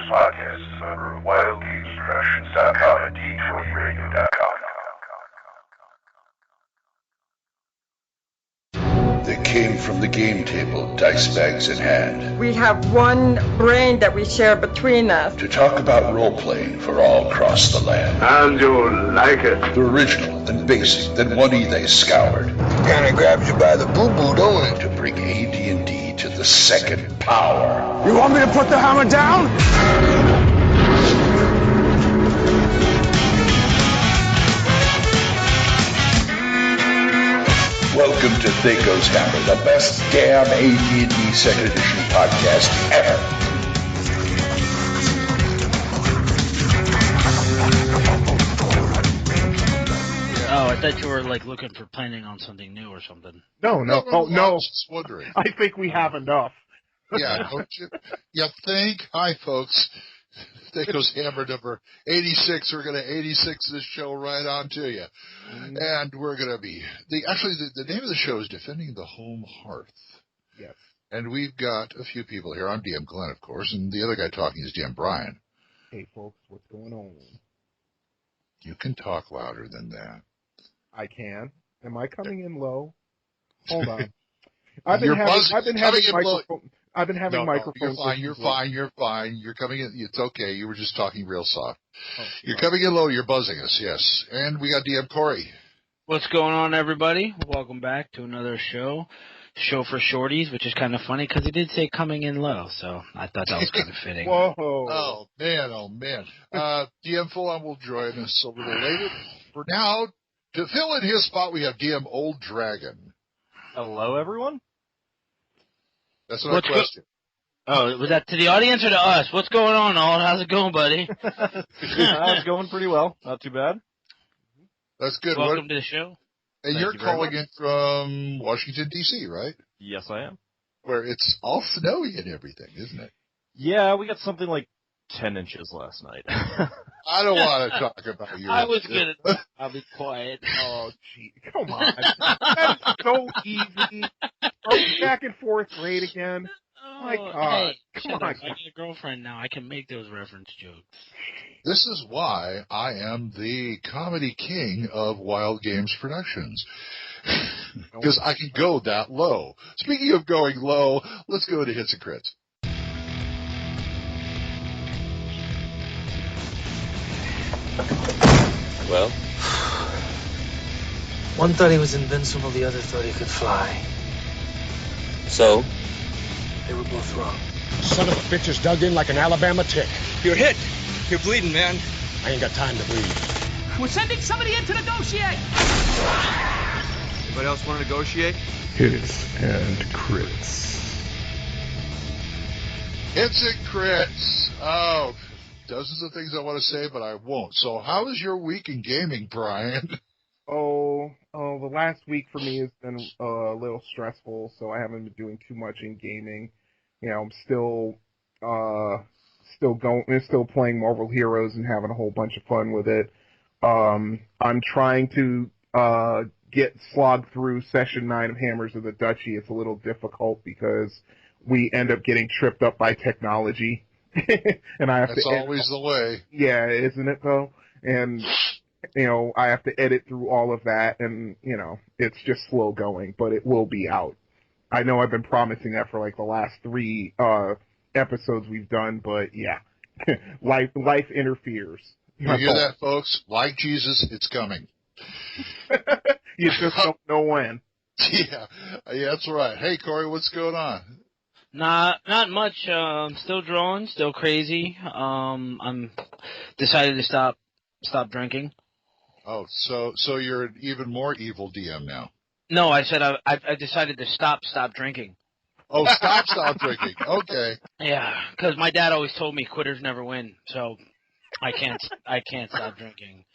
podcast is a member of WildGamesProductions.com and D20Radio.com. They came from the game table, dice bags in hand. We have one brain that we share between us. To talk about role-playing for all across the land. And you'll like it. The original, then basic, then one they scoured. Kinda grabs you by the boo-boo, don't it? To bring AD&D to the second power. You want me to put the hammer down? Welcome to THACO's Hammer, the best damn AD&D second edition podcast ever. Oh, I thought you were looking for planning on something new or something. No. Oh, no. I was just wondering. I think we have enough. Yeah, don't you? You think? Hi, folks. THACO's Hammer number 86. We're going to 86 this show right on to you. And we're going to be... The name of the show is Defending the Home Hearth. Yes. And we've got a few people here. I'm DM Glenn, of course, and the other guy talking is DM Brian. Hey, folks, what's going on? You can talk louder than that. I can. Am I coming in low? Hold on. I've been having microphones. You're fine. You're coming in. It's okay. You were just talking real soft. Oh, you're coming in low. You're buzzing us. Yes. And we got DM Corey. What's going on, everybody? Welcome back to another show for shorties, which is kind of funny because he did say coming in low, so I thought that was kind of fitting. Whoa. Oh, man. DM Full-On will join us a little later. For now, to fill in his spot, we have DM Old Dragon. Hello, everyone. That's my question. Oh, was that to the audience or to us? What's going on, Old? How's it going, buddy? It's going pretty well. Not too bad. That's good. Welcome to the show. And you're calling in from Washington, D.C., right? Yes, I am. Where it's all snowy and everything, isn't it? Yeah, we got something like 10 inches last night. I don't want to talk about you. I'll be quiet. Oh, gee. Come on. That's so easy. Are we back in fourth grade again? My God. Hey, come on. I got a girlfriend now. I can make those reference jokes. This is why I am the comedy king of Wild Games Productions. Because I can go that low. Speaking of going low, let's go to Hits and Crits. Well? One thought he was invincible, the other thought he could fly. So? They were both wrong. Son of a bitch is dug in like an Alabama tick. You're hit. You're bleeding, man. I ain't got time to bleed. We're sending somebody in to negotiate. Anybody else want to negotiate? Hits and crits. Hits and Crits. Oh, dozens of things I want to say, but I won't. So how is your week in gaming, Brian? The last week for me has been a little stressful, so I haven't been doing too much in gaming. You know, I'm still playing Marvel Heroes and having a whole bunch of fun with it. I'm trying to get slogged through Session 9 of Hammers of the Duchy. It's a little difficult because we end up getting tripped up by technology. And I have That's always the way. Yeah, isn't it though? And I have to edit through all of that, and it's just slow going, but it will be out. I know I've been promising that for like the last 3 episodes we've done, but yeah, life interferes. You hear that, folks? Like Jesus, it's coming. You just don't know when. Yeah, that's right. Hey, Corey, what's going on? Not much. Still drawing, still crazy. I'm decided to stop drinking. Oh, so you're an even more evil DM now. No, I said I decided to stop drinking. Oh, stop drinking. Okay. Yeah, because my dad always told me quitters never win, so I can't stop drinking.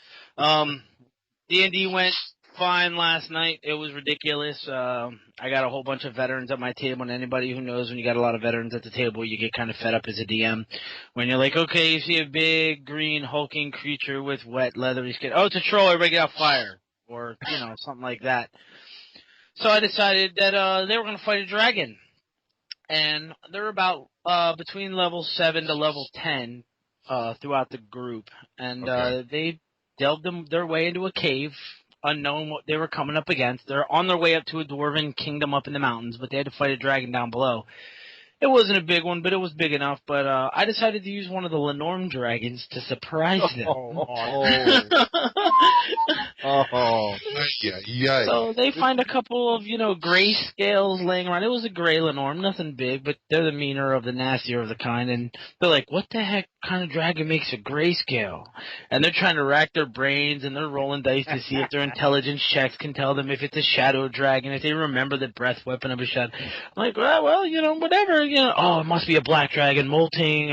D&D went fine last night. It was ridiculous. I got a whole bunch of veterans at my table, and anybody who knows when you got a lot of veterans at the table, you get kind of fed up as a DM. When you're like, okay, you see a big, green, hulking creature with wet, leathery skin. Oh, it's a troll. Everybody get out fire. Or, something like that. So I decided that they were going to fight a dragon. And they're about between level 7 to level 10 throughout the group, and they delved their way into a cave, unknown what they were coming up against. They're on their way up to a dwarven kingdom up in the mountains, but they had to fight a dragon down below. It wasn't a big one, but it was big enough. But I decided to use one of the Lenorm dragons to surprise them. Yeah. So they find a couple of, gray scales laying around. It was a gray Lenorm, nothing big, but they're the meaner of the nastier of the kind. And they're like, what the heck kind of dragon makes a grayscale? And they're trying to rack their brains, and they're rolling dice to see if their intelligence checks can tell them if it's a shadow dragon, if they remember the breath weapon of a shadow. I'm like, well, whatever. Oh, it must be a black dragon molting,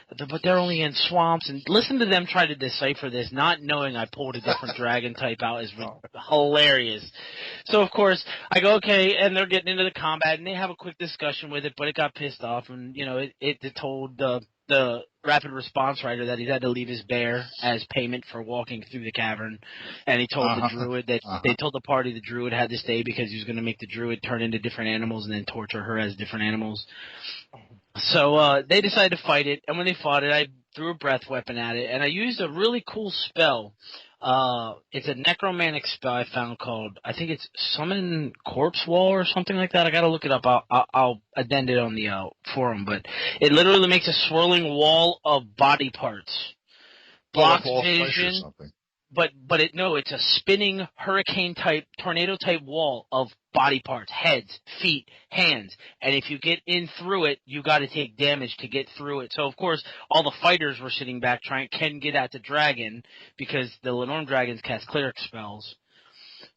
but they're only in swamps. And listen to them try to decipher this, not knowing I pulled a different dragon type out is hilarious. So, of course, I go, okay, and they're getting into the combat, and they have a quick discussion with it, but it got pissed off, and, it told the rapid response writer that he had to leave his bear as payment for walking through the cavern, and he told the druid that they told the party the druid had to stay because he was going to make the druid turn into different animals and then torture her as different animals. So they decided to fight it, and when they fought it, I threw a breath weapon at it, and I used a really cool spell. It's a necromantic spell I found called, I think it's Summon Corpse Wall or something like that. I gotta look it up. I'll addend it on the forum, but it literally makes a swirling wall of body parts. Blocks vision. But it's a spinning hurricane type, tornado type wall of body parts, heads, feet, hands. And if you get in through it, you got to take damage to get through it. So of course, all the fighters were sitting back can get at the dragon because the Lenorm dragons cast cleric spells.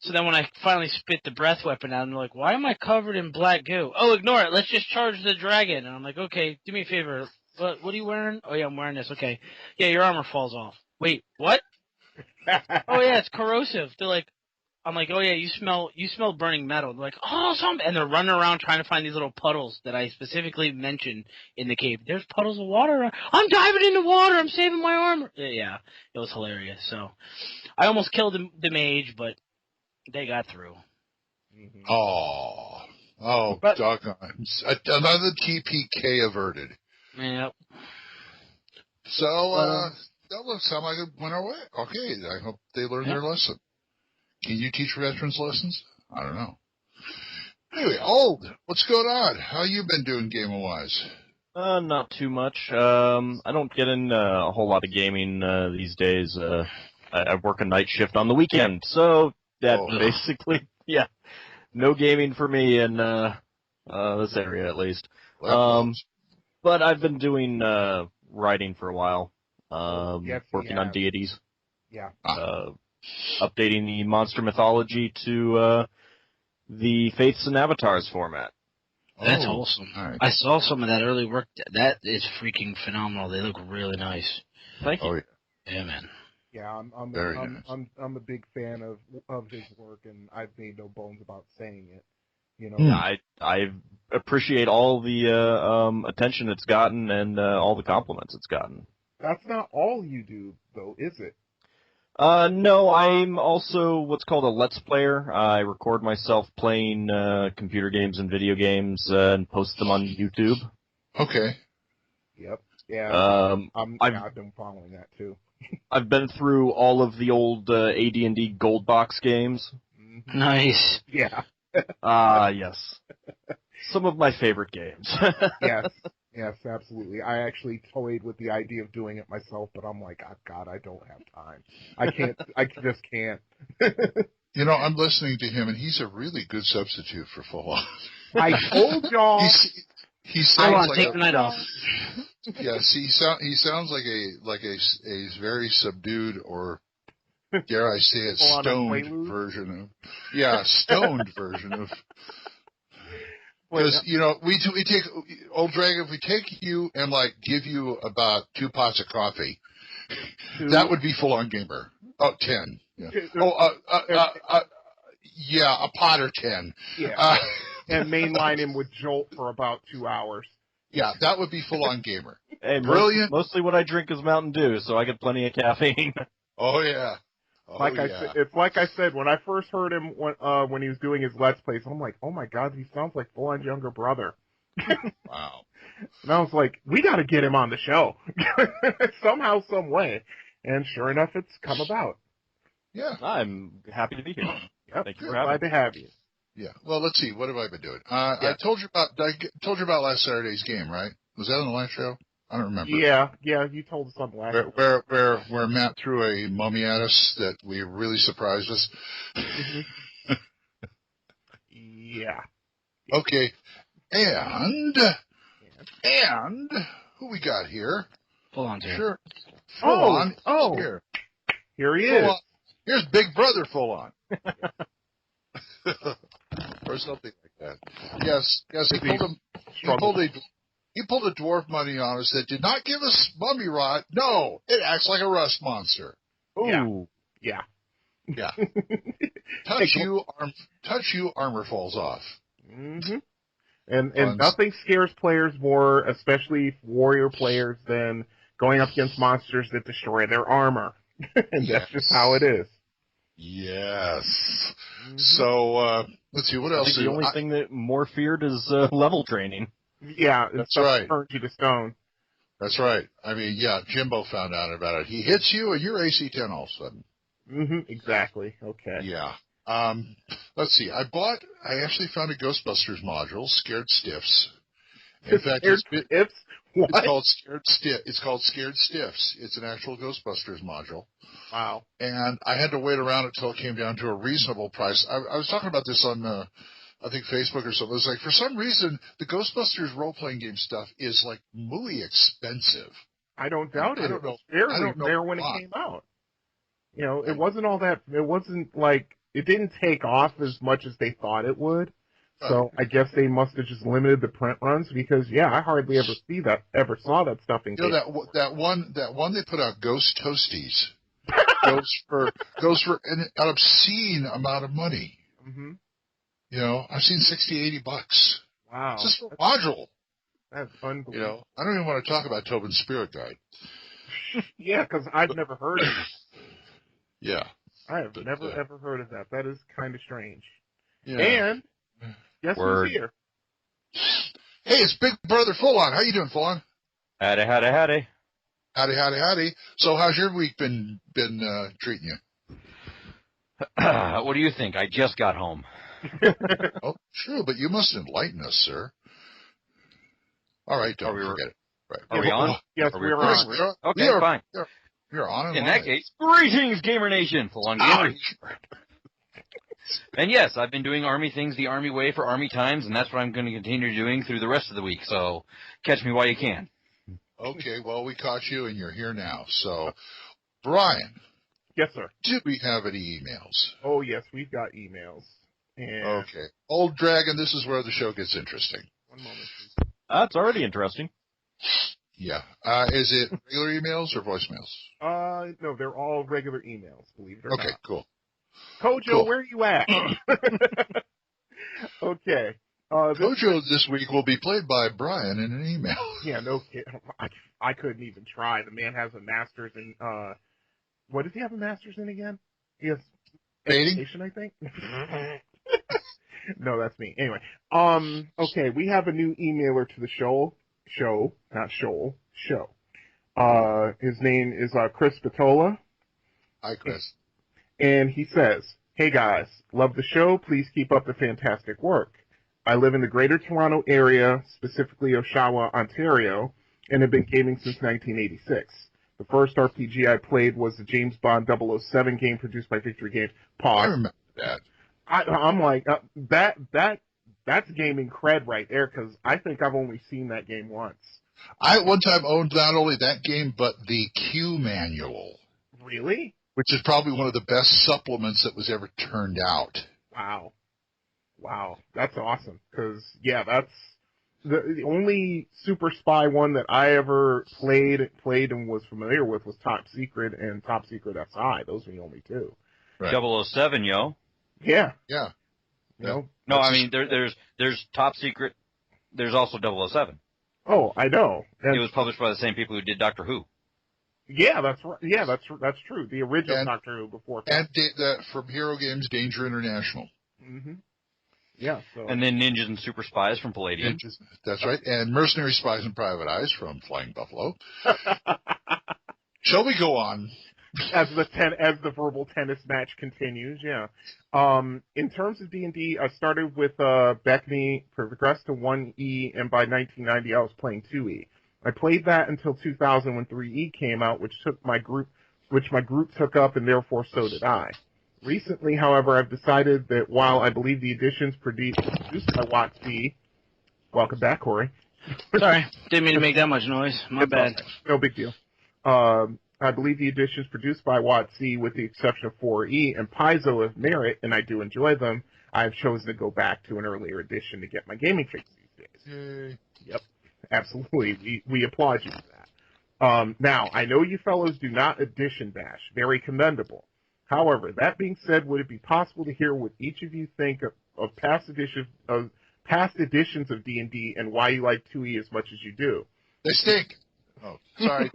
So then when I finally spit the breath weapon out, I'm like, why am I covered in black goo? Oh, ignore it. Let's just charge the dragon. And I'm like, okay, do me a favor. What are you wearing? Oh yeah, I'm wearing this. Okay. Yeah, your armor falls off. Wait, what? Oh yeah, it's corrosive. I'm like, oh yeah, you smell burning metal. They're like, oh, and they're running around trying to find these little puddles that I specifically mentioned in the cave. There's puddles of water. I'm diving in the water. I'm saving my armor. Yeah, it was hilarious. So I almost killed the mage, but they got through. Oh, doggone! Another TPK averted. Yep. So that looks like it went our way. Okay, I hope they learned their lesson. Can you teach veterans lessons? I don't know. Anyway, what's going on? How you been doing gaming-wise? Not too much. I don't get in a whole lot of gaming these days. I work a night shift on the weekend, so that basically, no gaming for me in this area at least. But I've been doing writing for a while. Working on deities. Yeah. Updating the monster mythology to the Faiths and Avatars format. That's awesome. Right. I saw some of that early work. That is freaking phenomenal. They look really nice. Thank you. Yeah, man. Yeah, I'm a big fan of his work, and I've made no bones about saying it. I appreciate all the attention it's gotten and all the compliments it's gotten. That's not all you do, though, is it? No, I'm also what's called a Let's Player. I record myself playing computer games and video games and post them on YouTube. Okay. Yep. Yeah. I've been following that too. I've been through all of the old AD&D Gold Box games. Nice. Yeah. Yes. Some of my favorite games. Yes, absolutely. I actually toyed with the idea of doing it myself, but I'm like, oh, God, I don't have time. I just can't. I'm listening to him, and he's a really good substitute for Fallout. I told y'all. He sounds like take the night off. Yes, he sounds like a very subdued, or dare I say it, stoned version of stoned version of. Because we take Old Dragon. If we take you and give you about 2 pots of coffee, that would be full on gamer. 10. Yeah. A pot or 10. Yeah. And mainline him with Jolt for about 2 hours. Yeah, that would be full on gamer. Hey, brilliant. Mostly what I drink is Mountain Dew, so I get plenty of caffeine. Oh yeah. It's like I said, when I first heard him when he was doing his Let's Plays, I'm like, oh my God, he sounds like Full-On's younger brother. Wow. And I was like, we got to get him on the show somehow, some way. And sure enough, it's come about. Yeah. I'm happy to be here. Yep. Thank you for having me. Glad to have you. Yeah. Well, let's see. What have I been doing? I told you about last Saturday's game, right? Was that on the last show? I don't remember. Yeah, you told us on the last show. Where Matt threw a mummy at us that we really surprised us. Yeah. Okay. And who we got here? Full on, Sure. Full on. Oh. Here he is. Here's Big Brother full on. Or something like that. Yes, he pulled a dwarf mummy on us that did not give us mummy rot. No, it acts like a rust monster. Ooh. Yeah. Touch you, armor falls off. Mm-hmm. And nothing scares players more, especially warrior players, than going up against monsters that destroy their armor. And that's just how it is. Yes. Mm-hmm. So, let's see, what else? The only thing that more feared is level training. Yeah, that's right. Turns you to stone. That's right. I mean, yeah, Jimbo found out about it. He hits you and you're AC 10 all of a sudden. Mm-hmm, exactly. Okay. Yeah. Let's see. I actually found a Ghostbusters module, Scared Stiffs. In fact, it's called Scared Stiffs. It's an actual Ghostbusters module. Wow. And I had to wait around until it came down to a reasonable price. I was talking about this on, I think Facebook or something. It was like, for some reason, the Ghostbusters role-playing game stuff is like really expensive. I don't doubt it. I don't know. There when it came out. You know, it wasn't like, it didn't take off as much as they thought it would. So I guess they must have just limited the print runs because, I hardly ever saw that stuff in games. That one they put out, Ghost Toasties, goes for an obscene amount of money. Mm-hmm. You know, I've seen $60, $80. Wow. It's just for a module. That's unbelievable. You know, I don't even want to talk about Tobin's Spirit Guide. Yeah, because I've never heard of it. Yeah. I have never ever heard of that. That is kind of strange. Yeah. And guess who's here? Hey, it's Big Brother Full On. How you doing, Full On? Howdy. Howdy. So how's your week been treating you? What do you think? I just got home. Oh, sure, but you must enlighten us, sir. All right, don't forget it. Right. Are we on? Yes, we're on. Okay, fine. You're on. In that case, greetings, Gamer Nation. Full on Gamer. And yes, I've been doing Army things the Army way for Army times, and that's what I'm going to continue doing through the rest of the week. So catch me while you can. Okay, well, we caught you, and you're here now. So, Brian. Yes, sir. Do we have any emails? Oh, yes, we've got emails. And okay. Old Dragon, this is where the show gets interesting. One moment, please. That's already interesting. Yeah. Is it regular emails or voicemails? No, they're all regular emails, believe it or not. Okay, cool. Kojo, where are you at? Okay. Kojo this week will be played by Brian in an email. Yeah, no kidding. I couldn't even try. The man has a master's in, what does he have a master's in again? He has education, I think. No, that's me. Anyway, okay, we have a new emailer to the show. His name is Chris Patola. Hi, Chris. And he says, "Hey guys, love the show. Please keep up the fantastic work. I live in the Greater Toronto Area, specifically Oshawa, Ontario, and have been gaming since 1986. The first RPG I played was the James Bond 007 game produced by Victory Games. Pause. I remember that. I'm like, that's gaming cred right there, because I think I've only seen that game once. I at one time owned not only that game, but the Q manual. Really? Which is probably one of the best supplements that was ever turned out. Wow. That's awesome, because, that's the only Super Spy one that I ever played and was familiar with was Top Secret and Top Secret SI. Those are the only two. Right. 007, yo. Yeah. Yeah. No, I mean, there's Top Secret. There's also 007. Oh, I know. It was published by the same people who did Doctor Who. Yeah, that's right. Yeah, that's true. The original Doctor Who before. And from Hero Games, Danger International. Mm-hmm. Yeah. So. And then Ninjas and Super Spies from Palladium. That's right. And Mercenary Spies and Private Eyes from Flying Buffalo. Shall we go on? As the verbal tennis match continues, yeah. In terms of D&D, I started with Beckme, progressed to 1E, and by 1990 I was playing 2E. I played that until 2000 when 3E came out, which my group took up, and therefore so did I. Recently, however, I've decided that while I believe the editions produced by WotC, welcome back, Corey. Sorry, didn't mean to make that much noise. My bad. No big deal. I believe the editions produced by WotC, with the exception of 4E and Paizo, of merit, and I do enjoy them. I've chosen to go back to an earlier edition to get my gaming fix these days. Yep, absolutely. We applaud you for that. Now, I know you fellows do not edition bash. Very commendable. However, that being said, would it be possible to hear what each of you think of past editions of D&D and why you like 2E as much as you do? They stink. Oh, sorry.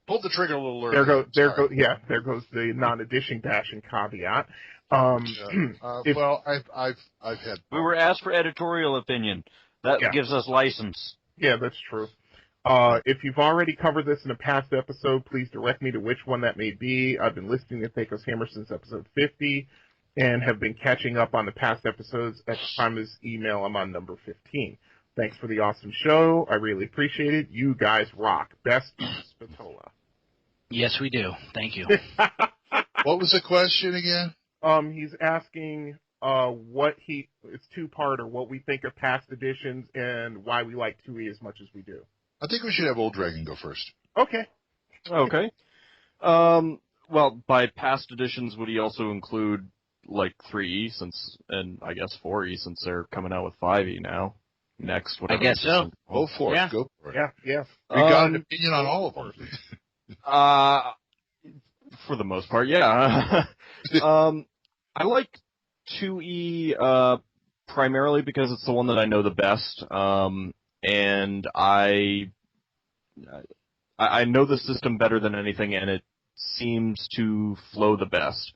Pulled the trigger a little early. There goes the non-edition bashing caveat. Well, I've had. We were asked for editorial opinion. That gives us license. Yeah, that's true. If you've already covered this in a past episode, please direct me to which one that may be. I've been listening to THACO's Hammer since episode 50 and have been catching up on the past episodes. At the time of this email, I'm on number 15. Thanks for the awesome show. I really appreciate it. You guys rock. Best, Spatola. Yes, we do. Thank you. What was the question again? He's asking it's two-parter, what we think of past editions and why we like 2E as much as we do. I think we should have Old Dragon go first. Okay. Well, by past editions, would he also include, like, 3E, and I guess 4E, since they're coming out with 5E now? Next, whatever. I guess so. Go for it. Go for it. Yeah. We got an opinion on all of them. For the most part, yeah. I like 2E primarily because it's the one that I know the best, and I know the system better than anything, and it seems to flow the best.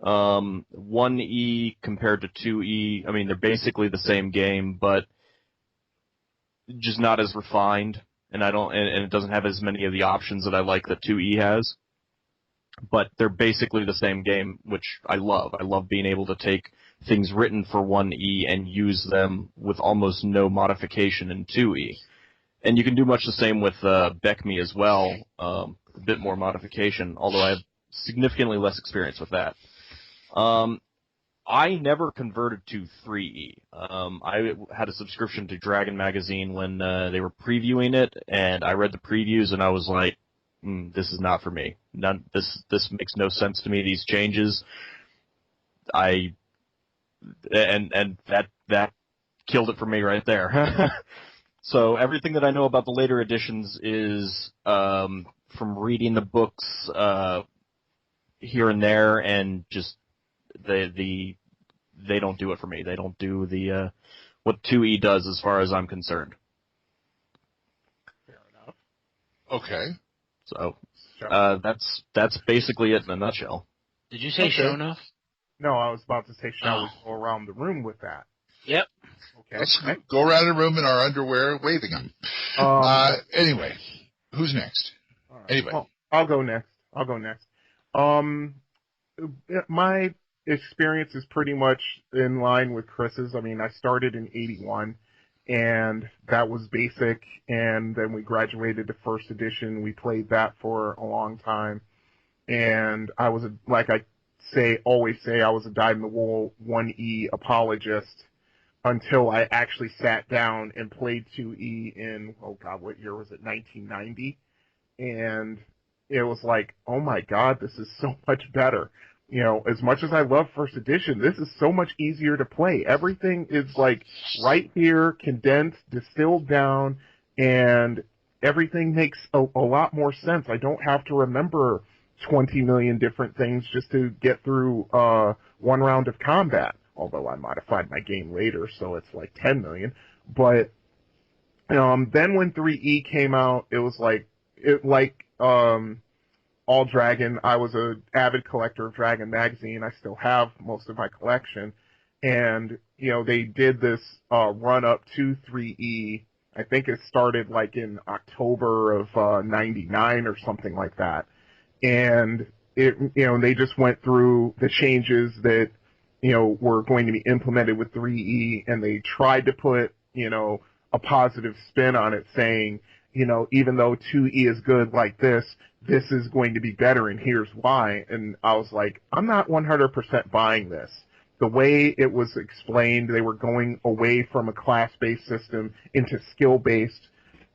1E compared to 2E, I mean, they're basically the same game, but just not as refined, and it doesn't have as many of the options that I like that 2E has. But they're basically the same game, which I love. I love being able to take things written for 1E and use them with almost no modification in 2E. And you can do much the same with Beckme as well, a bit more modification, although I have significantly less experience with that. I never converted to 3E. I had a subscription to Dragon Magazine when they were previewing it, and I read the previews, and I was like, this is not for me. This makes no sense to me, these changes. And that killed it for me right there. So everything that I know about the later editions is from reading the books here and there, and just they don't do it for me. They don't do the what 2E does as far as I'm concerned. Fair enough. Okay. So that's basically it in a nutshell. Did you say show enough? No, I was about to say, shall we go around the room with that? Yep. Okay. Let's go around the room in our underwear waving them. Anyway, who's next? Right. Anyway. Well, I'll go next. My experience is pretty much in line with Chris's. I mean, I started in 81, and that was basic, and then we graduated to first edition. We played that for a long time, and I was, always say, I was a dyed-in-the-wool 1E apologist until I actually sat down and played 2E in, what year was it, 1990? And it was like, oh my God, this is so much better. You know, as much as I love first edition, this is so much easier to play. Everything is like right here, condensed, distilled down, and everything makes a lot more sense. I don't have to remember 20 million different things just to get through one round of combat. Although I modified my game later, so it's like 10 million. But then when 3E came out, it was all Dragon. I was an avid collector of Dragon Magazine. I still have most of my collection. and they did this run up to 3E. I think it started like in October of '99 or something like that, and they just went through the changes that were going to be implemented with 3E, and they tried to put a positive spin on it, saying even though 2E is good like this is going to be better, and here's why. And I was like, I'm not 100% buying this. The way it was explained, they were going away from a class-based system into skill-based.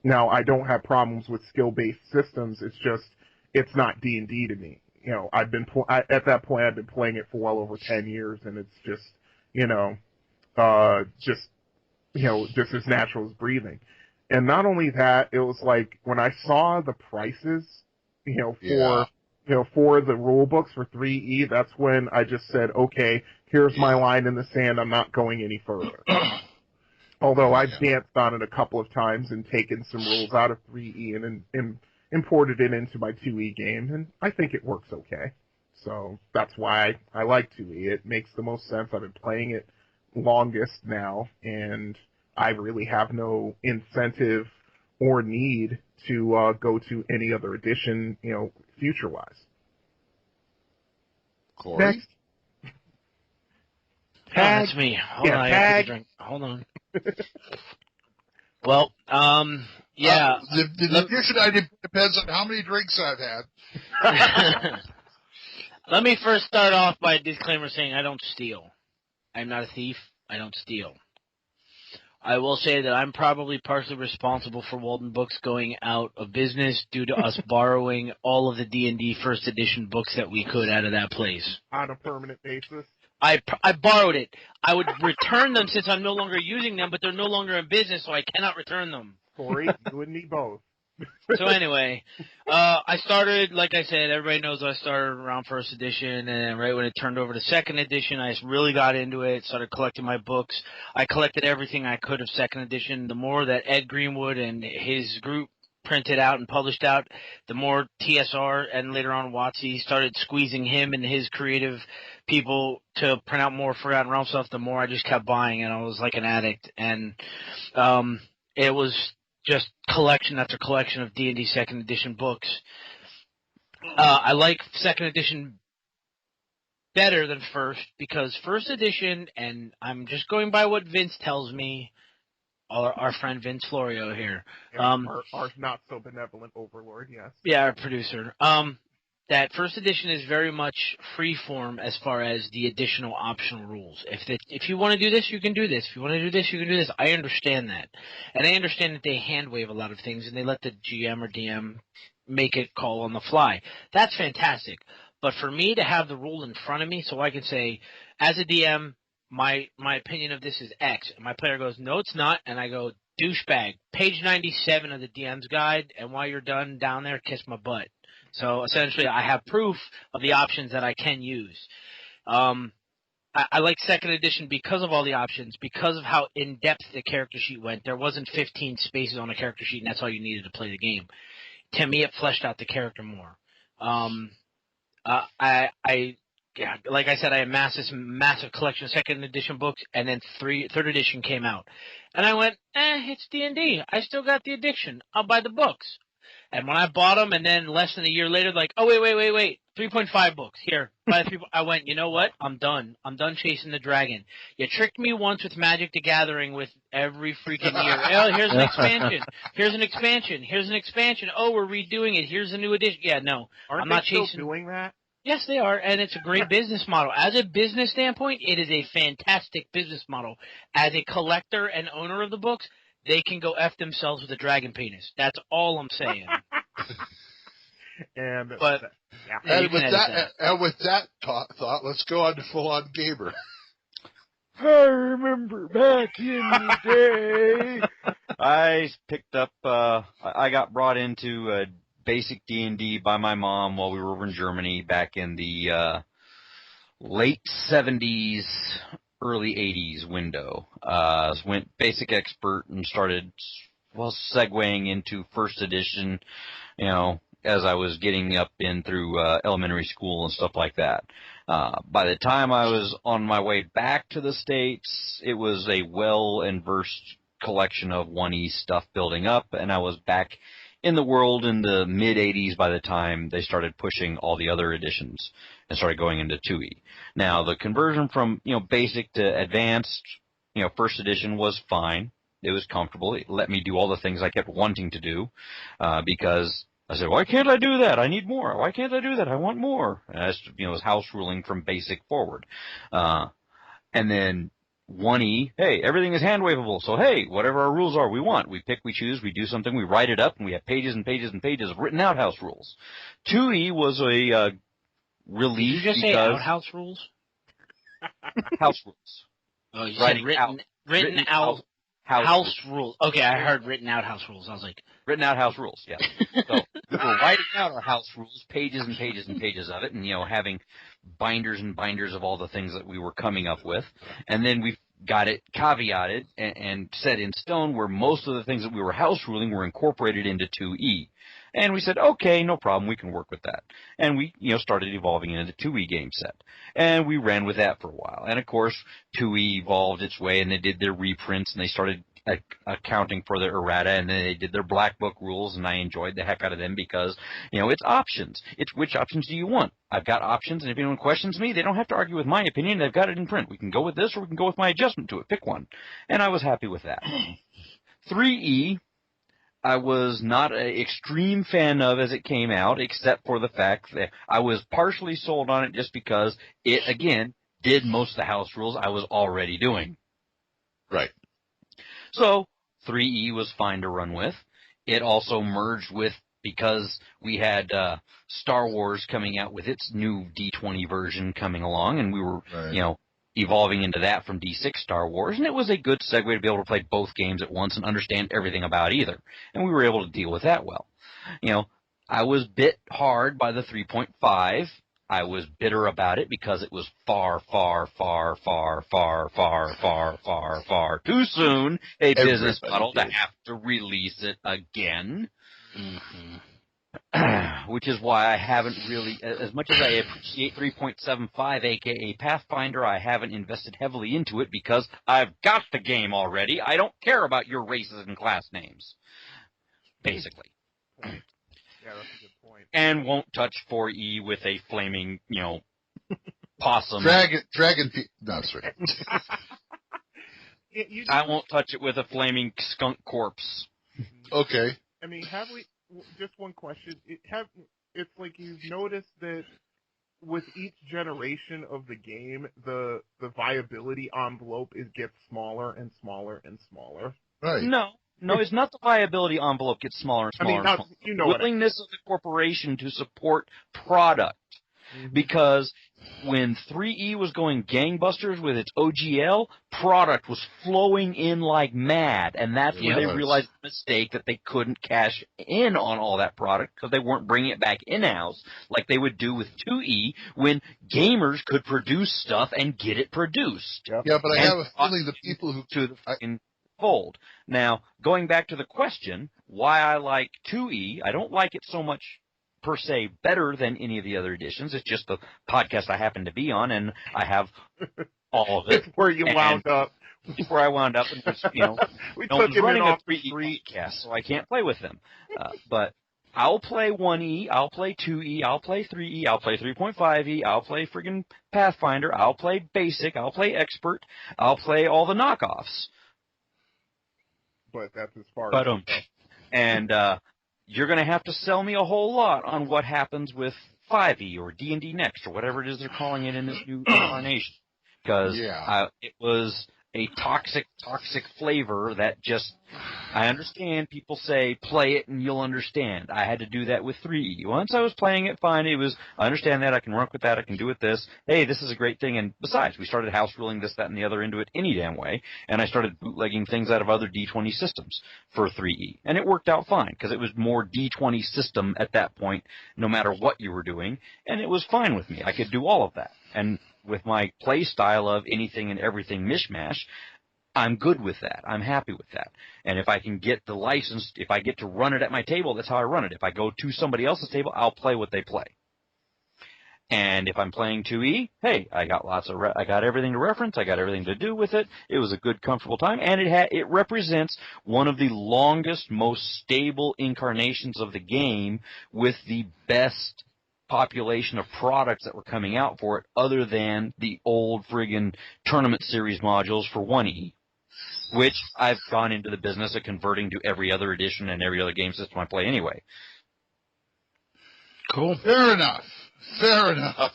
Now, I don't have problems with skill-based systems. It's just, it's not D&D to me. At that point, I've been playing it for well over 10 years, and it's just, just as natural as breathing. And not only that, it was like, when I saw the prices, for the rule books for 3E, that's when I just said, okay, here's my line in the sand. I'm not going any further. Although I've danced on it a couple of times and taken some rules out of 3E and imported it into my 2E game, and I think it works okay. So that's why I like 2E. It makes the most sense. I've been playing it longest now, and I really have no incentive or need to go to any other edition, future-wise. Corey? Next. That's me. Hold on, I gotta take a drink. Hold on. Well, yeah. The edition depends on how many drinks I've had. Let me first start off by a disclaimer saying I don't steal. I'm not a thief. I don't steal. I will say that I'm probably partially responsible for Walden Books going out of business due to us borrowing all of the D&D first edition books that we could out of that place. On a permanent basis? I borrowed it. I would return them since I'm no longer using them, but they're no longer in business, so I cannot return them. Corey, you and me both. So anyway, I started, like I said, everybody knows I started around first edition, and right when it turned over to second edition, I just really got into it, started collecting my books. I collected everything I could of second edition. The more that Ed Greenwood and his group printed out and published out, the more TSR and later on WotC started squeezing him and his creative people to print out more Forgotten Realm stuff, the more I just kept buying, and I was like an addict. And it was just collection after collection of D&D second edition books. I like second edition better than first because first edition, and I'm just going by what Vince tells me, our friend Vince Florio here. Our not so benevolent overlord, yes. Yeah, our producer. That first edition is very much freeform as far as the additional optional rules. If you want to do this, you can do this. If you want to do this, you can do this. I understand that. And I understand that they hand wave a lot of things and they let the GM or DM make it call on the fly. That's fantastic. But for me to have the rule in front of me so I can say, as a DM, my opinion of this is X. And my player goes, no, it's not. And I go, douchebag. Page 97 of the DM's guide. And while you're done down there, kiss my butt. So essentially, I have proof of the options that I can use. I like second edition because of all the options, because of how in-depth the character sheet went. There wasn't 15 spaces on a character sheet, and that's all you needed to play the game. To me, it fleshed out the character more. Like I said, I amassed this massive collection of second edition books, and then third edition came out. And I went, it's D&D. I still got the addiction. I'll buy the books. And when I bought them, and then less than a year later, like, oh, wait, 3.5 books. Here, buy the 3. I went, you know what? I'm done. I'm done chasing the dragon. You tricked me once with Magic the Gathering with every freaking year. Oh, here's an expansion. Here's an expansion. Here's an expansion. Oh, we're redoing it. Here's a new edition. Yeah, no. I'm not chasing. Still doing that? Yes, they are, and it's a great business model. As a business standpoint, it is a fantastic business model. As a collector and owner of the books, they can go F themselves with a dragon penis. That's all I'm saying. And with that thought, let's go on to Full On Gamer. I remember back in the day. I picked up, I got brought into basic D&D by my mom while we were over in Germany back in the late 70s, early 80s window. Went basic expert and started, segueing into first edition, as I was getting up in through elementary school and stuff like that. By the time I was on my way back to the States, it was a well and versed collection of 1E stuff building up, and I was back in the world in the mid-'80s by the time they started pushing all the other editions and started going into 2E. Now, the conversion from, basic to advanced, first edition was fine. It was comfortable. It let me do all the things I kept wanting to do, because I said, why can't I do that? I need more. Why can't I do that? I want more. And that's, it was house ruling from basic forward. And then 1E, hey, everything is hand waveable. So, hey, whatever our rules are, we want. We pick, we choose, we do something, we write it up, and we have pages and pages and pages of written out house rules. 2E was a relief. Did you just say outhouse rules? House rules. Oh, you said written out house rules. Okay, I heard written out house rules. I was like... Written out house rules, yeah. So we were writing out our house rules, pages and pages and pages of it, and, having binders and binders of all the things that we were coming up with. And then we got it caveated and set in stone where most of the things that we were house ruling were incorporated into 2E. And we said, okay, no problem, we can work with that. And we, started evolving into the 2E game set. And we ran with that for a while. And, of course, 2E evolved its way, and they did their reprints, and they started accounting for their errata, and then they did their black book rules, and I enjoyed the heck out of them because, it's options. It's which options do you want? I've got options, and if anyone questions me, they don't have to argue with my opinion. They've got it in print. We can go with this, or we can go with my adjustment to it. Pick one. And I was happy with that. 3E, I was not an extreme fan of as it came out, except for the fact that I was partially sold on it just because it, again, did most of the house rules I was already doing. Right. So 3E was fine to run with. It also merged with, because we had Star Wars coming out with its new D20 version coming along, and we were, evolving into that from D6 Star Wars, and it was a good segue to be able to play both games at once and understand everything about either. And we were able to deal with that well. I was bit hard by the 3.5. I was bitter about it because it was far, far, far, far, far, far, far, far, far too soon a business model to have to release it again. Mm-hmm. Which is why I haven't really, as much as I appreciate 3.75, aka Pathfinder, I haven't invested heavily into it because I've got the game already. I don't care about your races and class names, basically. Yeah, that's a good point. And won't touch 4E with a flaming, possum. No, sorry. I won't touch it with a flaming skunk corpse. Okay. I mean, have we? Just one question. It's like you've noticed that with each generation of the game, the viability envelope gets smaller and smaller and smaller. Right. No, it's not the viability envelope gets smaller and smaller. I mean, willingness of the corporation to support product. Mm-hmm. Because when 3E was going gangbusters with its OGL, product was flowing in like mad, and that's when they realized the mistake that they couldn't cash in on all that product because they weren't bringing it back in-house like they would do with 2E when gamers could produce stuff and get it produced. Yep. Yeah, but I have a feeling the people who... To the fucking fold. Now, going back to the question, why I like 2E, I don't like it so much per se better than any of the other editions. It's just the podcast I happen to be on, and I have all of it. Where you wound up. Where I wound up, and was, we no took one's him running in a off 3E podcast, so I can't play with them. But I'll play 1E, I'll play 2E, I'll play 3E, I'll play 3.5E, I'll play friggin' Pathfinder, I'll play Basic, I'll play Expert, I'll play all the knockoffs. But that's as far as... And you're going to have to sell me a whole lot on what happens with 5E or D&D Next or whatever it is they're calling it in this new incarnation. Because it was a toxic flavor that just... I understand people say, play it and you'll understand. I had to do that with 3E. Once I was playing it, fine. It was, I understand that. I can work with that. I can do with this. Hey, this is a great thing. And besides, we started house ruling this, that, and the other into it any damn way. And I started bootlegging things out of other D20 systems for 3E. And it worked out fine because it was more D20 system at that point, no matter what you were doing. And it was fine with me. I could do all of that. And with my play style of anything and everything mishmash, I'm good with that. I'm happy with that. And if I can get the license, if I get to run it at my table, that's how I run it. If I go to somebody else's table, I'll play what they play. And if I'm playing 2E, hey, I got I got everything to reference. I got everything to do with it. It was a good, comfortable time, and it represents one of the longest, most stable incarnations of the game with the best population of products that were coming out for it, other than the old friggin' tournament series modules for 1E, which I've gone into the business of converting to every other edition and every other game system I play anyway. Cool. Fair enough. Fair enough.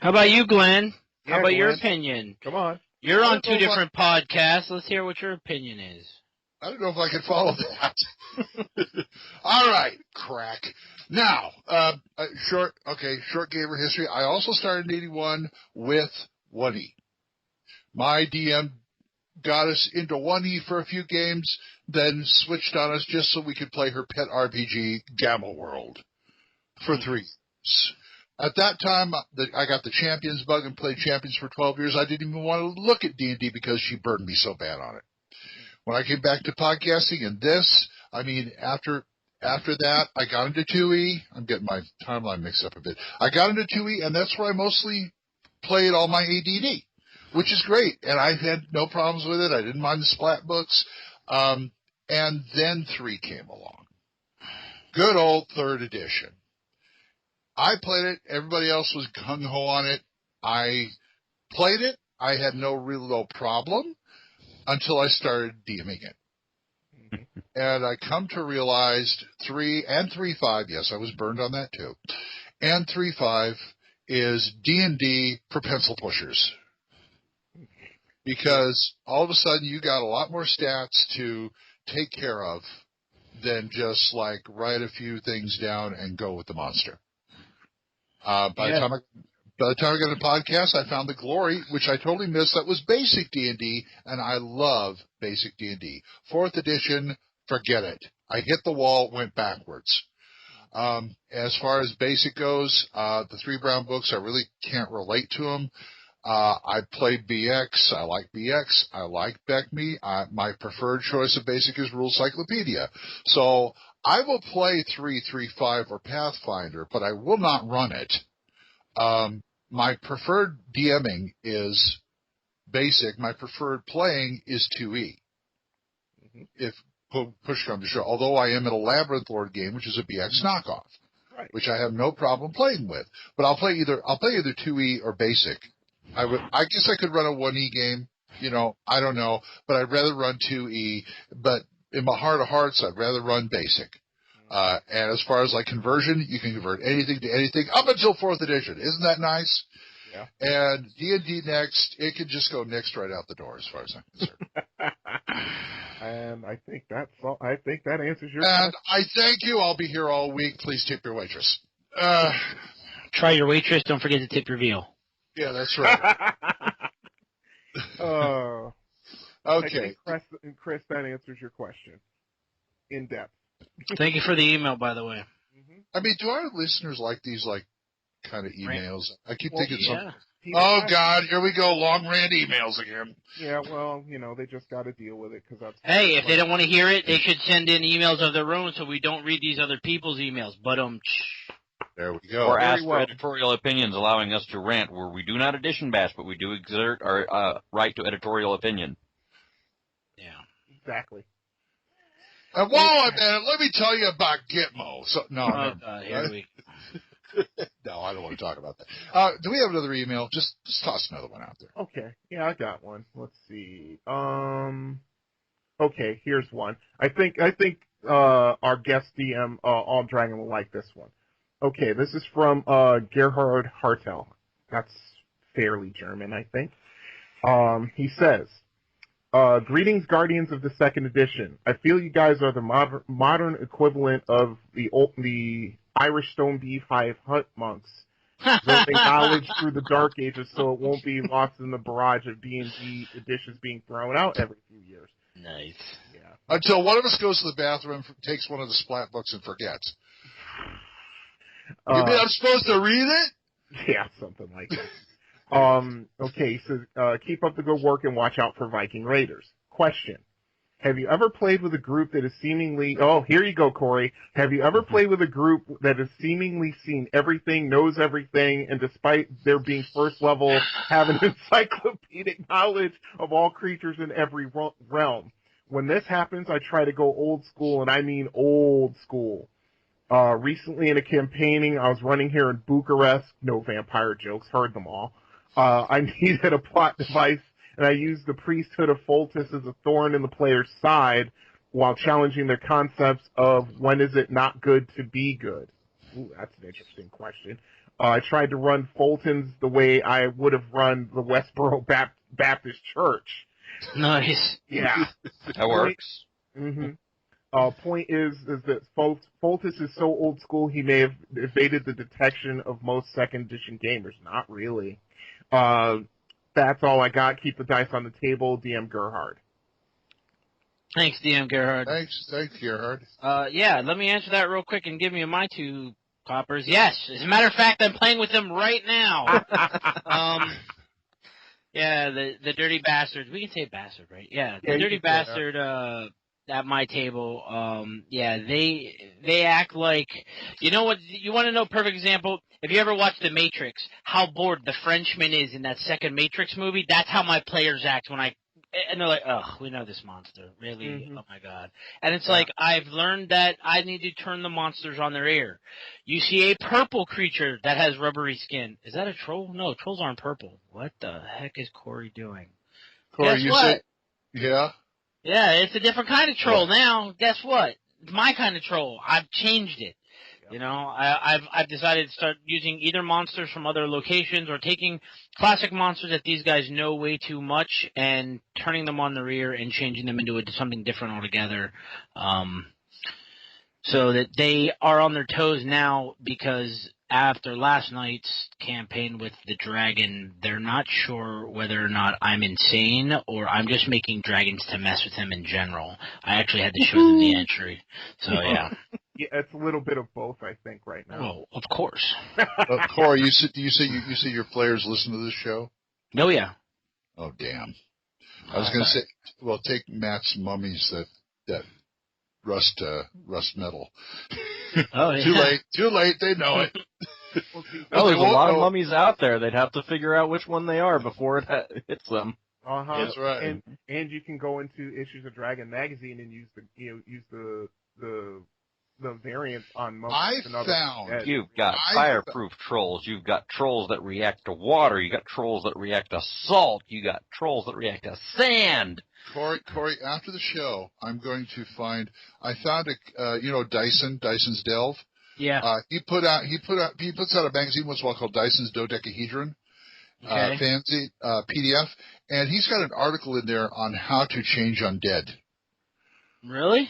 How about you, Glenn? Yeah, How about your Glenn. opinion? Come on. You're I on don't two know if different podcasts. Let's hear what your opinion is. I don't know if I can follow that. All right, crack. Now, short gamer history. I also started in 81 with 1E. My DM got us into 1E for a few games, then switched on us just so we could play her pet RPG, Gamma World, for 3 years. At that time, I got the Champions bug and played Champions for 12 years. I didn't even want to look at D&D because she burned me so bad on it. When I came back to podcasting and this, I mean, after that, I got into 2E. I'm getting my timeline mixed up a bit. I got into 2E, and that's where I mostly played all my AD&D, which is great. And I had no problems with it. I didn't mind the splat books. And then 3 came along. Good old 3rd edition. I played it. Everybody else was gung-ho on it. I played it. I had no real problem until I started DMing it. And I come to realize 3 and 3.5, yes, I was burned on that too, and 3.5 is D&D for pencil pushers. Because all of a sudden you got a lot more stats to take care of than just like write a few things down and go with the monster. By the time I got a podcast, I found the glory, which I totally missed. That was basic D&D, and I love basic D&D. 4th edition, forget it. I hit the wall, went backwards. As far as basic goes, the 3 brown books, I really can't relate to them. I played BX. I like BX. I like BECME. My preferred choice of basic is Rule Cyclopedia. So I will play 3.3.5 or Pathfinder, but I will not run it. My preferred DMing is basic. My preferred playing is 2E. Mm-hmm. If push comes to shove, although I am in a Labyrinth Lord game, which is a BX knockoff, right, which I have no problem playing with. But I'll play either 2E or basic. I guess I could run a 1E game, I don't know, but I'd rather run 2E. But in my heart of hearts, I'd rather run basic. And as far as like conversion, you can convert anything to anything up until 4th edition. Isn't that nice? Yeah. And D&D next, it can just go next right out the door as far as I'm concerned. And I think that's all. I think that answers your question. And I thank you. I'll be here all week. Please tip your waitress. Try your waitress. Don't forget to tip your veal. Yeah, that's right. Okay. Chris, that answers your question. In depth. Thank you for the email, by the way. Mm-hmm. I mean, do our listeners like these, kind of emails? I keep thinking something. Oh, God, here we go. Long rant emails again. Yeah, well, they just got to deal with it because that's. Hey, if they don't want to hear it, they should send in emails of their own so we don't read these other people's emails. But there we go. Or ask for editorial opinions, allowing us to rant, where we do not edition bash, but we do exert our right to editorial opinion. Yeah, exactly. And while I'm at it, let me tell you about Gitmo. Here we No, I don't want to talk about that. Do we have another email? Just toss another one out there. Okay. Yeah, I got one. Let's see. Okay, here's one. I think our guest DM, All Dragon, will like this one. Okay, this is from Gerhard Hartel. That's fairly German, I think. He says, greetings, Guardians of the 2nd edition. I feel you guys are the modern equivalent of the Irish Stone Beehive Hunt monks, preserving knowledge through the Dark Ages so it won't be lost in the barrage of D&D editions being thrown out every few years. Nice. Yeah. Until one of us goes to the bathroom, takes one of the splat books, and forgets. You mean I'm supposed to read it? Yeah, something like that. Okay, so keep up the good work and watch out for Viking Raiders. Question. Have you ever played with a group that is seemingly... Oh, here you go, Corey. Have you ever played with a group that has seemingly seen everything, knows everything, and despite their being first level, have an encyclopedic knowledge of all creatures in every realm? When this happens, I try to go old school, and I mean old school. Recently in a campaigning, I was running here in Bucharest. No vampire jokes, heard them all. I needed a plot device, and I used the priesthood of Foltus as a thorn in the player's side while challenging their concepts of when is it not good to be good. Ooh, that's an interesting question. I tried to run Fulton's the way I would have run the Westboro Baptist Church. Nice. Yeah. That works. Mm-hmm. Point is that Foltus is so old school he may have evaded the detection of most second edition gamers. Not really. That's all I got. Keep the dice on the table. DM Gerhard. Thanks, DM Gerhard. Thanks, Gerhard. Yeah, let me answer that real quick and give you my 2 coppers. Yes, as a matter of fact, I'm playing with them right now. Yeah, the dirty bastards. We can say bastard, right? Yeah, the dirty bastard at my table. Yeah, they act like, you know what? You want to know a perfect example? If you ever watched The Matrix, how bored the Frenchman is in that second Matrix movie, that's how my players act and they're like, ugh, we know this monster. Really? Mm-hmm. Oh my god. And it's like, I've learned that I need to turn the monsters on their ear. You see a purple creature that has rubbery skin. Is that a troll? No, trolls aren't purple. What the heck is Corey doing? Corey, Guess you what? said, yeah? Yeah, it's a different kind of troll now. Guess what? It's my kind of troll. I've changed it. You know, I've decided to start using either monsters from other locations or taking classic monsters that these guys know way too much and turning them on their ear and changing them into something different altogether. So that they are on their toes now, because after last night's campaign with the dragon, they're not sure whether or not I'm insane or I'm just making dragons to mess with them in general. I actually had to show them the entry. So yeah. Yeah, it's a little bit of both, I think, right now. Oh, of course. Corey, you say your players listen to this show? Oh, yeah. Oh, damn. I was going to say, well, take Matt's mummies that rust metal. Oh, yeah. Too late, they know it. Well, there's a lot of mummies out there. They'd have to figure out which one they are before it hits them. Uh-huh. That's right. And you can go into Issues of Dragon magazine and use the variants on most. You've got fireproof trolls. You've got trolls that react to water. You got trolls that react to salt. You got trolls that react to sand. Corey, after the show, I'm going to find. I found Dyson's Delve. Yeah. He puts out a magazine once in a while called Dyson's Dodecahedron. Fancy PDF, and he's got an article in there on how to change undead. Really?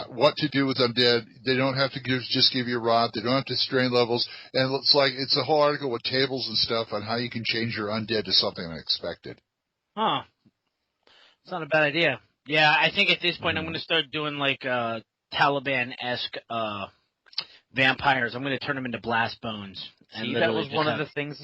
What to do with undead. They don't have to just give you a rod. They don't have to strain levels. And it's a whole article with tables and stuff on how you can change your undead to something unexpected. Huh. It's not a bad idea. Yeah, I think at this point I'm going to start doing like Taliban-esque vampires. I'm going to turn them into blast bones. See, that was one of the things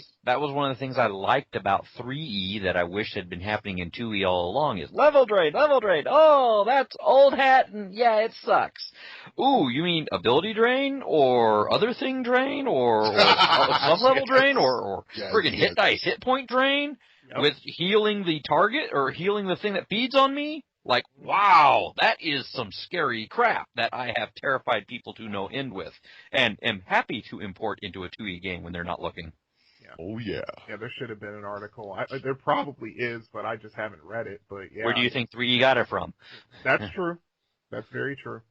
I liked about 3E that I wish had been happening in 2E all along is level drain. Oh, that's old hat, and yeah, it sucks. Ooh, you mean ability drain or other thing drain or sub-level drain or friggin' hit dice hit point drain with healing the target or healing the thing that feeds on me? Like, wow, that is some scary crap that I have terrified people to no end with, and am happy to import into a 2E game when they're not looking. Yeah. Oh, yeah. Yeah, there should have been an article. There probably is, but I just haven't read it. But yeah. Where do you think 3E got it from? That's true. That's very true.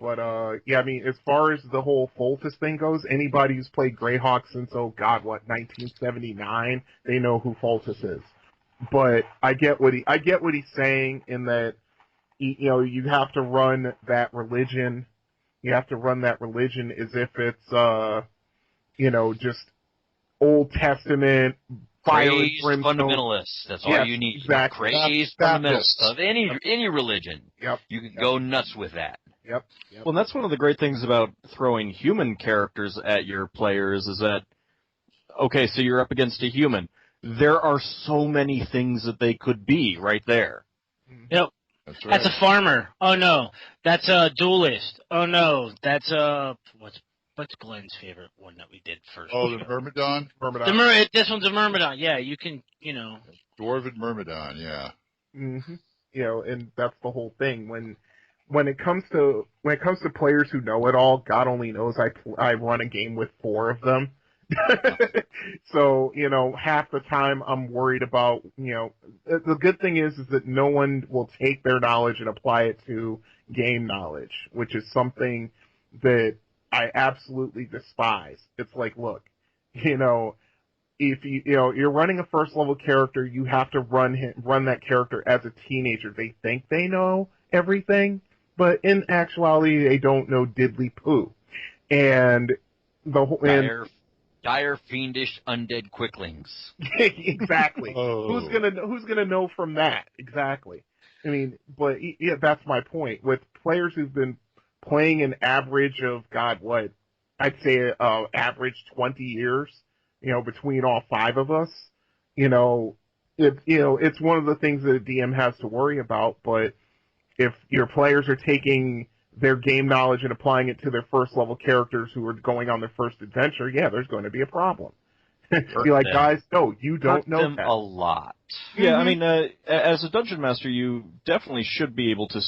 But, yeah, I mean, as far as the whole Foltus thing goes, anybody who's played Greyhawk since, 1979, they know who Foltus is. But I get what he's saying in that, you have to run that religion. You have to run that religion as if it's, just Old Testament, fire and brimstone. Fundamentalists. That's all you need. Exactly. Crazed fundamentalists of any religion. Yep. You can go nuts with that. Yep. Well, and that's one of the great things about throwing human characters at your players is that, okay, so you're up against a human. there are so many things that they could be right there. Yep. That's right. That's a farmer. Oh no, that's a duelist. Oh no, that's what's Glenn's favorite one that we did first? Oh, the Myrmidon? This one's a Myrmidon. Yeah, you can, Dwarven Myrmidon, yeah. Mm-hmm. And that's the whole thing. When it comes to players who know it all, God only knows I run a game with 4 of them. So, half the time I'm worried about, the good thing is that no one will take their knowledge and apply it to game knowledge, which is something that I absolutely despise. It's like, look, if you're running a first level character, you have to run that character as a teenager. They think they know everything, but in actuality, they don't know diddly poo. And dire fiendish undead quicklings. Exactly. Oh. Who's gonna know from that? Exactly. I mean, but yeah, that's my point. With players who've been playing an average of I'd say average 20 years, between all 5 of us, it's one of the things that a DM has to worry about. But if your players are taking their game knowledge and applying it to their first level characters who are going on their first adventure, yeah, there's going to be a problem. Be like, guys, no, you don't know them that. a lot. Yeah, I mean, as a dungeon master, you definitely should be able to,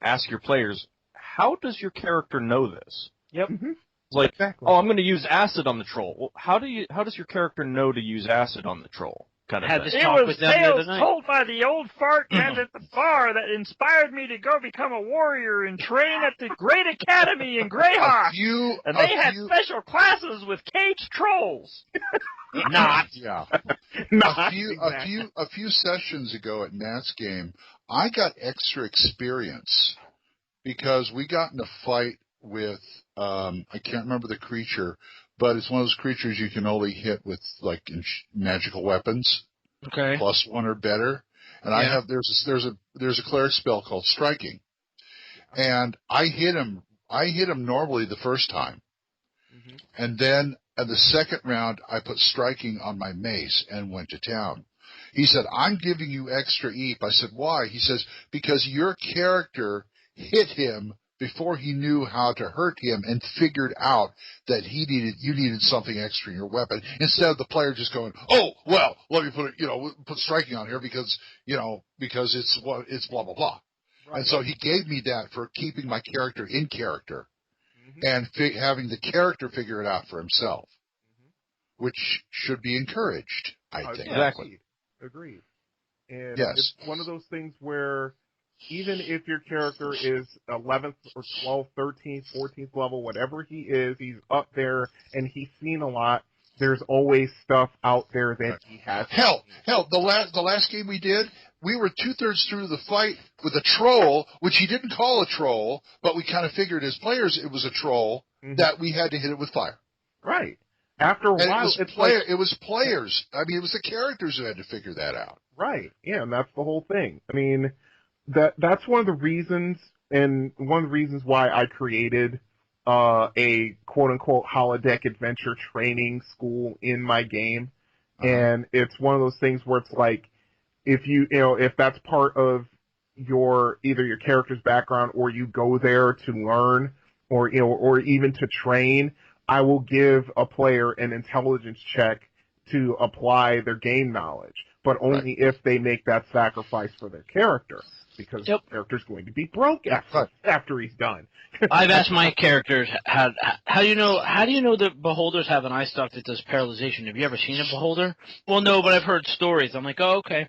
ask your players, how does your character know this? Yep. Mm-hmm. Like, Exactly. oh, I'm going to use acid on the troll. Well, how does your character know to use acid on the troll? Kind of Had thing. this It talk was with them the other tales night. told by the old fart man at the bar that inspired me to go become a warrior and train at the Great Academy in Greyhawk. And they had special classes with caged trolls. Not. Yeah. Exactly. A few sessions ago at Matt's game, I got extra experience because we got in a fight with I can't remember the creature, but it's one of those creatures you can only hit with magical weapons. Okay. +1 or better. And there's a cleric spell called striking. And I hit him normally the first time. Mm-hmm. And then at the second round, I put striking on my mace and went to town. He said, I'm giving you extra EAP. I said, why? He says, because your character hit him before he knew how to hurt him and figured out that you needed something extra in your weapon, instead of the player just going, oh, well, let me put striking on here because it's blah, blah, blah. Right. And so he gave me that for keeping my character in character. And having the character figure it out for himself, which should be encouraged, I think. Exactly. Agreed. And yes. It's one of those things where even if your character is 11th or 12th, 13th, 14th level, whatever he is, he's up there and he's seen a lot, there's always stuff out there that he has. Hell, the last game we did, we were 2/3 through the fight with a troll, which he didn't call a troll, but we kind of figured as players it was a troll, that we had to hit it with fire. Right. After a while, it was players. I mean, it was the characters who had to figure that out. Right. Yeah, and that's the whole thing. I mean, that's one of the reasons, and one of the reasons why I created a quote-unquote holodeck adventure training school in my game. And it's one of those things where it's like, if that's part of either your character's background or you go there to learn or even to train, I will give a player an intelligence check to apply their game knowledge, but only if they make that sacrifice for their character, because the character's going to be broke after he's done. I've asked my characters how do you know that beholders have an eye stalk that does paralyzation? Have you ever seen a beholder? Well, no, but I've heard stories. I'm like, oh, okay.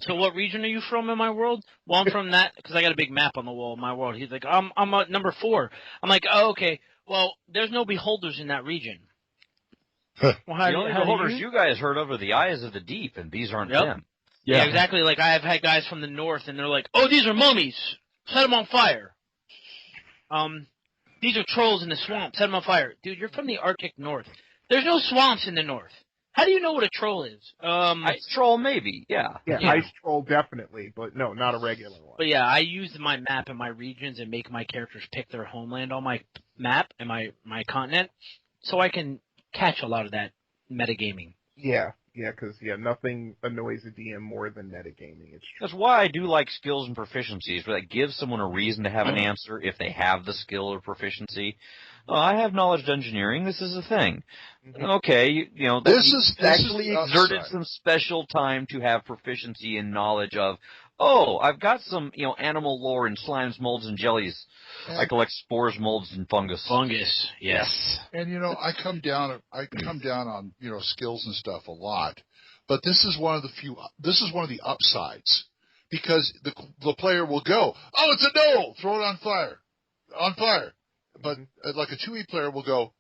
So what region are you from in my world? Well, I'm from that, because I got a big map on the wall of my world. He's like, I'm at number 4. I'm like, oh, okay. Well, there's no beholders in that region. Well, the only beholders you guys heard of are the eyes of the deep, and these aren't them. Yeah, exactly. Like, I've had guys from the north, and they're like, oh, these are mummies. Set them on fire. These are trolls in the swamp. Set them on fire. Dude, you're from the Arctic North. There's no swamps in the north. How do you know what a troll is? Ice troll, maybe, yeah. Ice troll, definitely, but no, not a regular one. But yeah, I use my map and my regions and make my characters pick their homeland on my map and my continent, so I can catch a lot of that metagaming. Yeah, Yeah, because nothing annoys a DM more than metagaming. It's true. That's why I do like skills and proficiencies, but that gives someone a reason to have an answer if they have the skill or proficiency. Oh, I have knowledge engineering. This is a thing. Okay, This is actually the exerted upside. some special time to have proficiency and knowledge of. Oh, I've got some animal lore in slimes, molds, and jellies. I collect spores, molds, and fungus. Fungus, yes. And I come down on skills and stuff a lot, but this is one of the upsides, because the player will go, oh, it's a no, throw it on fire. But like a 2e player will go,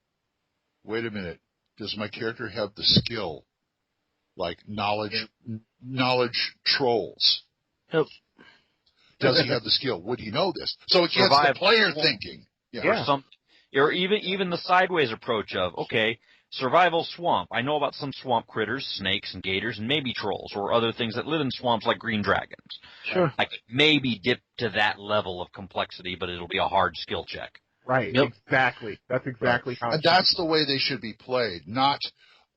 wait a minute, does my character have the skill, like knowledge trolls? Yep. Does he have the skill? Would he know this? So it gets the player thinking. Yeah. Or even the sideways approach of, okay, survival swamp. I know about some swamp critters, snakes and gators, and maybe trolls, or other things that live in swamps like green dragons. Sure. I could maybe dip to that level of complexity, but it'll be a hard skill check. Right, Yep. Exactly. That's exactly how. And that's the way they should be played. Not,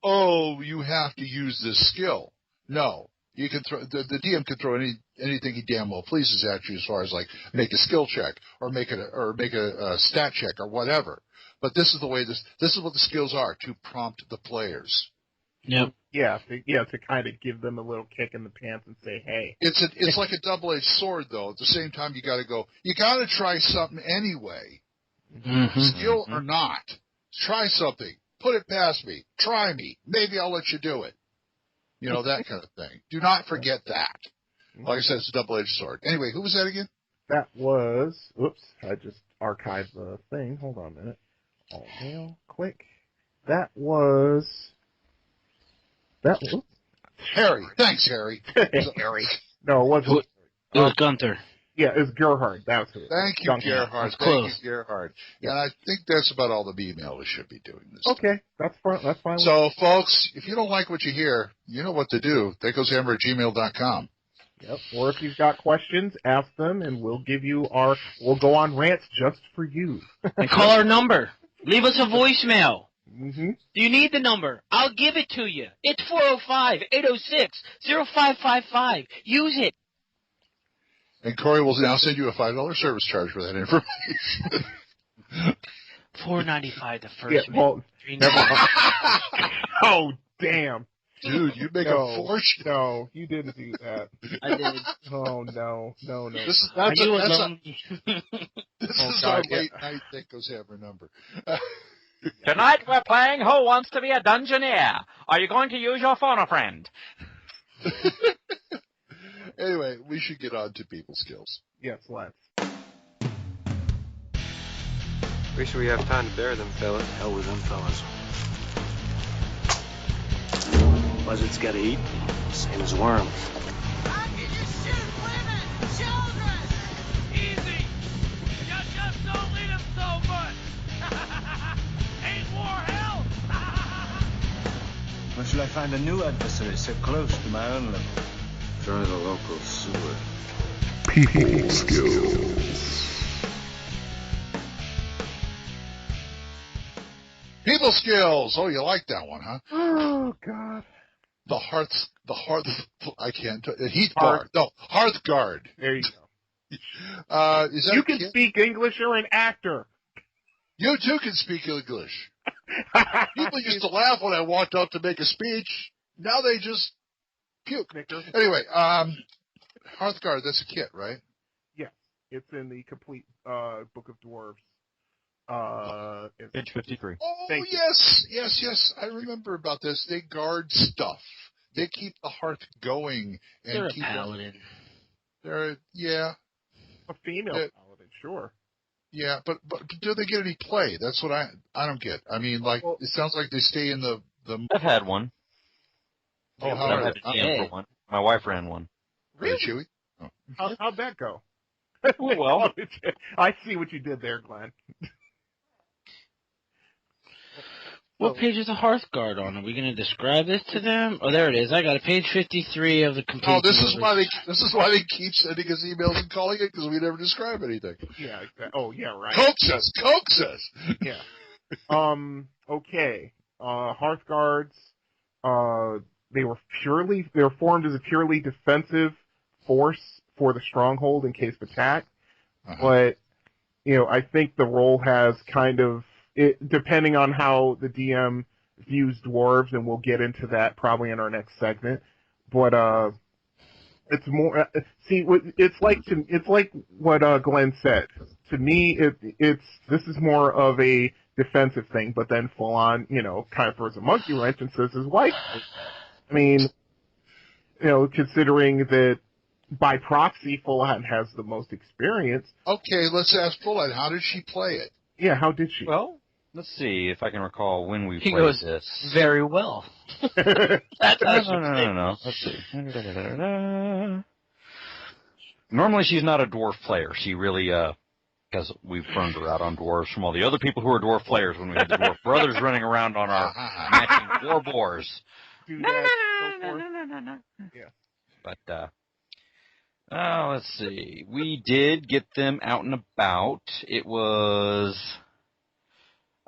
oh, you have to use this skill. No. You can throw the DM can throw anything he damn well pleases at you, as far as like make a skill check or make a stat check or whatever. But this is the way this is what the skills are, to prompt the players. Yep. Yeah, to kind of give them a little kick in the pants and say, hey. It's like a double-edged sword, though. At the same time, you got to try something anyway. Mm-hmm. Skill or not, try something. Put it past me. Try me. Maybe I'll let you do it. That kind of thing. Do not forget that. Like I said, it's a double-edged sword. Anyway, who was that again? That was, oops, I just archived the thing. Hold on a minute. All mail, click. That was Harry. Thanks, Harry. Harry. No, it wasn't. It was Gunther. Yeah, it was Gerhard. That's who. Thank you, Gerhard. Close. Thank you, Gerhard. Yeah. And I think that's about all the email we should be doing this Okay, that's fine. That's fine. So, folks, if you don't like what you hear, you know what to do. THACOshammer@gmail.com. Yep. Or if you've got questions, ask them, and we'll go on rants just for you. And call our number. Leave us a voicemail. Mm-hmm. Do you need the number? I'll give it to you. It's 405-806-0555. Use it. And Corey will now send you a $5 service charge for that information. $4.95 the first Oh, damn. Dude, you make a fortune. No, you didn't do that. I did. Oh, no. This is our late night THACO's Hammer number. Tonight we're playing Who Wants to Be a Dungeoneer? Are you going to use your phone a friend? Anyway, we should get on to people skills. Yes, let's. Pretty sure we have time to bury them fellas. Hell with them fellas. Buzzards gotta eat, same as worms. How can you shoot women, children? Easy. You just don't lead them so much. Ain't war hell? Where shall I find a new adversary so close to my own level? Try the local sewer. People skills. People skills. Oh, you like that one, huh? Oh, God. The I can't. Heath guard. No, hearth guard. There you go. Is that you can speak English. You're an actor. You too can speak English. People used to laugh when I walked out to make a speech. Now they just puke. Anyway, Hearthguard, that's a kit, right? Yeah, it's in the complete Book of Dwarves. Page 53. Oh, yes. I remember about this. They guard stuff. They keep the hearth going. And They're keep a paladin. A female paladin, sure. Yeah, but do they get any play? That's what I don't get. I mean, it sounds like they stay in the. I've had one. Oh, how I've had a DM for one. My wife ran one. Really, Chewy? Oh. How'd that go? Well, I see what you did there, Glenn. What page is the Hearthguard on? Are we going to describe this to them? Oh, there it is. I got it. Page 53 of the complete. Oh, this is why they keep sending us emails and calling it, because we never describe anything. Yeah. Oh, yeah. Right. Coax us. Yeah. Okay. Hearthguards. they were formed as a purely defensive force for the stronghold in case of attack. But, I think the role has kind of, depending on how the DM views dwarves, and we'll get into that probably in our next segment. But, it's more, it's like what Glenn said. To me, this is more of a defensive thing, but then full on, kind of throws a monkey wrench and says his wife. I mean, considering that by proxy, Full-On has the most experience. Okay, let's ask Full-On, how did she play it? Yeah, how did she? Well, let's see if I can recall when we He played goes, this. very well. That's how No. Let's see. Normally she's not a dwarf player. She really, because we've burned her out on dwarves from all the other people who are dwarf players when we had the dwarf brothers running around on our matching war boars. No. Yeah. But, let's see. We did get them out and about. It was,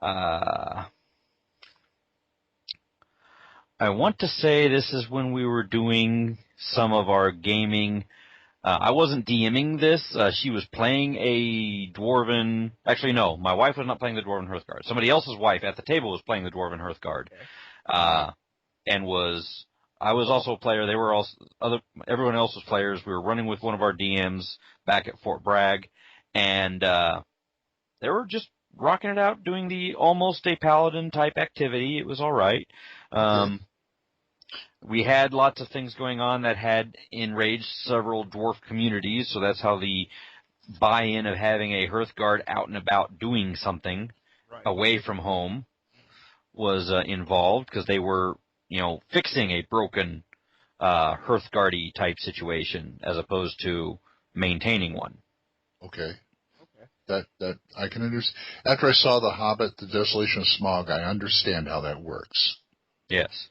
I want to say this is when we were doing some of our gaming. I wasn't DMing this. She was playing a Dwarven. Actually, no. My wife was not playing the Dwarven Hearthguard. Somebody else's wife at the table was playing the Dwarven Hearthguard. Okay. I was also a player. They were also everyone else was players. We were running with one of our DMs back at Fort Bragg, and they were just rocking it out, doing the almost a paladin type activity. It was all right. We had lots of things going on that had enraged several dwarf communities, so that's how the buy-in of having a Hearthguard out and about doing something away from home was involved, because they were, fixing a broken Hearthguardy type situation as opposed to maintaining one. Okay. That I can understand. After I saw The Hobbit, The Desolation of Smaug, I understand how that works. Yes.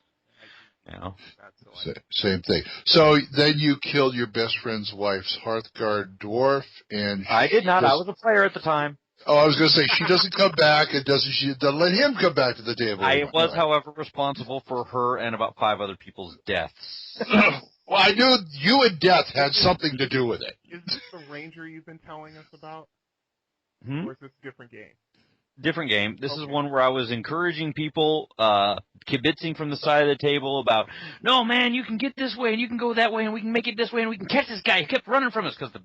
Same thing. So then you killed your best friend's wife's Hearthguard dwarf, and I did not. I was a player at the time. Oh, I was going to say, she doesn't come back, and she doesn't let him come back to the table. I was, however, responsible for her and about 5 other people's deaths. Well, I knew you and Death had something to do with it. Is this the Ranger you've been telling us about? Or is this a different game? Different game. This is one where I was encouraging people, kibitzing from the side of the table about, no, man, you can get this way, and you can go that way, and we can make it this way, and we can catch this guy. He kept running from us, because the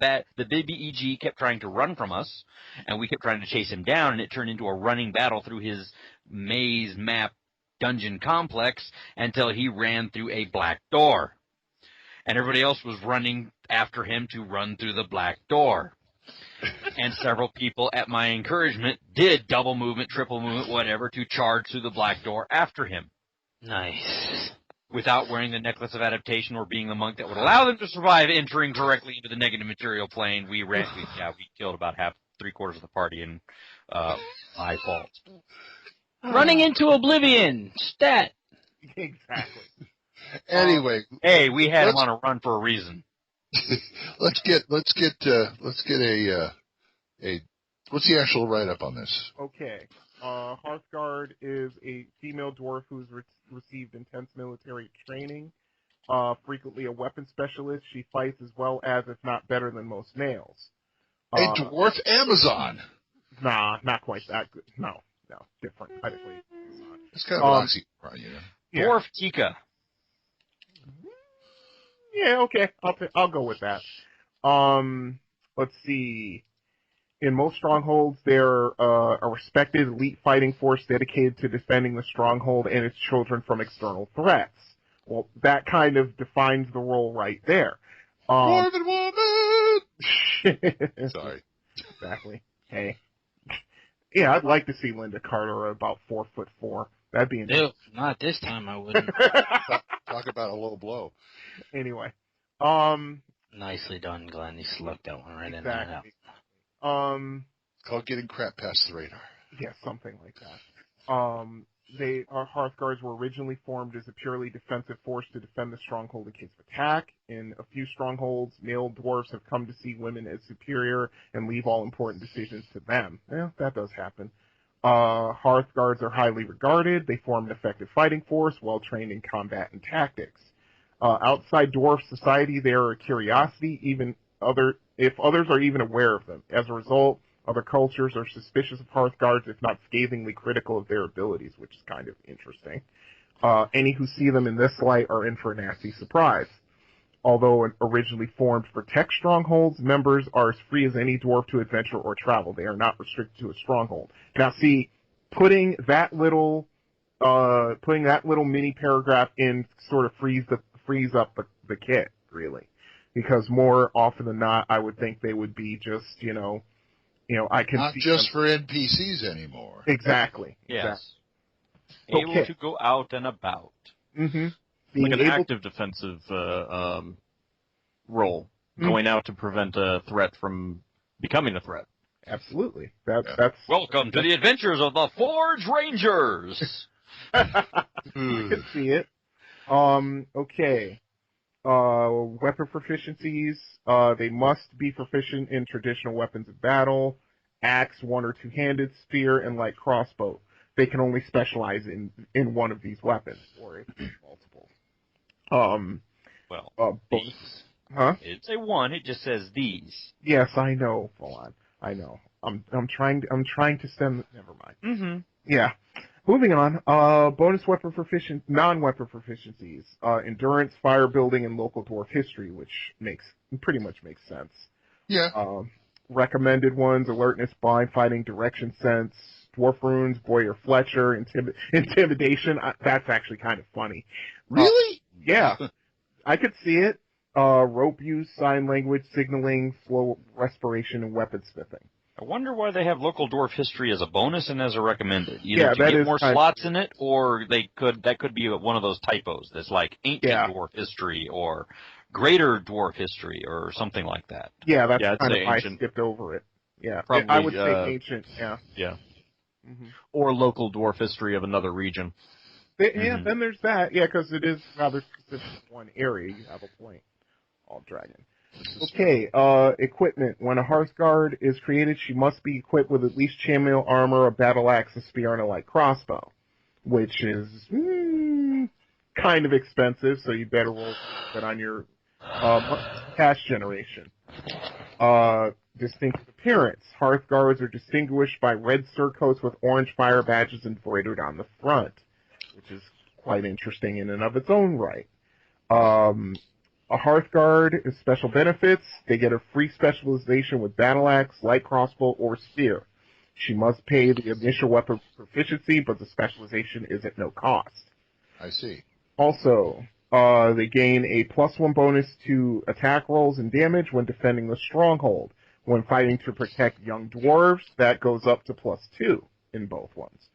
BBEG kept trying to run from us, and we kept trying to chase him down, and it turned into a running battle through his maze map dungeon complex until he ran through a black door. And everybody else was running after him to run through the black door. And several people, at my encouragement, did double movement, triple movement, whatever, to charge through the black door after him. Nice. Without wearing the necklace of adaptation or being the monk that would allow them to survive entering directly into the negative material plane. We killed about 3/4 of the party, and my fault. Running into oblivion. Stat. Exactly. Anyway. Hey, we had him on a run for a reason. Let's get a what's the actual write-up on this? Okay. Hearthguard is a female dwarf who's received intense military training. Frequently a weapon specialist. She fights as well as, if not better than, most males. A dwarf Amazon. Nah, not quite that good. No, different. It's kind of oxymoron, Dwarf Tika. Yeah, okay. I'll go with that. Let's see. In most strongholds, they're a respected elite fighting force dedicated to defending the stronghold and its children from external threats. Well, that kind of defines the role right there. Dwarven woman! Sorry. Exactly. Hey. Yeah, I'd like to see Linda Carter about 4'4". That'd be interesting. Ew, not this time I wouldn't. Talk about a low blow. Anyway. Nicely done, Glenn. You slugged that one right in there. It's called getting crap past the radar. Yeah, something like that. Hearthguards were originally formed as a purely defensive force to defend the stronghold in case of attack. In a few strongholds, male dwarves have come to see women as superior and leave all important decisions to them. Yeah, that does happen. Hearth Guards are highly regarded. They form an effective fighting force, well trained in combat and tactics. Outside dwarf society, they are a curiosity, if others are even aware of them. As a result, other cultures are suspicious of Hearth Guards, if not scathingly critical of their abilities, which is kind of interesting. Any who see them in this light are in for a nasty surprise. Although originally formed to protect strongholds, members are as free as any dwarf to adventure or travel. They are not restricted to a stronghold. Now, see, putting that little mini paragraph in sort of frees up the kit, really, because more often than not, I would think they would be just, I can not see just them. for NPCs anymore. Exactly. Yes. Exactly. Able to go out and about. Mm-hmm. Like an active defensive role, going out to prevent a threat from becoming a threat. Absolutely. That's Welcome to the adventures of the Forge Rangers. I can see it. Okay. Weapon proficiencies. They must be proficient in traditional weapons of battle, axe, one- or two-handed, spear, and light crossbow. They can only specialize in one of these weapons, or if multiple. These. Huh? It's a one. It just says these. Yes, I know, Falon. I know. I'm trying to stem. Never mind. Mm-hmm. Yeah. Moving on. Bonus weapon non-weapon proficiencies. Endurance, fire building, and local dwarf history, which pretty much makes sense. Yeah. Recommended ones: alertness, blind fighting, direction sense, dwarf runes, Boyer Fletcher, intimidation. That's actually kind of funny. Really? Yeah. I could see it. Rope use, sign language, signaling, slow respiration, and weaponsmithing. I wonder why they have local dwarf history as a bonus and as a recommended. Either Yeah, to that get is more kind slots in it, or that could be one of those typos that's like ancient dwarf history or greater dwarf history or something like that. Yeah, that's I'd kind say of why I ancient. skipped over it. Yeah, Probably, I would say ancient. Yeah. Yeah. Mm-hmm. Or local dwarf history of another region. Yeah, then there's that. Yeah, because it is rather specific to one area. You have a point. All dragon. Okay, equipment. When a Hearthguard is created, she must be equipped with at least chainmail armor, a battle axe, a spear, and a light crossbow, which is kind of expensive, so you better roll that on your cash generation. Distinctive appearance. Hearthguards are distinguished by red surcoats with orange fire badges embroidered on the front, which is quite interesting in and of its own right. A Hearthguard is special benefits. They get a free specialization with battle axe, light crossbow, or spear. She must pay the initial weapon proficiency, but the specialization is at no cost. I see. Also, they gain a +1 bonus to attack rolls and damage when defending the stronghold. When fighting to protect young dwarves, that goes up to +2 in both ones.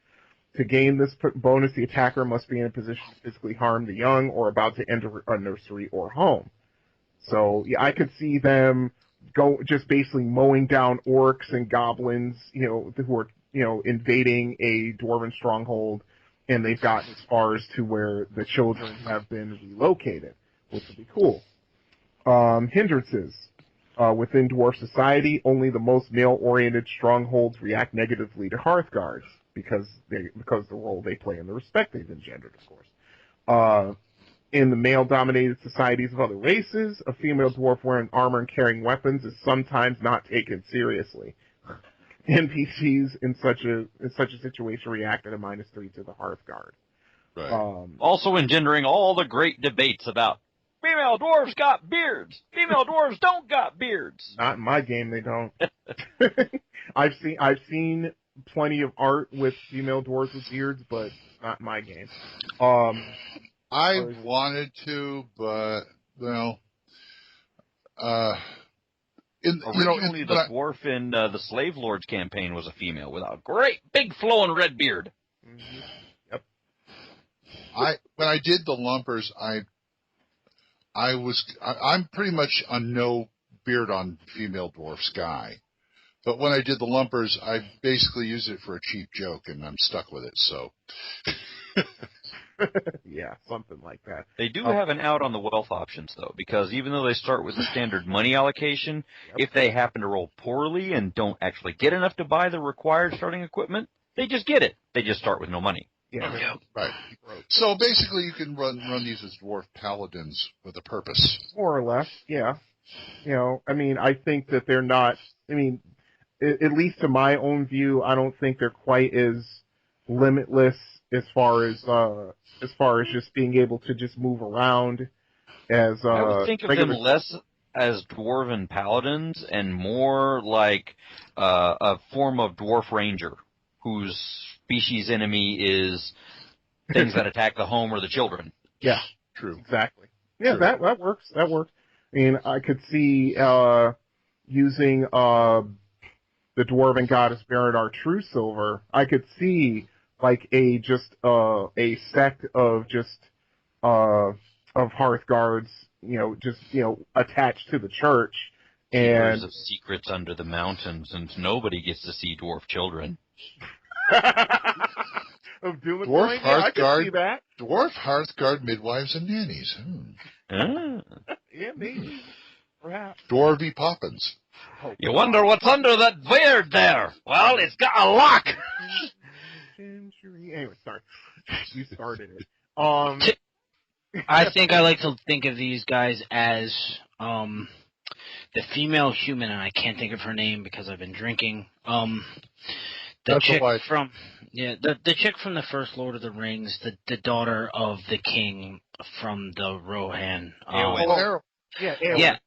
To gain this bonus, the attacker must be in a position to physically harm the young or about to enter a nursery or home. So, yeah, I could see them just basically mowing down orcs and goblins, who are, invading a dwarven stronghold, and they've gotten as far as to where the children have been relocated, which would be cool. Hindrances. Within dwarf society, only the most male-oriented strongholds react negatively to Hearthguards, because the role they play in the respect they've engendered, of course. In the male-dominated societies of other races, a female dwarf wearing armor and carrying weapons is sometimes not taken seriously. NPCs in such a situation react at a -3 to the Hearthguard. Right. Also engendering all the great debates about female dwarves got beards, female dwarves don't got beards. Not in my game, they don't. I've seen plenty of art with female dwarves with beards, but not in my game. I wanted to, but originally the dwarf in the Slave Lords campaign was a female with a great big flowing red beard. Mm-hmm. Yep. When I did the lumpers, I'm pretty much a no beard on female dwarfs guy. But when I did the lumpers, I basically used it for a cheap joke, and I'm stuck with it, so. Yeah, something like that. They do have an out on the wealth options, though, because even though they start with the standard money allocation, if they happen to roll poorly and don't actually get enough to buy the required starting equipment, They just get it. They just start with no money. Yeah. Right. So basically, you can run these as dwarf paladins with a purpose. More or less, yeah. I mean, I think that they're not. I mean, at least to my own view, I don't think they're quite as limitless as far as just being able to just move around as I would think of them less as dwarven paladins and more like a form of dwarf ranger whose species enemy is things that attack the home or the children. Yeah, true. Exactly. Yeah, true. that works. That works. I mean, I could see using the dwarven goddess Beridar True Silver. I could see like a sect of Hearthguards, attached to the church. Keepers of secrets under the mountains, and nobody gets to see dwarf children. Of Doom and Dwarf Flame? Yeah, I can see that. Dwarf Hearthguard midwives and nannies. Yeah, maybe. Perhaps. Dwarvy Poppins. You wonder what's under that beard there? Well, it's got a lock. Anyway, sorry. You started it. I think I like to think of these guys as the female human, and I can't think of her name because I've been drinking. The chick from the chick from the first Lord of the Rings, the daughter of the king from the Rohan. Eowyn. Yeah.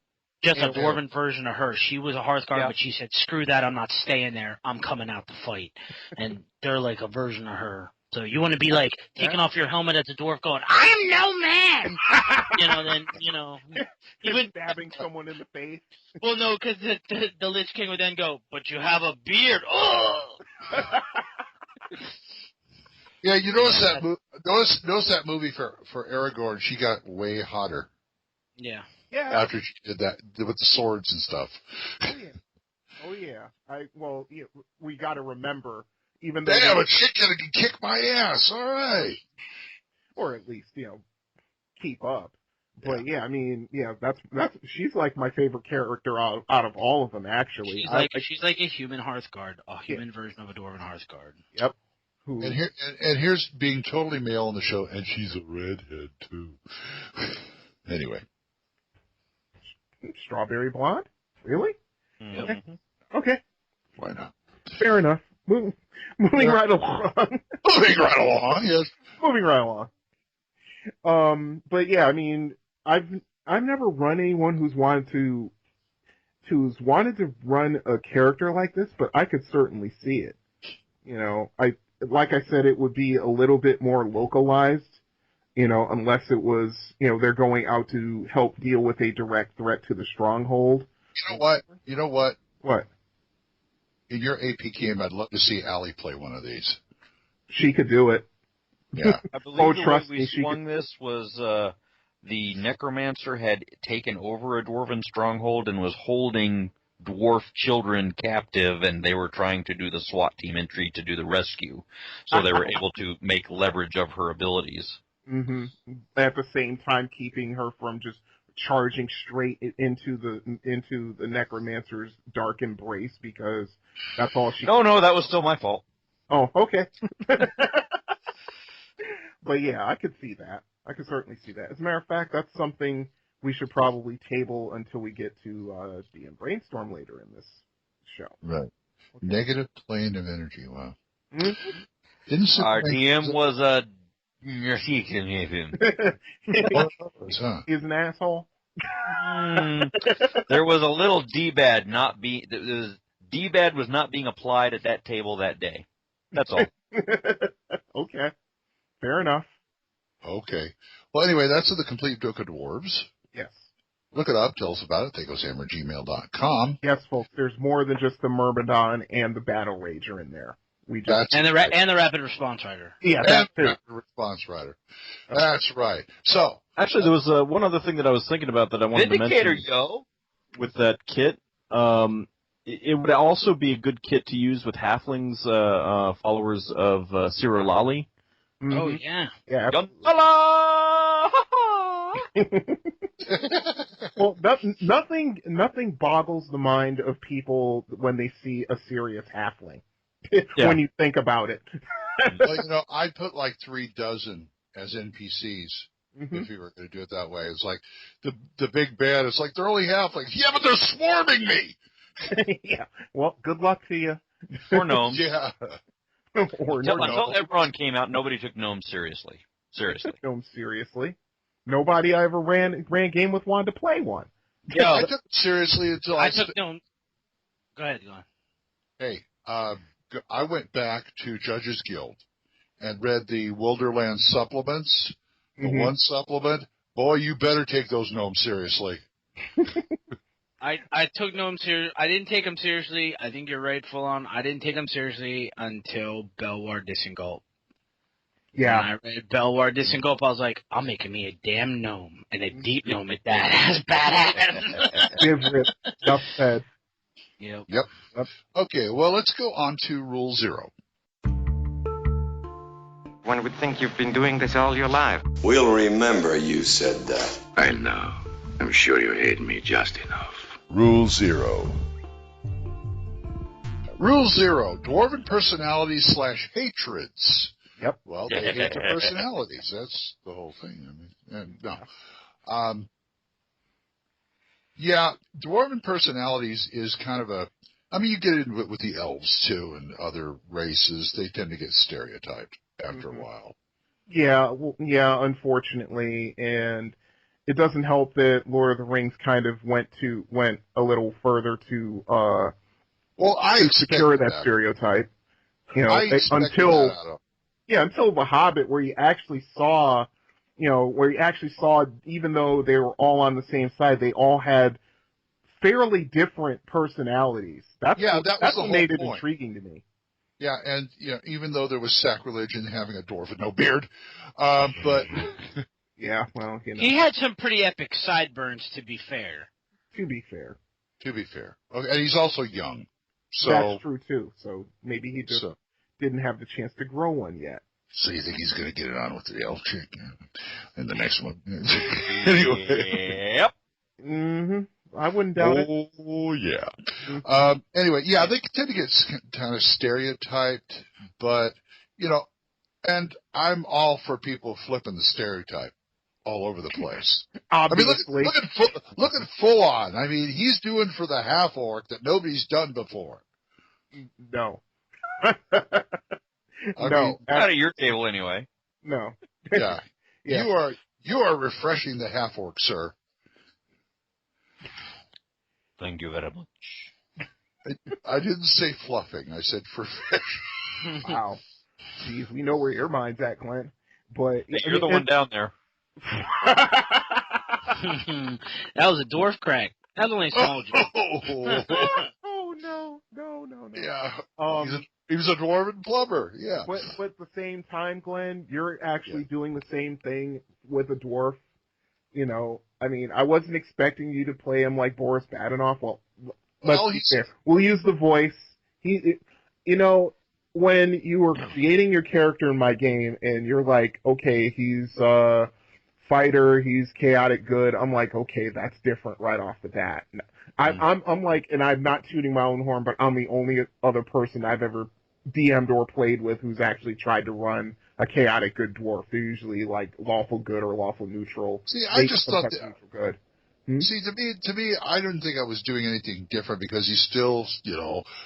Just a dwarven version of her. She was a Hearthguard, but she said, "Screw that! I'm not staying there. I'm coming out to fight." And they're like a version of her. So you want to be like taking off your helmet as a dwarf, going, "I am no man." Even stabbing someone in the face. Well, no, because the Lich King would then go, "But you have a beard." Oh. Yeah, you notice that movie for Aragorn. She got way hotter. Yeah. Yeah. After she did that with the swords and stuff. Oh yeah. We got to remember, even though damn, a chick can kick my ass. All right. Or at least keep up. But yeah, I mean, that's she's like my favorite character out of all of them. Actually, she's like a human Hearthguard, a human version of a dwarven Hearthguard. Yep. And here's being totally male on the show, and she's a redhead too. Anyway. Strawberry blonde? Really? Mm-hmm. Okay. Why not? Fair enough. Moving right along. Moving right along. Yes. Moving right along. But yeah, I mean, I've never run anyone who's wanted to run a character like this, but I could certainly see it. Like I said, it would be a little bit more localized. Unless it was, they're going out to help deal with a direct threat to the stronghold. You know what? What? In your AP game, I'd love to see Allie play one of these. She could do it. Yeah. I believe the way we swung this was the necromancer had taken over a dwarven stronghold and was holding dwarf children captive, and they were trying to do the SWAT team entry to do the rescue. So they were able to make leverage of her abilities. Mm-hmm. At the same time, keeping her from just charging straight into the necromancer's dark embrace, because that's all she. No, that was still my fault. Oh, okay. But yeah, I could see that. I could certainly see that. As a matter of fact, that's something we should probably table until we get to DM Brainstorm later in this show. Right. Okay. Negative plane of energy. Wow. Mm-hmm. Our DM was a. He's an asshole. There was a little D-bad D-bad was not being applied at that table that day. That's all. Okay. Fair enough. Okay. Well, anyway, that's the complete Book of Dwarves. Yes. Look it up. Tell us about it. THACOShammer@gmail.com. Yes, folks. There's more than just the Myrmidon and the Battle Rager in there. And the rapid response writer. Yeah, that's it. Rapid response writer. That's right. So actually, there was one other thing that I was thinking about that I wanted to mention. With that kit. It would also be a good kit to use with halflings, followers of Cirillali. Mm-hmm. Oh yeah. Yeah. Well, nothing boggles the mind of people when they see a serious halfling. when you think about it. Well, I put like 36 as NPCs. Mm-hmm. If you were going to do it that way, it's like the big bad. It's like they're only half. Like, yeah, but they're swarming me. Yeah. Well, good luck to you. Or gnomes. Yeah. Until Eberron came out, nobody took gnomes seriously. Seriously. Gnomes seriously. Nobody I ever ran game with wanted to play one. Yeah, I took it seriously until I took gnomes. Go ahead, go on. Hey, I went back to Judges Guild and read the Wilderland supplements. The one supplement, boy, you better take those gnomes seriously. I took gnomes seriously. I didn't take them seriously. I think you're right, full on. I didn't take them seriously until Belwar Disengulp. Yeah. When I read Belwar Disengulp, I was like, I'm making me a damn gnome, and a deep gnome at that. Badass. Favorite. Enough said. Yep. Okay, well, let's go on to Rule 0. One would think you've been doing this all your life. We'll remember you said that. I know. I'm sure you hate me just enough. Rule 0. Rule 0. Dwarven personalities / hatreds. Yep. Well, they hate their personalities. That's the whole thing. I mean, no. Yeah, dwarven personalities is kind of you get into it with the elves, too, and other races. They tend to get stereotyped after a while. Yeah, unfortunately, and it doesn't help that Lord of the Rings kind of went a little further to secure that stereotype. Until The Hobbit, where you actually saw, even though they were all on the same side, they all had fairly different personalities. That's what made it intriguing to me. Yeah, and even though there was sacrilege in having a dwarf with no beard, but yeah, well, he had some pretty epic sideburns. To be fair. Okay, and he's also young. So that's true too. So maybe he just didn't have the chance to grow one yet. So you think he's going to get it on with the elf chick in the next one? Anyway. Yep. I wouldn't doubt it. Oh, yeah. Anyway, yeah, they tend to get kind of stereotyped, but, and I'm all for people flipping the stereotype all over the place. Obviously. I mean, look at Full On. I mean, he's doing for the half-orc that nobody's done before. No. Not at your table, anyway. No. Yeah. You are refreshing the half-orc, sir. Thank you very much. I didn't say fluffing. I said refreshing. Wow. Jeez, we know where your mind's at, Glenn. But you're the one down there. That was a dwarf crack. That was only a small joke. Oh no. Yeah. He was a dwarven plumber. Yeah. But at the same time, Glenn, you're actually doing the same thing with a dwarf. I mean, I wasn't expecting you to play him like Boris Badenoff. Well, let's be fair. We'll use the voice. When you were creating your character in my game, and you're like, okay, he's fighter, he's chaotic good. I'm like, okay, that's different right off the bat. I'm like, and I'm not shooting my own horn, but I'm the only other person I've ever DM'd or played with who's actually tried to run a chaotic good dwarf. They're usually like lawful good or lawful neutral. See, I just thought that neutral good. See, to me, I didn't think I was doing anything different because he's still,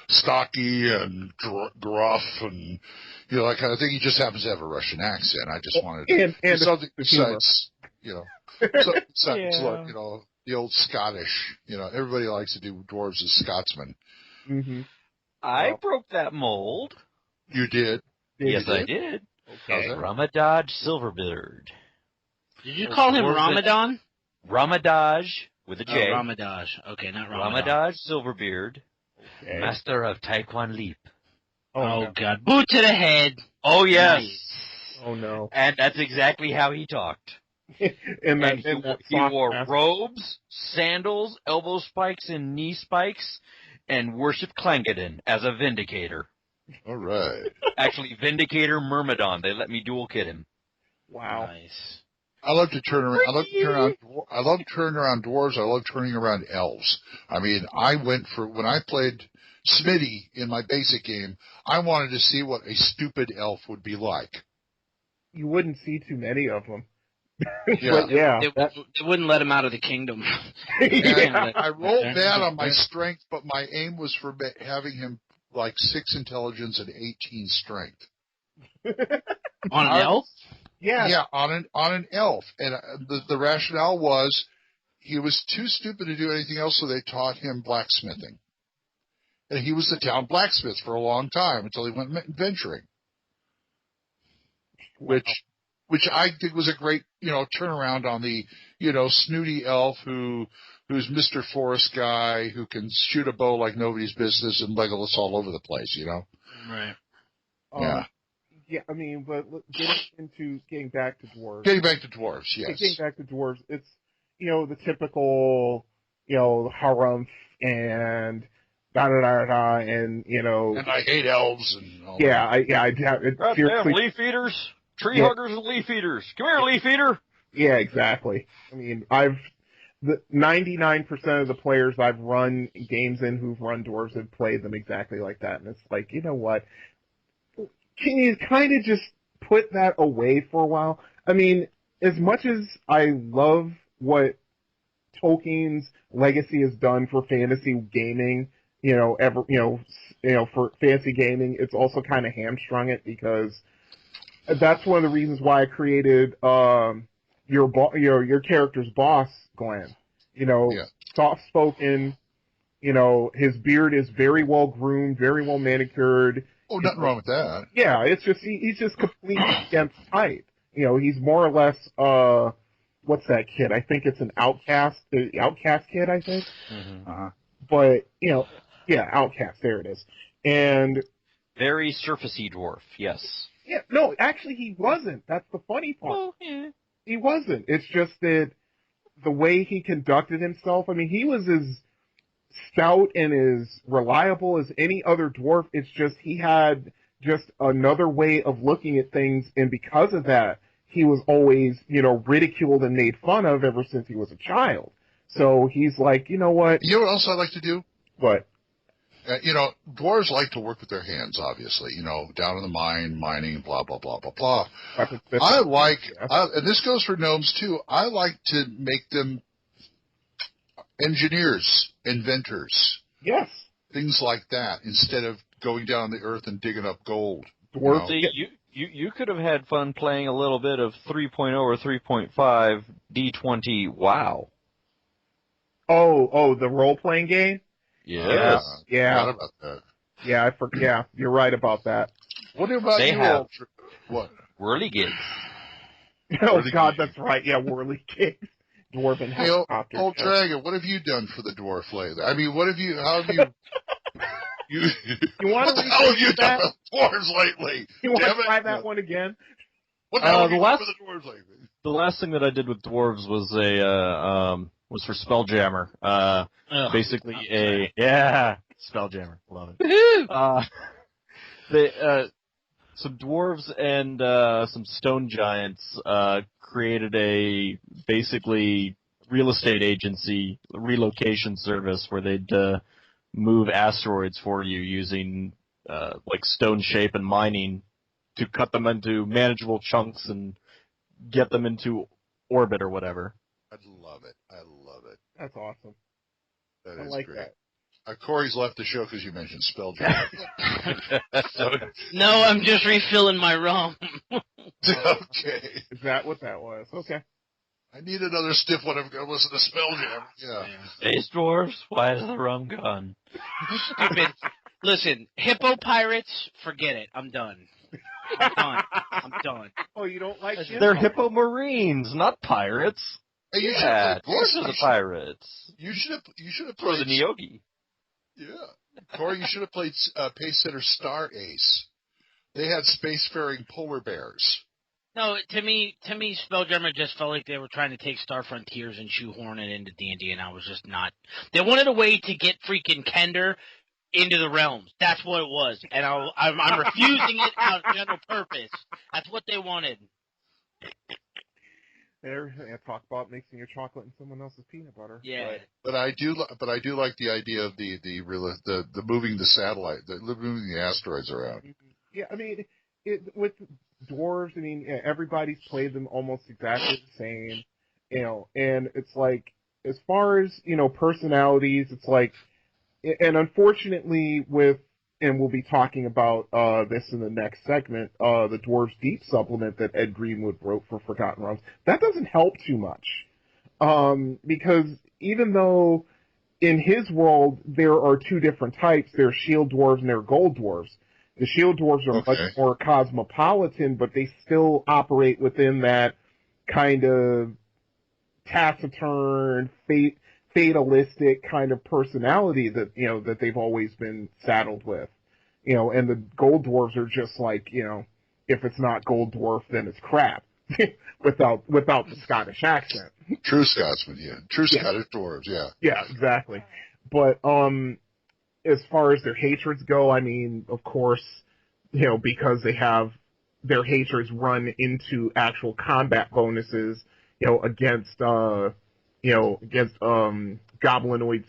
stocky and gruff and, that kind of thing. He just happens to have a Russian accent. I just wanted and something besides, besides, the old Scottish. Everybody likes to do dwarves as Scotsmen. Mm-hmm. I broke that mold. You did? Yes, I did. Okay. Ramadaj Silverbeard. Did you call him Ramadan? Ramadaj with a J. Oh, Ramadaj. Okay, not Ramadan. Ramadaj Silverbeard, master of Taekwondo Leap. Oh, God. Boot to the head. Oh, yes. Nice. Oh, no. And that's exactly how he talked. He wore robes, sandals, elbow spikes, and knee spikes, and worshipped Clangeddon as a Vindicator. All right. Actually, Vindicator Myrmidon. They let me dual kit him. Wow. Nice. I love to turn around. I love turning around dwarves. I love turning around elves. I mean, when I played Smitty in my basic game, I wanted to see what a stupid elf would be like. You wouldn't see too many of them. Yeah. But yeah. They wouldn't let him out of the kingdom. And I rolled bad on my strength, but my aim was for having him like 6 intelligence and 18 strength. On an elf? Yeah. Yeah, on an elf. And the rationale was he was too stupid to do anything else, so they taught him blacksmithing. And he was the town blacksmith for a long time until he went venturing. Which I think was a great, turnaround on the, snooty elf who's Mr. Forest guy who can shoot a bow like nobody's business and Legolas all over the place, Right. Yeah. Yeah, I mean, but getting back to dwarves. Getting back to dwarves, yes. Getting back to dwarves, it's, the typical, harumph and da-da-da-da, and, And I hate elves and all yeah, that. seriously. Leaf eaters, tree huggers and leaf eaters. Come here, leaf eater. Yeah, exactly. I mean, 99% of the players I've run games in who've run dwarves have played them exactly like that, and it's like, you know what? Can you kind of just put that away for a while? I mean, as much as I love what Tolkien's legacy has done for fantasy gaming, for fantasy gaming, it's also kind of hamstrung it because that's one of the reasons why I created your character's boss, Glen. Soft spoken. His beard is very well groomed, very well manicured. Oh, nothing wrong with that. Yeah, it's just he's just completely against type. He's more or less what's that kid? I think it's an outcast, the outcast kid, I think. Mm-hmm. Uh-huh. But outcast. There it is. And very surfacey dwarf. Yes. Yeah, no, actually he wasn't. That's the funny part. Oh, yeah. He wasn't. It's just that the way he conducted himself. I mean, he was as stout and as reliable as any other dwarf. It's just he had just another way of looking at things, and because of that, he was always, ridiculed and made fun of ever since he was a child. So he's like, you know what? You know what else I like to do? What? Dwarves like to work with their hands, obviously. Down in the mine, mining, blah, blah, blah, blah, blah. And this goes for gnomes too, I like to make them engineers, inventors. Yes. Things like that, instead of going down the earth and digging up gold. Dwarves. You could have had fun playing a little bit of 3.0 or 3.5 D20 WoW. Oh, the role-playing game? Yes. Yeah. Forgot about that. Yeah, yeah, you're right about that. What about they you? Have what? Whirligigs. Oh, God, that's right. Yeah, Whirligigs. Dwarven helicopter. Old Dragon, what have you done for the dwarf lately? I mean, how have you... You want what the hell have you done with dwarves lately? You want to try that one again? What the hell have you done for the dwarves lately? The last thing that I did with dwarves was was for Spelljammer. Basically Spelljammer, love it. Some dwarves and some stone giants created a basically real estate agency relocation service where they'd move asteroids for you using like stone shape and mining to cut them into manageable chunks and get them into orbit or whatever. I love it. That's awesome. That I is like great. that. Corey's left the show because you mentioned Spelljammer. No, I'm just refilling my rum. Okay. Is that what that was? Okay. I need another stiff one. I'm going to listen to Spelljammer. Yeah. Space dwarves, why is the rum gone? Stupid. Listen, hippo pirates, forget it. I'm done. I'm done. Oh, you don't like him? They're hippo marines, not pirates. Hey, you yeah, dwarves are the pirates. You should have For played the Neogi. Yeah. Corey, you should have played Pace Setter Star Ace. They had spacefaring polar bears. No, to me, Spelljammer just felt like they were trying to take Star Frontiers and shoehorn it into D&D, and I was just not. They wanted a way to get freaking Kender into the realms. That's what it was, and I'm refusing it out of general purpose. That's what they wanted. Talk about mixing your chocolate in someone else's peanut butter. Yeah. Right. But I do like the idea of the moving the satellite, moving the asteroids around. Yeah, I mean, with dwarves, I mean, everybody's played them almost exactly the same, and it's like, as far as, personalities, it's like, and unfortunately and we'll be talking about this in the next segment, the Dwarves Deep supplement that Ed Greenwood wrote for Forgotten Realms, that doesn't help too much. Because even though in his world there are two different types, there are shield dwarves and there are gold dwarves. The shield dwarves are much more cosmopolitan, but they still operate within that kind of taciturn, fatalistic kind of personality that, that they've always been saddled with. And the gold dwarves are just like, if it's not gold dwarf, then it's crap. without the Scottish accent. True Scotsman, yeah. True Scottish dwarves, yeah. Yeah, exactly. But, as far as their hatreds go, I mean, of course, because they have their hatreds run into actual combat bonuses, against goblinoid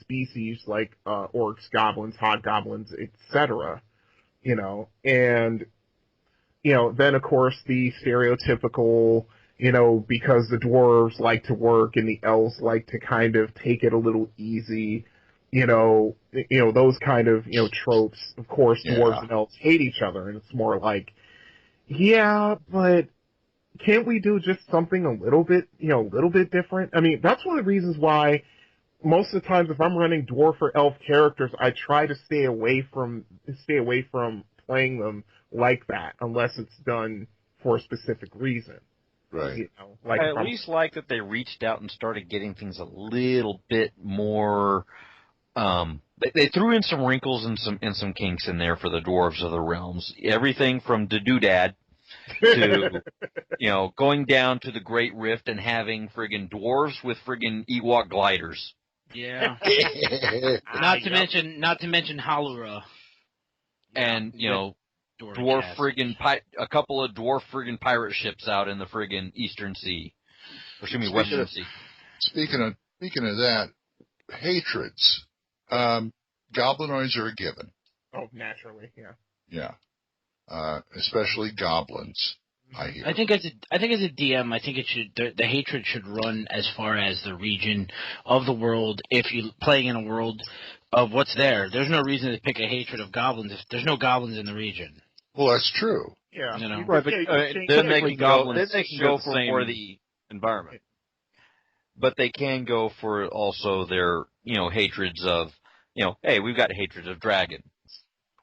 species like orcs, goblins, hobgoblins, etc. And then of course the stereotypical, because the dwarves like to work and the elves like to kind of take it a little easy, those kind of tropes. Of course, dwarves and elves hate each other, and it's more like, yeah, but can't we do just something a little bit different? I mean, that's one of the reasons why most of the times if I'm running dwarf or elf characters, I try to stay away from playing them like that, unless it's done for a specific reason. Right. I at least like that they reached out and started getting things a little bit more. They threw in some wrinkles and some kinks in there for the dwarves of the realms. Everything from the doodad to going down to the Great Rift and having friggin' dwarves with friggin' Ewok gliders. Yeah. not to mention Halura. And dwarf friggin' a couple of dwarf friggin' pirate ships out in the friggin' Eastern Sea. Or excuse me, Western Sea. Speaking of that, hatreds. Goblinoids are a given. Oh, naturally, yeah. Yeah. Especially goblins, I hear. I think as a DM, I think it should the hatred should run as far as the region of the world. If you're playing in a world of what's there, there's no reason to pick a hatred of goblins if there's no goblins in the region. Well, that's true. Yeah. Right, but then they can go for more the environment. But they can go for also their, hatreds of, hey, we've got hatreds of dragons.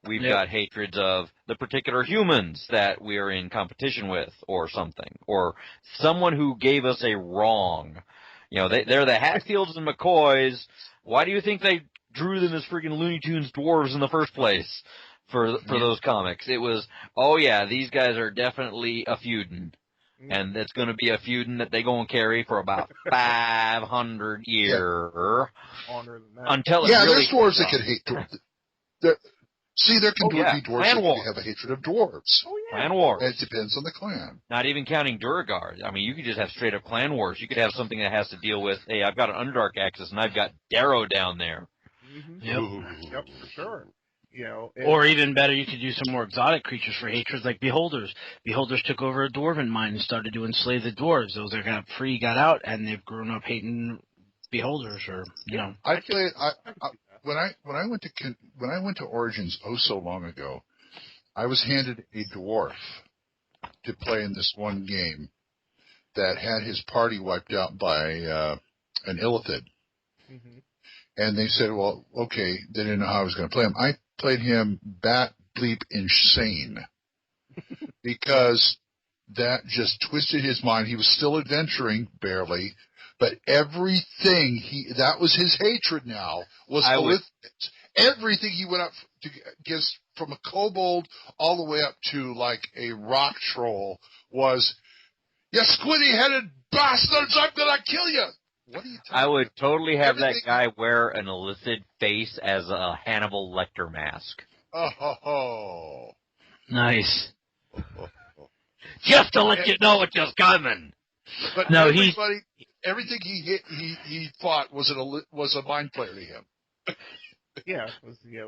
We've got hatreds of the particular humans that we're in competition with or something. Or someone who gave us a wrong. They're the Hatfields and McCoys. Why do you think they drew them as freaking Looney Tunes dwarves in the first place for those comics? It was, oh yeah, these guys are definitely a feudin'. And it's going to be a feudin' that they going to carry for about 500 years. Until there's dwarves that can hate dwarves. There can be dwarves that have a hatred of dwarves. Oh, yeah. Clan wars. It depends on the clan. Not even counting Durgar. I mean, you could just have straight up clan wars. You could have something that has to deal with, hey, I've got an Underdark axis and I've got Darrow down there. Mm-hmm. Yep, for sure. Or even better, you could use some more exotic creatures for hatreds, like Beholders. Beholders took over a dwarven mine and started to enslave the dwarves. Those that got free got out, and they've grown up hating Beholders, I played. When I went to Origins so long ago, I was handed a dwarf to play in this one game that had his party wiped out by an Illithid. Mm-hmm. And they said, well, okay, they didn't know how I was going to play him. I played him bat bleep insane because that just twisted his mind. He was still adventuring, barely, but everything that was his hatred now, was everything he went up to get from a kobold all the way up to like a rock troll was, you squiddy-headed bastards, I'm going to kill you. What are you talking I would totally have that guy wear an Illithid face as a Hannibal Lecter mask. Nice. Just to let you know it's just coming. But No, everything he fought was a mind player to him. Yeah,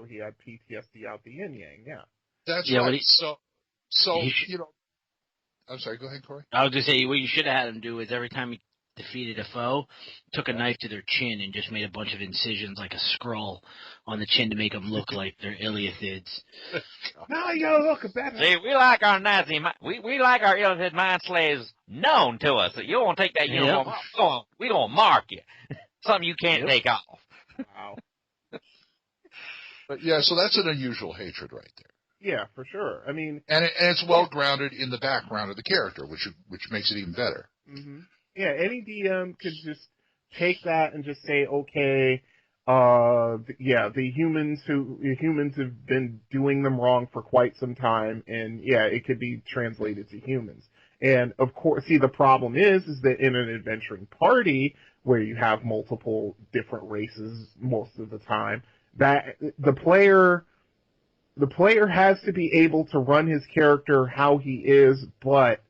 he had PTSD out the yin yang. Yeah, that's yeah, right. I'm sorry. Go ahead, Corey. I was gonna say what you should have had him do is every time he defeated a foe, took a knife to their chin and just made a bunch of incisions like a scroll on the chin to make them look like they're Iliathids. No, you gotta look better. See, we like our we like our Illithid mind slaves known to us. So you won't take that uniform off. We gonna mark you. Something you can't take off. Wow. But yeah, so that's an unusual hatred right there. Yeah, for sure. I mean, and it's well grounded in the background of the character, which makes it even better. Mm-hmm. Yeah, any DM could just take that and just say, okay, the humans have been doing them wrong for quite some time, and yeah, it could be translated to humans. And of course, see, the problem is that in an adventuring party where you have multiple different races most of the time, that the player has to be able to run his character how he is, but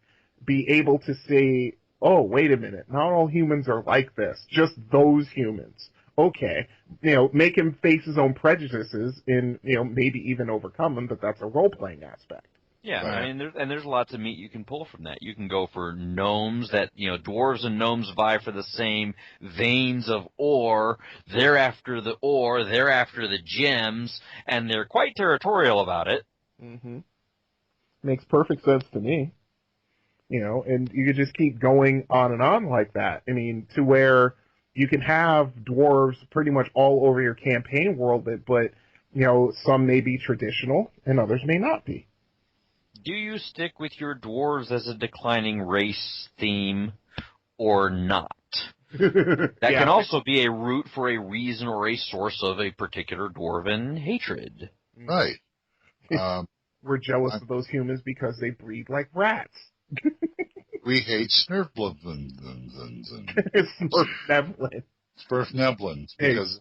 be able to say, oh, wait a minute, not all humans are like this, just those humans. Okay, make him face his own prejudices and, maybe even overcome them, but that's a role-playing aspect. Yeah, right. I mean, there's lots of meat you can pull from that. You can go for gnomes that, dwarves and gnomes vie for the same veins of ore. They're after the ore, they're after the gems, and they're quite territorial about it. Mm-hmm. Makes perfect sense to me. And you could just keep going on and on like that. I mean, to where you can have dwarves pretty much all over your campaign world, but, some may be traditional and others may not be. Do you stick with your dwarves as a declining race theme or not? That can also be a root for a reason or a source of a particular dwarven hatred. Right. We're jealous of those humans because they breed like rats. We hate Smurfneblins. Smurfneblins, because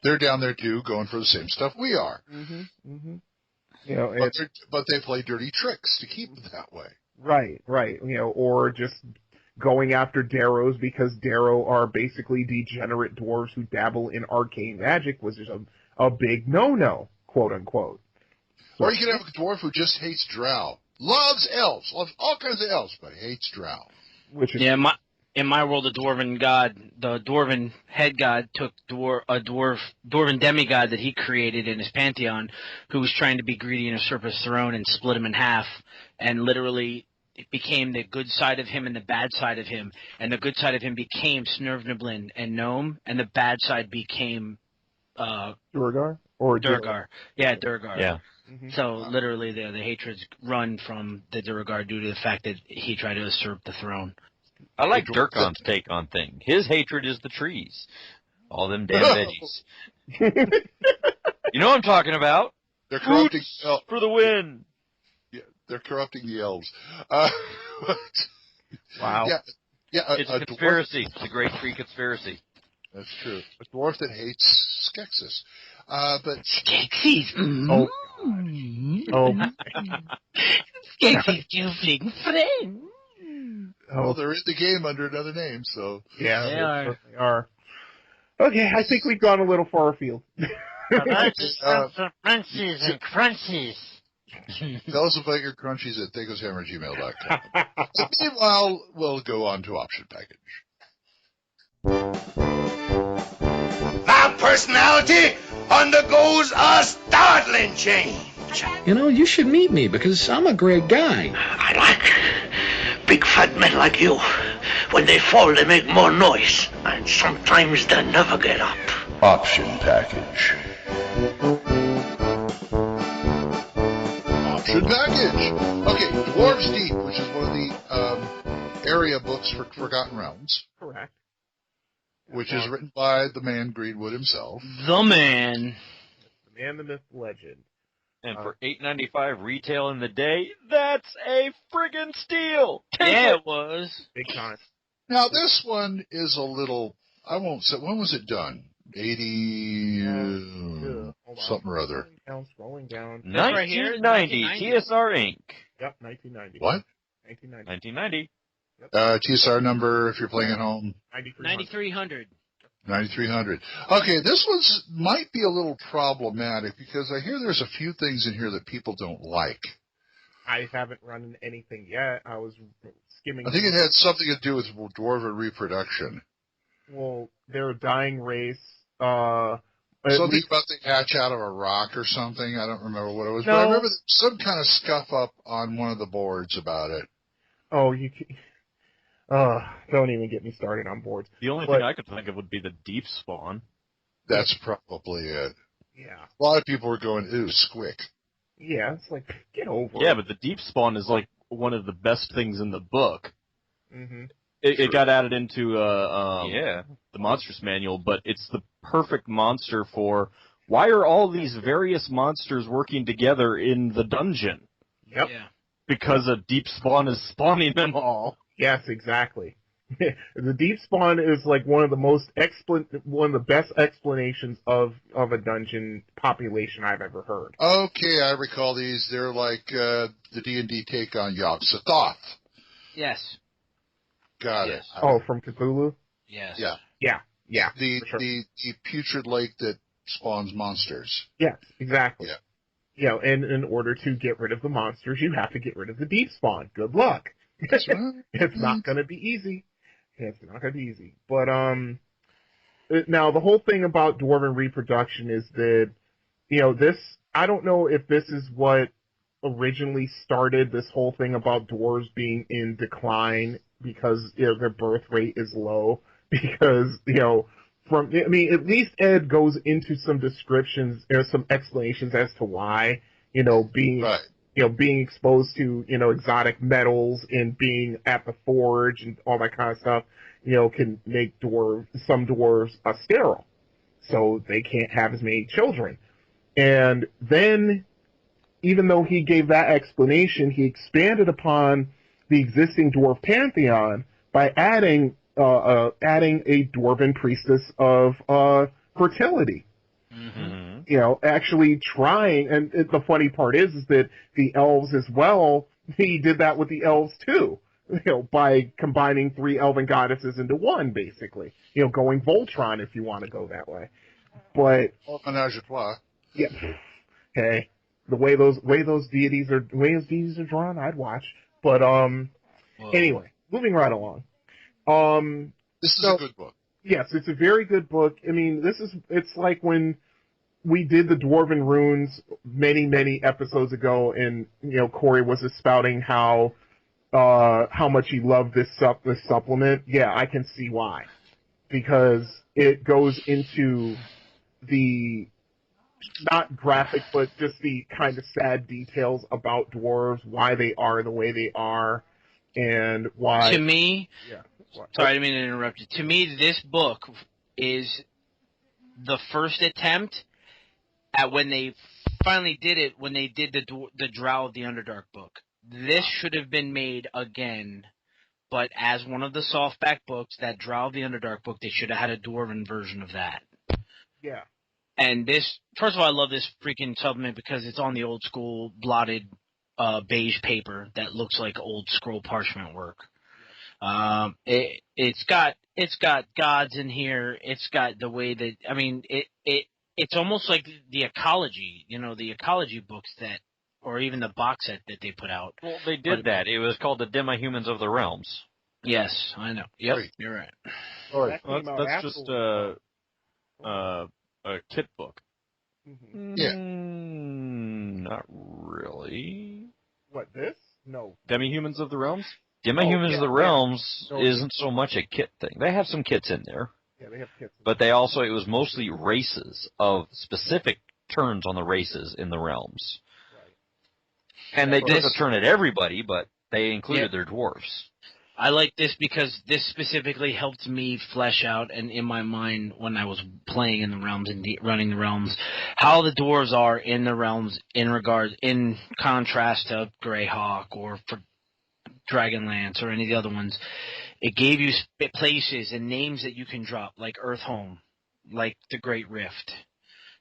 they're down there too, going for the same stuff we are. Mm-hmm. Mm-hmm. But they play dirty tricks to keep it that way. Right. Or just going after Darrows because Darrow are basically degenerate dwarves who dabble in arcane magic, which is a big no-no, quote unquote. So, or you can have a dwarf who just hates drow. Loves elves, loves all kinds of elves, but hates drow. In my world, the dwarven head god took a dwarven demigod that he created in his pantheon, who was trying to be greedy and usurp his throne, and split him in half, and literally it became the good side of him and the bad side of him, and the good side of him became Snurvneblin and Gnome, and the bad side became Durgar? Durgar. Yeah, Durgar. Yeah. Mm-hmm. So literally the hatreds run from the Durgar due to the fact that he tried to usurp the throne. I like Durkan's take on things. His hatred is the trees. All them damn veggies. You know what I'm talking about? They're corrupting for the win. Yeah, they're corrupting the elves. Wow. Yeah. It's a conspiracy. It's a great tree conspiracy. That's true. A dwarf that hates Skeksis. But Skeksis. Oh. Skeksis, you big friend. Well, they're in the game under another name, so yeah, they are. Okay, I think we've gone a little far afield. Some crunchies and crunchies. Tell us about your crunchies at THACOsHammer@gmail.com. Meanwhile, we'll go on to option package. My personality undergoes a startling change. You should meet me because I'm a great guy. I like big fat men like you. When they fall, they make more noise. And sometimes they never get up. Option package. Option package. Okay, Dwarves Deep, which is one of the area books for Forgotten Realms. Correct. Which is written by the man Greenwood himself. The man. The man, the myth, the legend. And for $8.95 retail in the day, that's a friggin' steal. Yeah, it was. Big time. Now, this one is a little, I won't say, when was it done? 80, something or other. Scrolling down. 1990, TSR Inc. Yep, 1990. What? 1990. 1990. TSR number, if you're playing at home? 9300. 9300. Okay, this might be a little problematic because I hear there's a few things in here that people don't like. I haven't run anything yet. I was skimming. I think it had something to do with dwarven reproduction. Well, they're a dying race. Something about they hatch out of a rock or something. I don't remember what it was, No. but I remember some kind of scuff up on one of the boards about it. Oh, don't even get me started on boards. The only thing I could think of would be the deep spawn. That's probably it. Yeah. A lot of people were going, ooh, squick. Yeah, it's like, get over it. Yeah, but the deep spawn is like one of the best things in the book. Mm-hmm. It got added into the Monsters Manual, but it's the perfect monster for why are all these various monsters working together in the dungeon? Yep. Yeah. Because a deep spawn is spawning them all. Yes, exactly. The deep spawn is like one of the best explanations of a dungeon population I've ever heard. Okay, I recall these. They're like the D&D take on Yog-Sothoth. Yes. Got it. Oh, from Cthulhu? Yes. Yeah. The sure. the putrid lake that spawns monsters. Yes, exactly. Yeah. You know, and in order to get rid of the monsters, you have to get rid of the deep spawn. Good luck. That's right. It's not going to be easy. It's not going to be easy. But now the whole thing about dwarven reproduction is that, you know, I don't know if this is what originally started this whole thing about dwarves being in decline because, you know, their birth rate is low. Because, you know, at least Ed goes into some descriptions or some explanations as to why, you know, being exposed to, you know, exotic metals and being at the forge and all that kind of stuff, you know, can make some dwarves sterile. So they can't have as many children. And then, even though he gave that explanation, he expanded upon the existing dwarf pantheon by adding a dwarven priestess of fertility. Mm-hmm. You know, actually trying, and the funny part is that the elves as well, he did that with the elves too, you know, by combining 3 elven goddesses into one, basically. You know, going Voltron if you want to go that way. But Menage a trois. Yeah. Hey, the way those deities are drawn, I'd watch. But anyway, moving right along. This is a good book. Yes, it's a very good book. I mean, it's like when we did the Dwarven Runes many episodes ago, and you know, Corey was spouting how much he loved this supplement. Yeah, I can see why, because it goes into the not graphic, but just the kind of sad details about dwarves, why they are the way they are, and why. To me, yeah. Sorry, I didn't mean to interrupt you. To me, this book is the first attempt at when they finally did it, when they did the Drow of the Underdark book. This should have been made again, but as one of the softback books, that Drow of the Underdark book, they should have had a Dwarven version of that. Yeah. And this, first of all, I love this freaking supplement because it's on the old school blotted beige paper that looks like old scroll parchment work. It's got gods in here. It's got the way that, I mean, it's almost like the ecology, you know, the ecology books that, or even the box set that they put out. Well, they did that. It was called the Demi-Humans of the Realms. Yes, I know. Yep, Right. You're right. That's just a kit book. Mm-hmm. Yeah. Not really. What, this? No. Demi-Humans of the Realms? Demi-Humans of the Realms isn't so much a kit thing. They have some kits in there. Yeah, they have kits. But it was mostly races of specific turns on the races in the realms. Right. And they took a turn at everybody, but they included their dwarves. I like this because this specifically helped me flesh out, and in my mind when I was playing in the realms and running the realms, how the dwarves are in the realms in contrast to Greyhawk or for Dragonlance or any of the other ones. It gave you places and names that you can drop, like Earthhome, like the Great Rift,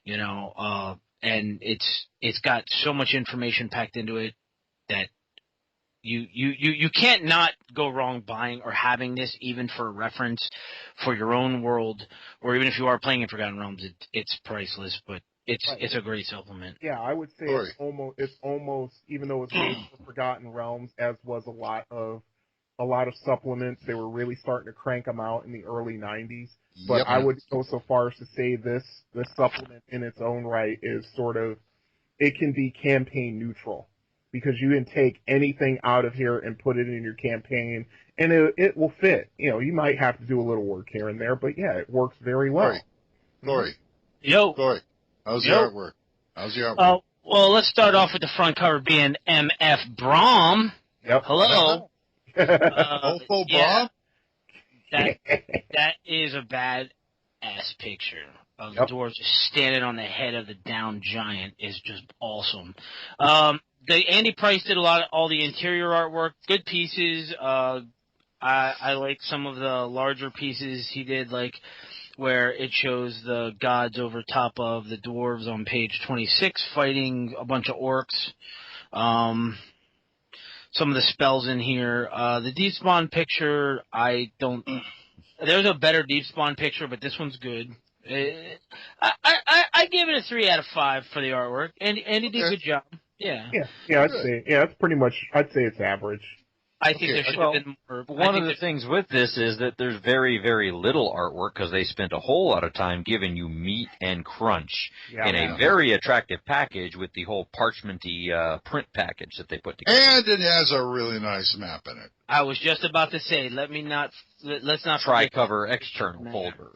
you know, and it's got so much information packed into it that you can't not go wrong buying or having this even for reference for your own world, or even if you are playing in Forgotten Realms, it's priceless, but it's a great supplement. Yeah, I would say it's almost even though it's made for Forgotten Realms, as was a lot of supplements. They were really starting to crank them out in the early 90s. But I would go so far as to say this supplement in its own right is sort of, it can be campaign neutral, because you can take anything out of here and put it in your campaign, and it will fit. You might have to do a little work here and there, but yeah, it works very well. Lori. Yo. Lori. How's the artwork? Well, let's start off with the front cover being M.F. Braum. Yep. Hello. Braum? That is a bad-ass picture of the dwarves just standing on the head of the down giant is just awesome. Andy Price did all the interior artwork, good pieces. I like some of the larger pieces he did, like where it shows the gods over top of the dwarves on page 26 fighting a bunch of orcs. Some of the spells in here. The Deep Spawn picture, there's a better Deep Spawn picture, but this one's good. I give it a 3 out of 5 for the artwork, and he did a good job. Yeah, I'd say it's pretty much. I'd say it's average. I think there should have been more. One of the things with this is that there's very, very little artwork because they spent a whole lot of time giving you meat and crunch in a very attractive package with the whole parchmenty print package that they put together. And it has a really nice map in it. I was just about to say, let's not Tri-cover external folder.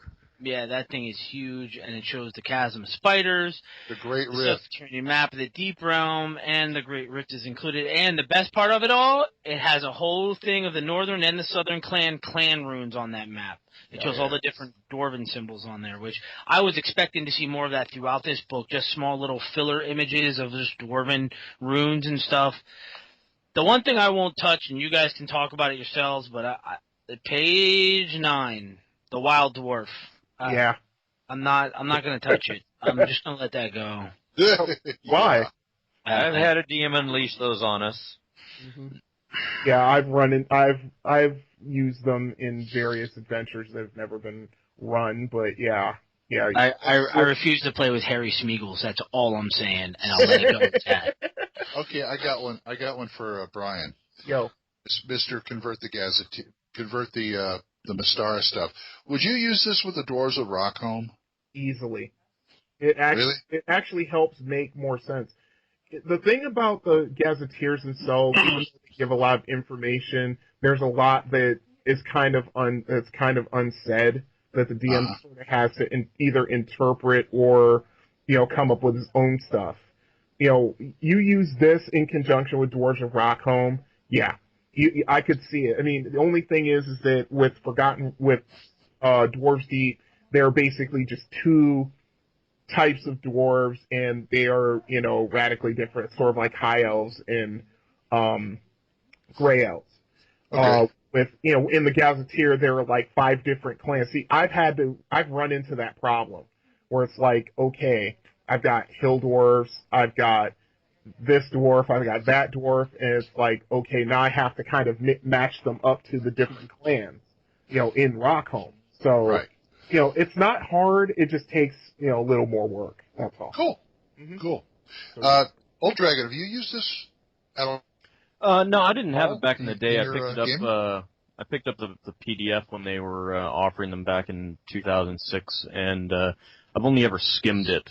Yeah, that thing is huge, and it shows the chasm of spiders, the Great Rift, the map of the Deep Realm, and the Great Rift is included. And the best part of it all, it has a whole thing of the Northern and the Southern clan runes on that map. It shows all the different dwarven symbols on there, which I was expecting to see more of that throughout this book, just small little filler images of just dwarven runes and stuff. The one thing I won't touch, and you guys can talk about it yourselves, but page 9, the Wild Dwarf. I'm not going to touch it. I'm just going to let that go. Why? I've had a DM unleash those on us. Mm-hmm. Yeah, I've used them in various adventures that have never been run, but yeah. I refuse to play with Harry Smeagol's. That's all I'm saying, and I'll let it go with that. Okay, I got one for Brian. Yo, Mr. Convert the Mystara stuff. Would you use this with the Dwarves of Rockholm? Easily. It actually helps make more sense. The thing about the Gazetteers themselves, even though they give a lot of information, there's a lot that is kind of unsaid that the DM sort of has to either interpret or come up with his own stuff. You use this in conjunction with Dwarves of Rockholm, yeah. I could see it. I mean, the only thing is that with Dwarves Deep, they're basically just two types of dwarves, and they are, radically different, sort of like high elves and gray elves. Okay. In the Gazetteer, there are like 5 different clans. See, I've run into that problem where it's like, okay, I've got hill dwarves, I've got this dwarf, I've got that dwarf, and it's like, okay, now I have to kind of match them up to the different clans, in Rockholm. So, it's not hard, it just takes, a little more work, that's all. Cool. Mm-hmm. Cool. Old Dragon, have you used this at all? No, I didn't have it back in the day. I picked up the PDF when they were offering them back in 2006, and I've only ever skimmed it.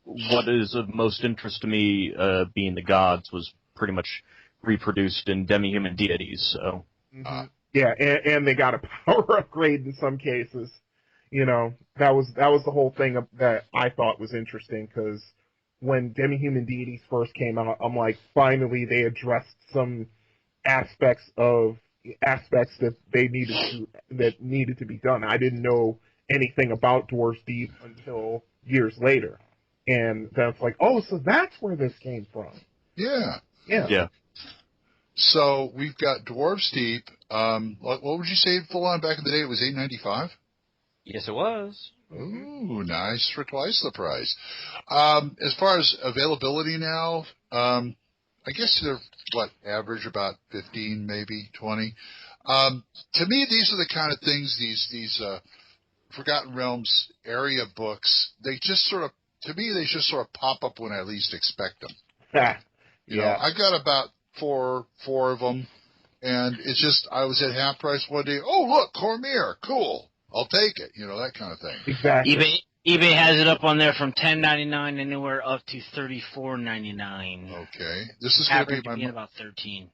What is of most interest to me, being the gods, was pretty much reproduced in demi-human deities. So, yeah, and they got a power upgrade in some cases. That was the whole thing that I thought was interesting, because when demi-human deities first came out, I'm like, finally they addressed some aspects that needed to be done. I didn't know anything about Dwarves Deep until years later. And then it's like, oh, so that's where this came from. Yeah. So we've got Dwarves Deep. What would you say full on back in the day? It was $8.95? Yes, it was. Ooh, nice for twice the price. As far as availability now, I guess they're, average about 15, maybe 20. To me, these are the kind of things, these Forgotten Realms area books, they just sort of pop up when I least expect them. You know, I got about four of them, and it's just, I was at half price one day, oh, look, Cormier, cool, I'll take it, you know, that kind of thing. Exactly. eBay has it up on there from $10.99 anywhere up to $34.99. Okay. This is going to be about 13.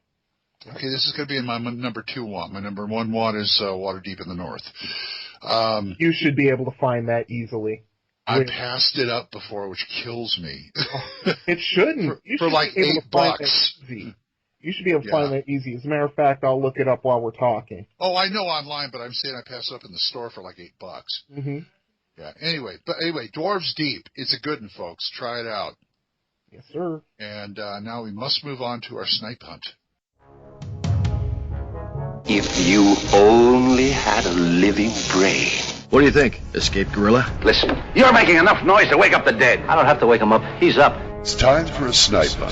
Okay, this is going to be in my number 2 want. My number 1 want is Waterdeep in the North. You should be able to find that easily. I passed it up before, which kills me. It shouldn't. for like $8. You should be able to find that easy. As a matter of fact, I'll look it up while we're talking. Oh, I know online, but I'm saying I passed it up in the store for like $8. Mm-hmm. Yeah. Anyway, Dwarves Deep. It's a good one, folks. Try it out. Yes, sir. And now we must move on to our snipe hunt. If you only had a living brain. What do you think, escaped gorilla? Listen, you're making enough noise to wake up the dead. I don't have to wake him up. He's up. It's time for a snipe hunt.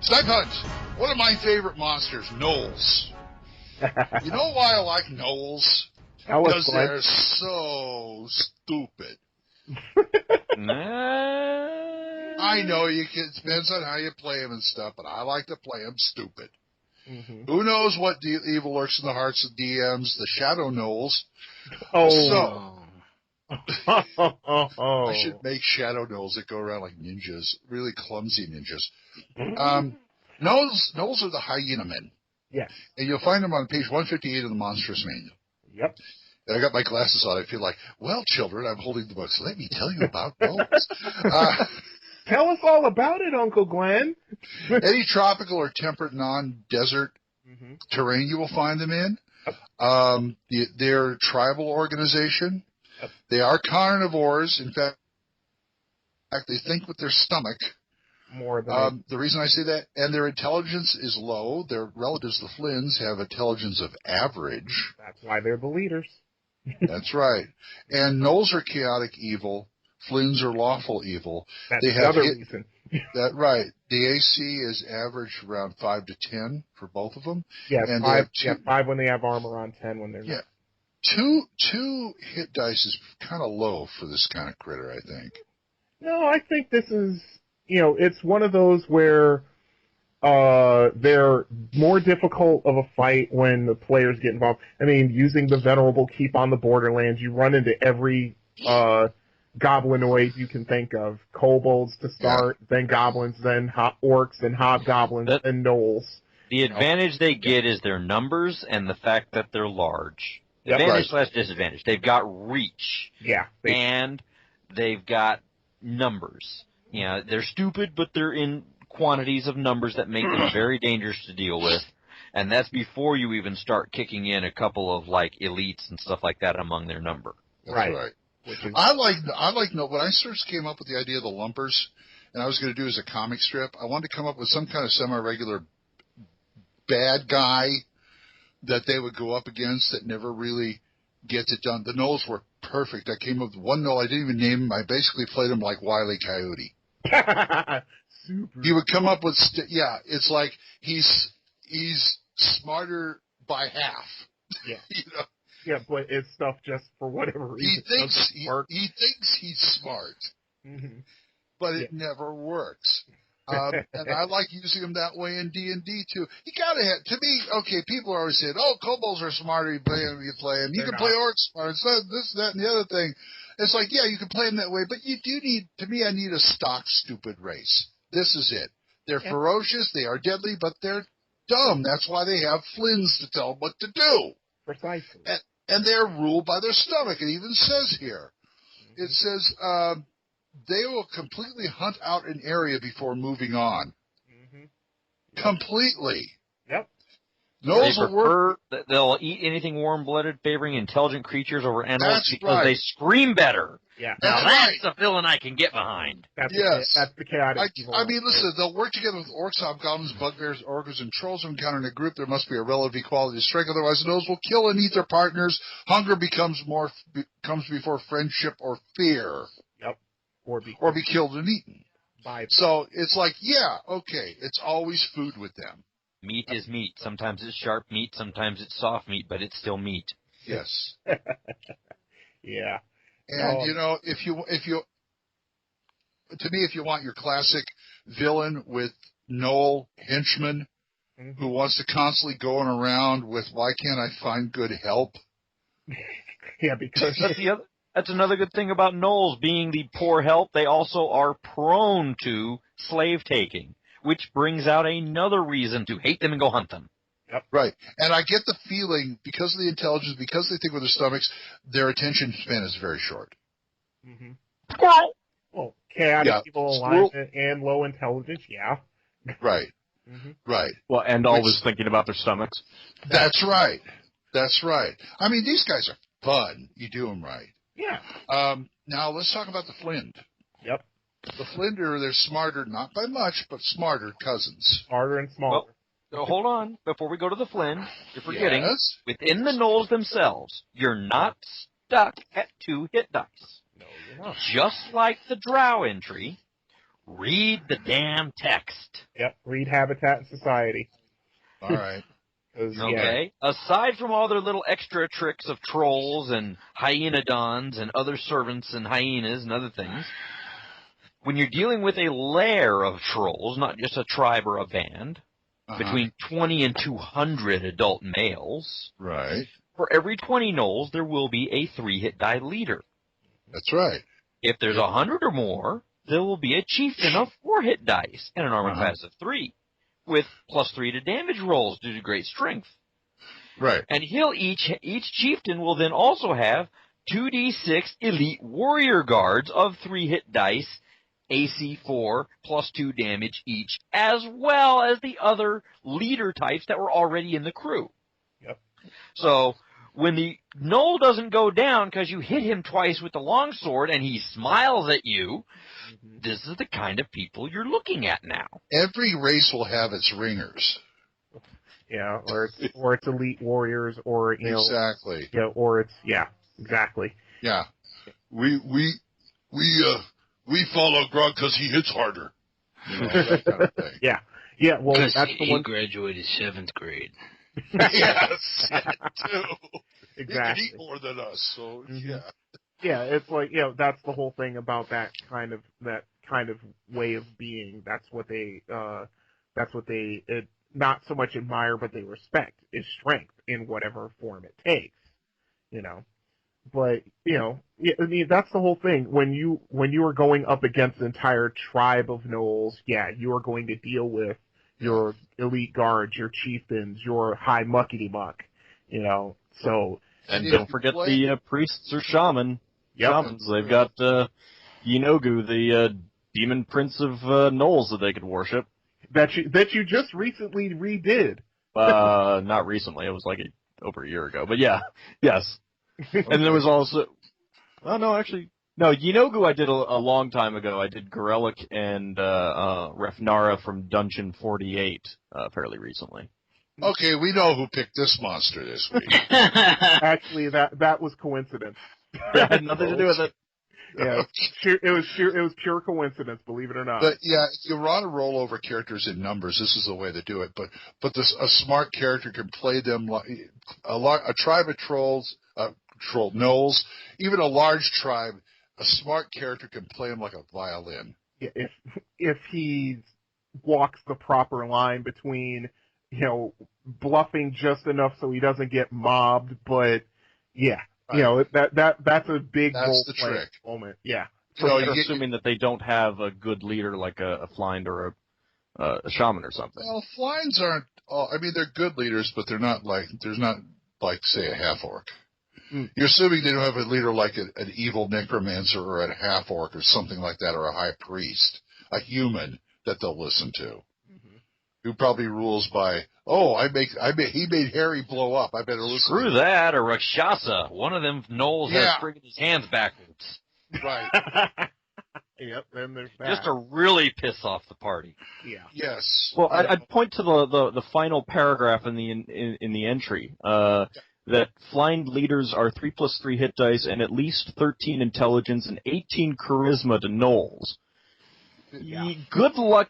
Snipe hunt. One of my favorite monsters, gnolls. You know why I like gnolls? Because they're so stupid. I know it depends on how you play them and stuff, but I like to play them stupid. Mm-hmm. Who knows what evil lurks in the hearts of DMs? The Shadow Gnolls. Oh. I should make Shadow Gnolls that go around like ninjas, really clumsy ninjas. Gnolls are the hyena men. Yes. And you'll find them on page 158 of the Monstrous Manual. Yep. And I got my glasses on. I feel like, well, children, I'm holding the books. Let me tell you about gnolls. Tell us all about it, Uncle Glenn. Any tropical or temperate non-desert terrain you will find them in. They're a tribal organization. They are carnivores. In fact, they think with their stomach. More than the reason I say that, and their intelligence is low. Their relatives, the Flynns, have intelligence of average. That's why they're the leaders. That's right. And gnolls are chaotic evil. Flynns are lawful evil. That's another reason. Right. The AC is average around 5 to 10 for both of them. Yeah, and 5 when they have armor on, 10 when they're not. Two hit dice is kind of low for this kind of critter, I think. No, I think this is, it's one of those where they're more difficult of a fight when the players get involved. I mean, using the Venerable Keep on the Borderlands, you run into every goblinoid you can think of. Kobolds to start, then goblins, then orcs, then hobgoblins, then gnolls. The advantage they get is their numbers and the fact that they're large. Advantage slash disadvantage. They've got reach. Yeah. And they've got numbers. They're stupid, but they're in quantities of numbers that make them very dangerous to deal with. And that's before you even start kicking in a couple of elites and stuff like that among their number. That's right. I like when I first came up with the idea of the lumpers, and I was going to do as a comic strip, I wanted to come up with some kind of semi-regular bad guy that they would go up against that never really gets it done. The gnolls were perfect. I came up with one gnoll. I didn't even name him. I basically played him like Wile E. Coyote. Super. He would come up with it's like he's smarter by half. Yeah. Yeah, but it's stuff just for whatever reason. He thinks he's smart, but it never works. And I like using them that way in D&D too. You gotta have, to me, okay, people are always saying, oh, kobolds are smarter, you play them. You can play orcs smart, this, that, and the other thing. It's like, yeah, you can play them that way, but you do need, to me, I need a stock stupid race. This is it. They're ferocious, they are deadly, but they're dumb. That's why they have Flynns to tell them what to do. Precisely. And they're ruled by their stomach. It even says here. It says, they will completely hunt out an area before moving on. Completely. Yep. They'll eat anything warm-blooded, favoring intelligent creatures over animals because they scream better. Yeah. Now that's the villain I can get behind. That's the chaotic. I mean, listen, they'll work together with orcs, hobgoblins, bugbears, ogres, and trolls. When encountered in a group, there must be a relative equality of strength. Otherwise, those will kill and eat their partners. Hunger comes before friendship or fear. Yep. Or be killed and eaten. So it's like, yeah, okay, it's always food with them. Meat is meat. Sometimes it's sharp meat, sometimes it's soft meat, but it's still meat. Yes. Yeah. And if you to me, if you want your classic villain with Noel henchman who wants to constantly going around with why can't I find good help? Yeah, because that's another good thing about Knowles being the poor help. They also are prone to slave taking, which brings out another reason to hate them and go hunt them. Yep. Right. And I get the feeling, because of the intelligence, because they think with their stomachs, their attention span is very short. Mm-hmm. Well, chaotic, evil alignment, and low intelligence, yeah. Right. Mm-hmm. Right. Well, and always thinking about their stomachs. That's right. That's right. I mean, these guys are fun. You do them right. Yeah. Now let's talk about the Flint. Yep. The Flint they're smarter, not by much, but smarter cousins. Smarter and smaller. Well, hold on. Before we go to the Flynn, you're forgetting, Yes? within the Knowles themselves, you're not stuck at 2 hit dice. No, you're not. Just like the Drow entry, read the damn text. Yep, read Habitat and Society. All right. Okay? Yeah. Aside from all their little extra tricks of trolls and hyenodons and other servants and hyenas and other things, when you're dealing with a lair of trolls, not just a tribe or a band, between 20 and 200 adult males, right? For every 20 Knowles, there will be a 3-hit die leader. That's right. If there's 100 or more, there will be a chieftain of 4-hit dice and an armor class of 3, with +3 to damage rolls due to great strength. Right. And each chieftain will then also have 2d6 elite warrior guards of 3-hit dice, AC 4, +2 damage each, as well as the other leader types that were already in the crew. Yep. So, when the Knoll doesn't go down because you hit him twice with the longsword and he smiles at you, this is the kind of people you're looking at now. Every race will have its ringers. Yeah, or it's elite warriors, or exactly. Or it's exactly. Yeah, we follow Grog because he hits harder. That kind of thing. Yeah. Well, that's he the one. Graduated 7th grade. Yes, too. Exactly. He can eat more than us, so yeah. Yeah, it's like that's the whole thing about that kind of way of being. That's what they not so much admire, but they respect is strength in whatever form it takes. But I mean, that's the whole thing. When you are going up against an entire tribe of Knowles, you are going to deal with your elite guards, your chieftains, your high muckety muck. So. And don't forget the priests or shamans. They've got Yinogu, the demon prince of Knowles that they could worship. That you just recently redid. Not recently. It was like over a year ago. But yes. And there was also... Oh, no, actually... No, Yinogu I did a long time ago. I did Gorelick and Refnara from Dungeon 48 fairly recently. Okay, we know who picked this monster this week. Actually, that was coincidence. That had nothing to do with it. Yeah, it was pure coincidence, believe it or not. But yeah, if you want to roll over characters in numbers, this is the way to do it. But a smart character can play them like a tribe of trolls, troll Knowles, even a large tribe. A smart character can play them like a violin. Yeah, if he walks the proper line between bluffing just enough so he doesn't get mobbed, but that's a big role play moment. Yeah. So you're assuming that they don't have a good leader like a Flind or a shaman or something. Well, Flinds aren't. I mean, they're good leaders, but they're not like say a half orc. You're assuming they don't have a leader like an evil necromancer or a half orc or something like that, or a high priest, a human that they'll listen to, who probably rules by he made Harry blow up. I better listen. Screw that, or Rakshasa. One of them Knowles has friggin' his hands backwards. Right. Yep. Then there's that. Just to really piss off the party. Yeah. Yes. Well, I'd point to the final paragraph in the entry. that flying leaders are 3+3 hit dice and at least 13 intelligence and 18 charisma to gnolls. Yeah. Good luck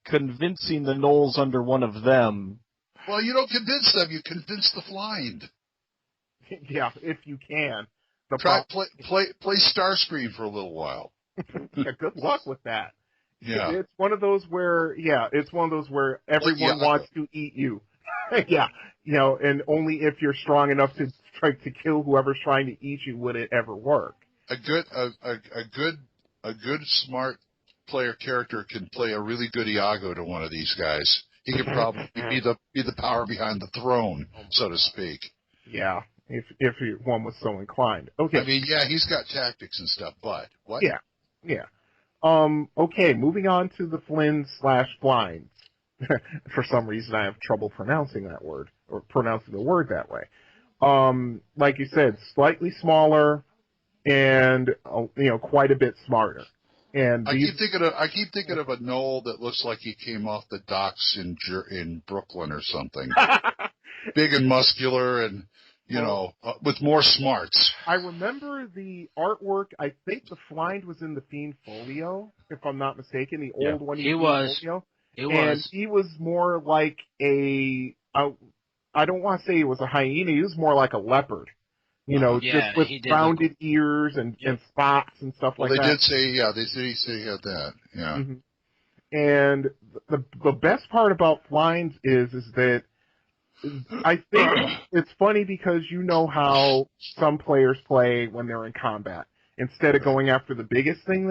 convincing the gnolls under one of them. Well, you don't convince them. You convince the flying. Yeah, if you can. Play Starscream for a little while. Yeah, good luck with that. Yeah. It's one of those where everyone wants to eat you. Yeah. And only if you're strong enough to try to kill whoever's trying to eat you would it ever work. A good smart player character can play a really good Iago to one of these guys. He could probably be the power behind the throne, so to speak. Yeah, if one was so inclined. Okay. I mean, yeah, he's got tactics and stuff, but what? Yeah. Okay, moving on to the Flynn/blinds. For some reason, I have trouble pronouncing that word, or pronouncing the word that way. Like you said, slightly smaller, and quite a bit smarter. And I keep thinking of a gnoll that looks like he came off the docks in Brooklyn or something. Big and muscular, and with more smarts. I remember the artwork. I think the Flind was in the Fiend Folio, if I'm not mistaken. The old one. He was. Folio. He and was. he was more like I don't want to say he was a hyena. He was more like a leopard. Just with rounded ears and spots and stuff like that. Well, they did say he had that. Yeah. Mm-hmm. And the best part about Flinds is that I think it's funny because you know how some players play when they're in combat. Instead of going after the biggest thing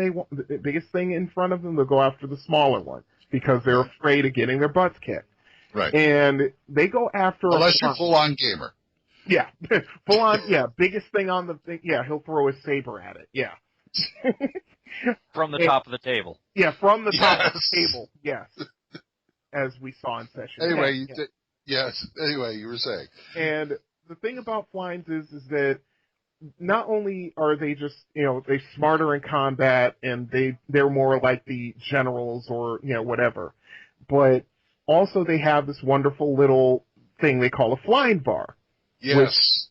in front of them, they'll go after the smaller one because they're afraid of getting their butts kicked. Right. And they go after unless you're full-on gamer. Yeah, full on. Yeah, biggest thing on the thing. Yeah, he'll throw his saber at it. Yeah. From the top of the table. Yeah, from the top of the table. Yes. As we saw in session. Anyway, Anyway, you were saying. And the thing about Flinds is that not only are they just they're smarter in combat and they're more like the generals or whatever, but also they have this wonderful little thing they call a flying bar. Yes.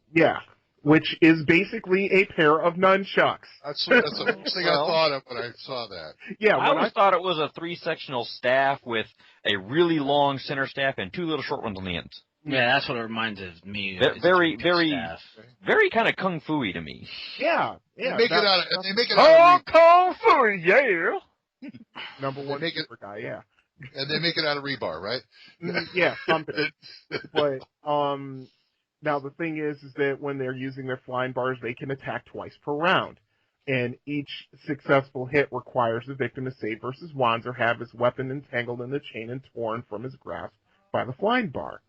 Which is basically a pair of nunchucks. That's the first thing I thought of when I saw that. Yeah, I always thought it was a 3-sectional staff with a really long center staff and 2 little short ones on the ends. Yeah, that's what it reminds me of. Very kind of kung fu-y to me. Yeah. They make it out of kung fu, yeah. Number one super guy, yeah. And they make it out of rebar, right? Yeah, something. But now the thing is that when they're using their flying bars, they can attack twice per round, and each successful hit requires the victim to save versus wands or have his weapon entangled in the chain and torn from his grasp by the flying bar.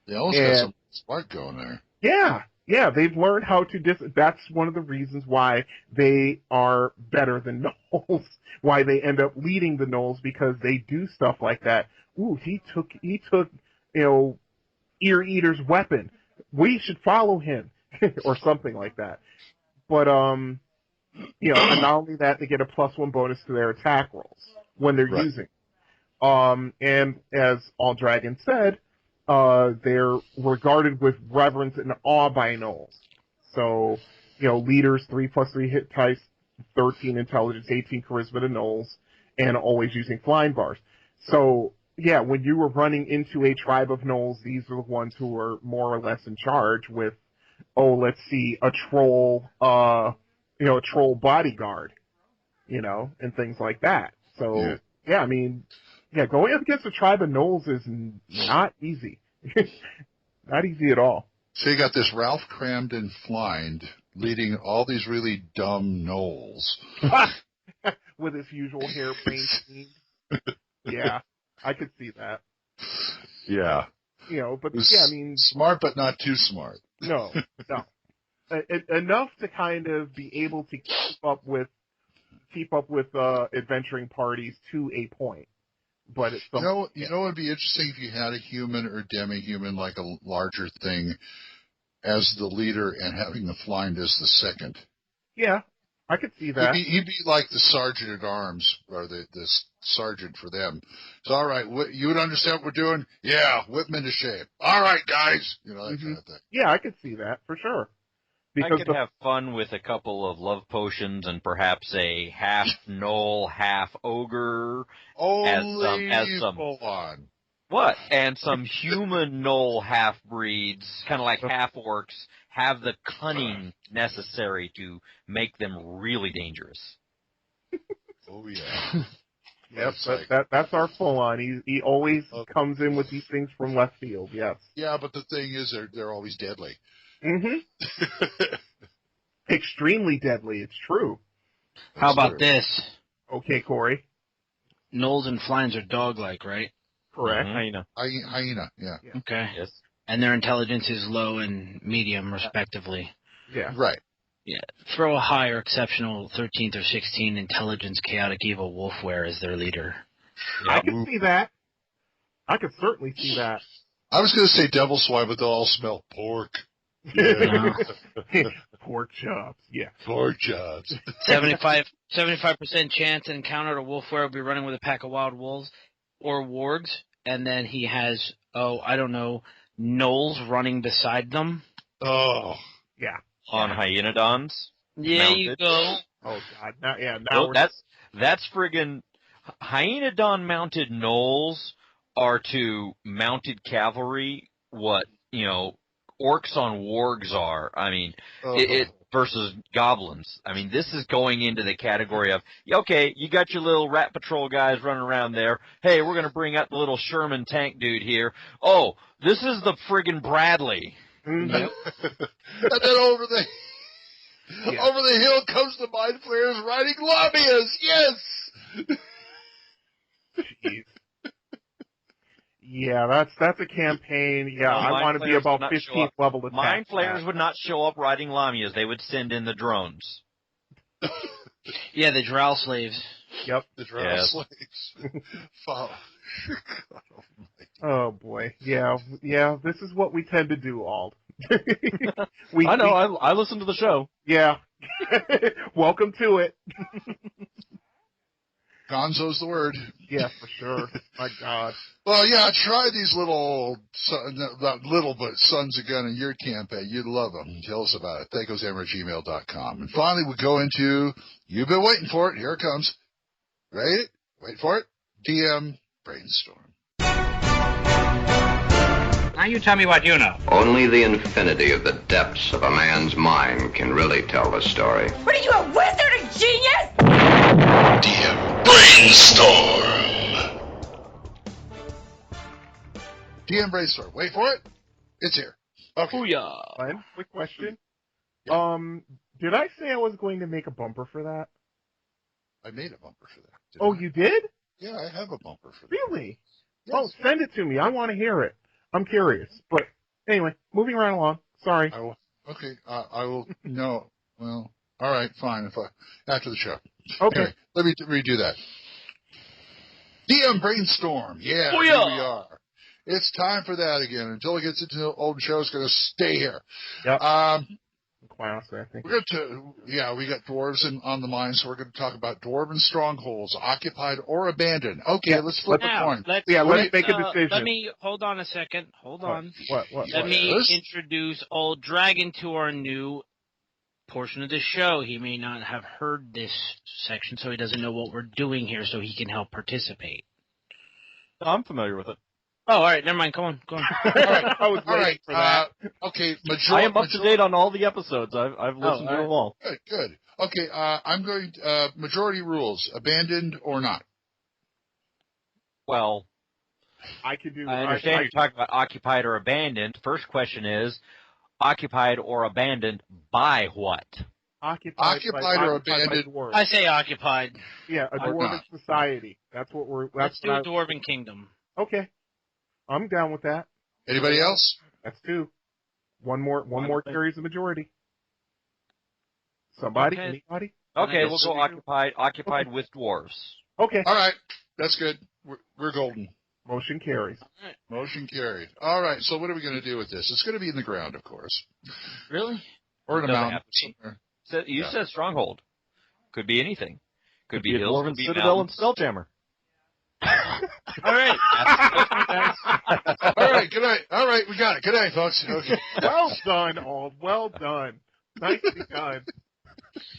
They almost got some smart going there. Yeah, they've learned how to that's one of the reasons why they are better than gnolls, why they end up leading the gnolls, because they do stuff like that. Ooh, he took Ear Eater's weapon. We should follow him, or something like that. But and not only that, they get a +1 bonus to their attack rolls when they're using. And as All Dragon said, they're regarded with reverence and awe by gnolls. So, leaders 3+3 hit dice, 13 intelligence, 18 charisma to gnolls, and always using flying bars. So, yeah, when you were running into a tribe of gnolls, these are the ones who were more or less in charge with, let's see, a troll bodyguard, and things like that. So, going up against a tribe of gnolls is not easy. Not easy at all. So you got this Ralph Cramden Flind leading all these really dumb gnolls. With his usual hairbrained scheme. Yeah, I could see that. Yeah. Smart but not too smart. No. Enough to kind of be able to keep up with adventuring parties to a point. But it's it would be interesting if you had a human or demi-human, like a larger thing, as the leader and having the Flind as the second. Yeah, I could see that. He'd be like the sergeant at arms, or the sergeant for them. So, all right, you would understand what we're doing? Yeah, whip him into shape. All right, guys. You know, that kind of thing. Yeah, I could see that, for sure. I could have fun with a couple of love potions and perhaps a half gnoll, half ogre. Only full on. What? And some human gnoll half-breeds, kind of like half-orcs, have the cunning necessary to make them really dangerous. Oh, yeah. Yep, that's our full-on. He always comes in with these things from left field, yes. Yeah, but the thing is, they're always deadly. Mm-hmm. Extremely deadly, it's true. How about this? Okay, Corey. Gnolls and Flines are dog-like, right? Correct. Hyena. Hyena, yeah. Okay. Yes. And their intelligence is low and medium, respectively. Yeah. Right. Yeah. Throw a high or exceptional 13th or 16 intelligence chaotic evil wolfware as their leader. Yep. I can see that. I could certainly see that. I was going to say devil swine, but they'll all smell pork. Yeah. Pork chops, yeah. Pork chops. 75% chance an encounter a wolfware will be running with a pack of wild wolves or wargs, and then he has, gnolls running beside them. Oh. Yeah. On hyenodons? Yeah, mounted. you go. Oh, God. Now that's friggin' hyenodon mounted gnolls are to mounted cavalry what, orcs on wargs are. I mean, it versus goblins. I mean, this is going into the category of, okay, you got your little rat patrol guys running around there. Hey, we're going to bring out the little Sherman tank dude here. Oh, this is the friggin' Bradley. Mm-hmm. Yep. And then over the hill comes the mind flayers riding Lamias. Yes. Jeez. Yeah, that's a campaign. Yeah, I want to be about 15th level attack. Mind flayers would not show up riding Lamias. They would send in the drones. Yeah, the drow slaves. Yep. The drow slaves. Follow. Oh, boy. Yeah, this is what we tend to do, Ald. I know, I listen to the show. Yeah. Welcome to it. Gonzo's the word. Yeah, for sure. My God. Well, yeah, try these not little, but sons of gun in your campaign. You'd love them. Tell us about it. THACOshammer@gmail.com. And finally, we go into, you've been waiting for it. Here it comes. Ready? Wait for it. DM Brainstorm. Now you tell me what you know. Only the infinity of the depths of a man's mind can really tell the story. What are you, a wizard, a genius? DM Brainstorm. DM Brainstorm. Wait for it. It's here. Okay. Booyah. Glenn, quick question. Yeah. Did I say I was going to make a bumper for that? I made a bumper for that. Oh, you did? Yeah, I have a bumper for that. Really? Yes. Oh, send it to me. I want to hear it. I'm curious. But anyway, moving right along. Sorry. I will. No. Well, all right, fine. After the show. Okay. Anyway, let me redo that. DM Brainstorm. Yeah, Booyah. Here we are. It's time for that again. Until it gets into the old show, it's going to stay here. Yep. Class, I think. We're going to, we got dwarves on the mind, so we're going to talk about dwarven strongholds, occupied or abandoned. Okay, let's flip a coin. Let me make a decision. Let me, hold on a second. Hold on. What? Let me introduce Old Dragon to our new portion of the show. He may not have heard this section, so he doesn't know what we're doing here, so he can help participate. I'm familiar with it. Oh, all right. Never mind. Go on. All right. I was waiting for that. Okay. I am up to date on all the episodes. I've listened to them all. Good. Okay. I'm going majority rules: abandoned or not. Well, I could do. I understand you're talking about occupied or abandoned. First question is, occupied or abandoned by what? Occupied or abandoned. I say occupied. Yeah, a dwarven society. That's what we're. Let's do a dwarven kingdom. Okay. I'm down with that. Anybody else? That's two. One more carries the majority. Somebody? Okay. Anybody? Okay, we'll go occupied with dwarves. Okay. All right. That's good. We're golden. Motion carries. Right. Motion carried. All right. So what are we going to do with this? It's going to be in the ground, of course. Really? Or in a mountain somewhere. You said stronghold. Could be anything. Could be a hills, dwarven could be citadel and mountains. Spelljammer. All right. All right, good night. All right, we got it. Good night, folks. Okay. Well done, Ald. Well done. Nicely done.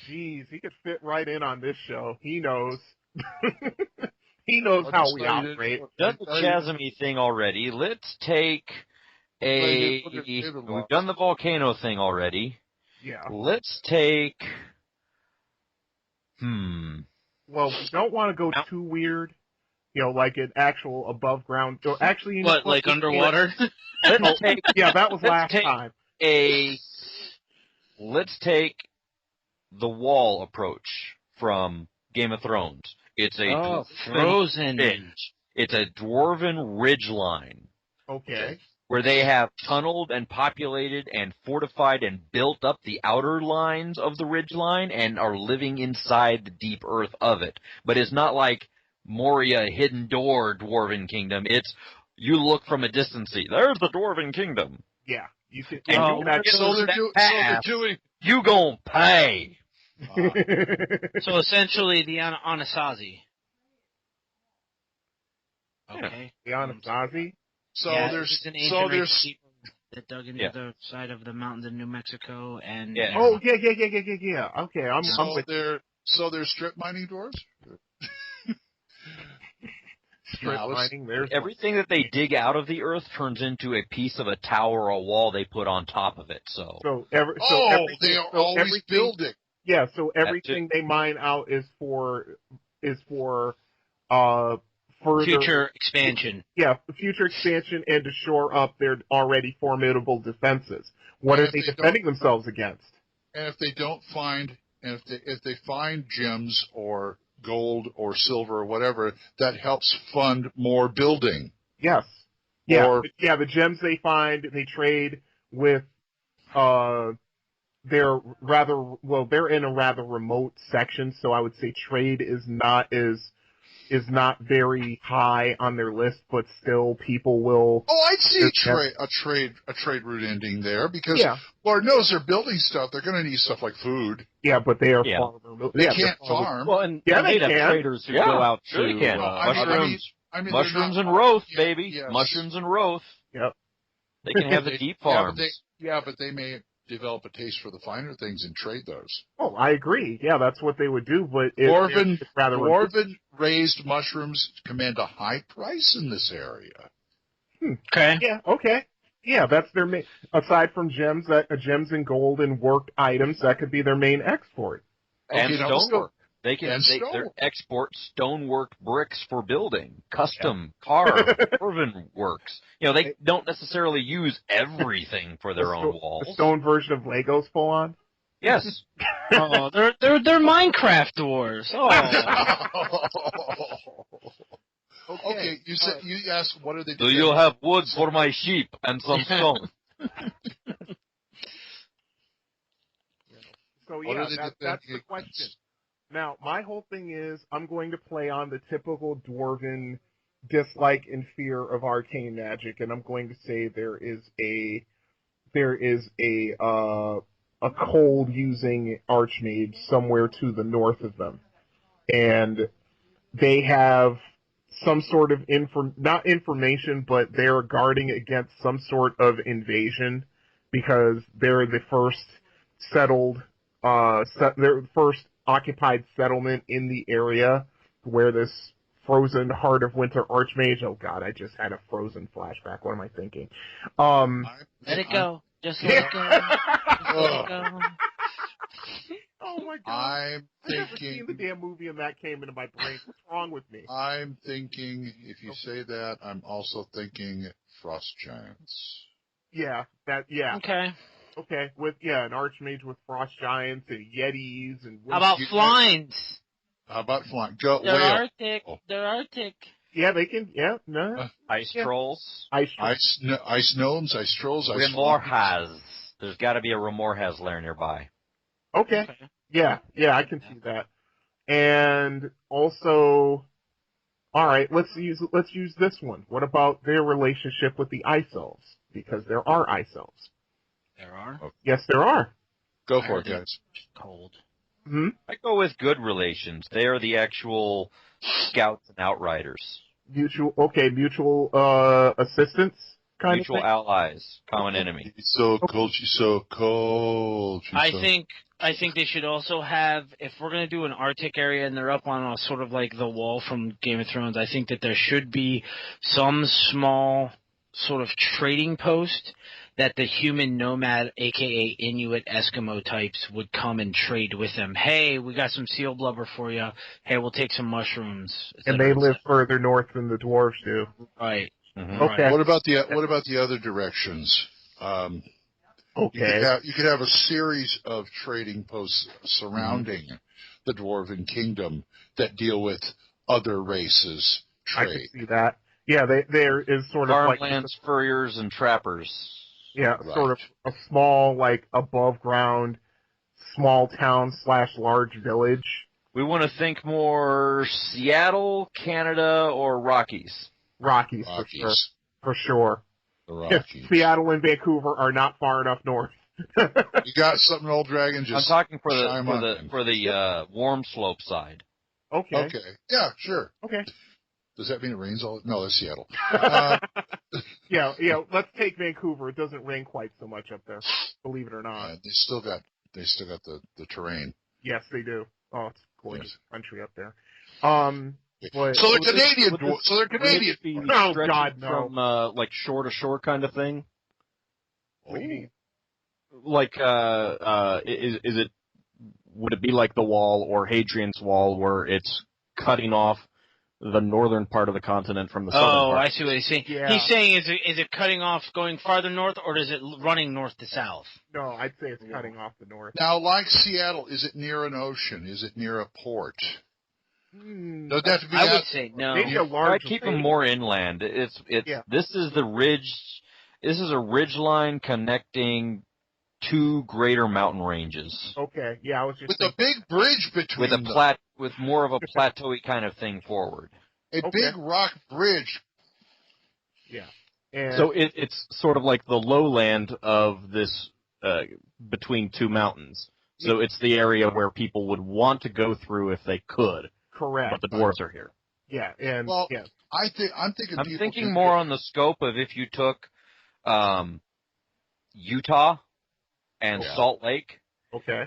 Jeez, he could fit right in on this show. He knows. He knows how we operate. Done the Chasm-y thing already. Let's take we've done the volcano thing already. Yeah. Let's take Well, we don't want to go too weird. You know, like an actual above ground. Or actually, you know What, like underwater? Let's take yeah, that was last time. Let's take the wall approach from Game of Thrones. It's a frozen ridge. It's a dwarven ridge line. Okay. Where they have tunneled and populated and fortified and built up the outer lines of the ridge line and are living inside the deep earth of it. But it's not like Moria Hidden Door Dwarven Kingdom. It's, you look from a distance, see, there's the Dwarven Kingdom. Yeah. You can, you gon' pay. So essentially the Anasazi. Okay. The Anasazi? So yeah, there's an ancient people that dug into the side of the mountains in New Mexico and Oh yeah. Okay, I'm with so there's strip mining dwarves? Strip mining, there's everything that they dig out of the earth turns into a piece of a tower or a wall they put on top of it. They are always building. Yeah, so everything they mine out is for further future expansion. Yeah, future expansion and to shore up their already formidable defenses. What are they defending themselves against? And if they don't find, and if they find gems or gold or silver or whatever, that helps fund more building. Yes. Yeah. The gems they find, they trade with. They're in a rather remote section, so I would say trade is not very high on their list, but still people will. Oh, I'd see a trade route ending there because Lord knows they're building stuff. They're going to need stuff like food. Yeah, but they are far removed. They can't farm. Well, and they have can. traders who go out to mushrooms and roth, baby. Yes. Mushrooms and roth. Yep. They can have the deep farms. But they may develop a taste for the finer things and trade those. Oh, I agree. Yeah, that's what they would do, but dwarven raised mushrooms command a high price in this area. Okay. Yeah, okay. Yeah, that's their main, aside from gems and gold and worked items, that could be their main export. And stonework. They export stonework bricks for building, custom carved dwarven works. You know, they don't necessarily use everything for their own walls. The stone version of Legos full on? Yes. Oh, they're Minecraft dwarves. Oh. Okay, you said you asked what are they doing? Do you have wood for my sheep and some stone? So that's the question. Now, my whole thing is I'm going to play on the typical dwarven dislike and fear of arcane magic, and I'm going to say there is a cold using archmage somewhere to the north of them, and they have some sort of not information, but they're guarding against some sort of invasion because they're the first settled, they're the first occupied settlement in the area where this frozen Heart of Winter Archmage. Oh God, I just had a Frozen flashback. What am I thinking? Let it go. Just let it go. Just let it go. Oh my God! I'm thinking. I've never seen the damn movie and that came into my brain. What's wrong with me? I'm thinking. If you say that, I'm also thinking Frost Giants. Yeah. Yeah. Okay. Okay, with an archmage with frost giants and yetis and. How about flyings? How about flying? They're Arctic. They're Arctic. Yeah, they can. Yeah, no. Ice trolls. Ice gnomes. Ice trolls. Remorhaz. There's got to be a Remorhaz lair nearby. Okay. Yeah, I can see that. And also, all right, let's use this one. What about their relationship with the ice elves? Because there are ice elves. There are? Yes, there are. Go for it, guys. Cold. I go with good relations. They are the actual scouts and outriders. Mutual assistance kind Mutual of thing? allies, common enemy. She's so cold. She's so cold. I think they should also have, if we're going to do an Arctic area and they're up on a sort of like the wall from Game of Thrones, I think that there should be some small sort of trading post that the human nomad, aka Inuit Eskimo types, would come and trade with them. Hey, we got some seal blubber for you. Hey, we'll take some mushrooms. And they live further north than the dwarves do. Right. Mm-hmm. Okay. What about the other directions? Okay. You could have a series of trading posts surrounding the Dwarven Kingdom that deal with other races' trade. I can see that. Yeah, there is sort of farmlands, furriers, and trappers. Yeah, Right. sort of a small, like, above ground, small town / large village. We want to think more Seattle, Canada, or Rockies. Rockies. For sure. The Rockies. Seattle and Vancouver are not far enough north. You got something, old dragon? I'm talking for the warm slope side. Okay. Yeah, sure. Okay. Does that mean it rains all? No, that's Seattle. Yeah. Let's take Vancouver. It doesn't rain quite so much up there, believe it or not. They still got the terrain. Yes, they do. Oh, it's gorgeous country up there. So they're Canadian. So they're Canadian. Oh God, no. From like shore to shore kind of thing. What do you mean? Like, is it? Would it be like the Wall or Hadrian's Wall, where it's cutting off the northern part of the continent from the southern part? Oh, I see what he's saying. Yeah. He's saying, is it cutting off going farther north, or is it running north to south? No, I'd say it's cutting off the north. Now, like Seattle, is it near an ocean? Is it near a port? Doesn't have to be. I would say no. Maybe a large. I keep them more inland. This is the ridge. This is a ridge line connecting two greater mountain ranges. Okay, yeah, I was just with a big bridge between with more of a plateauy kind of thing forward. A big rock bridge. Yeah. And so it's sort of like the lowland of this between two mountains. So it's the area where people would want to go through if they could. Correct. But the dwarves are here. Yeah, and yeah. I'm thinking more on the scope of if you took Utah and Salt Lake,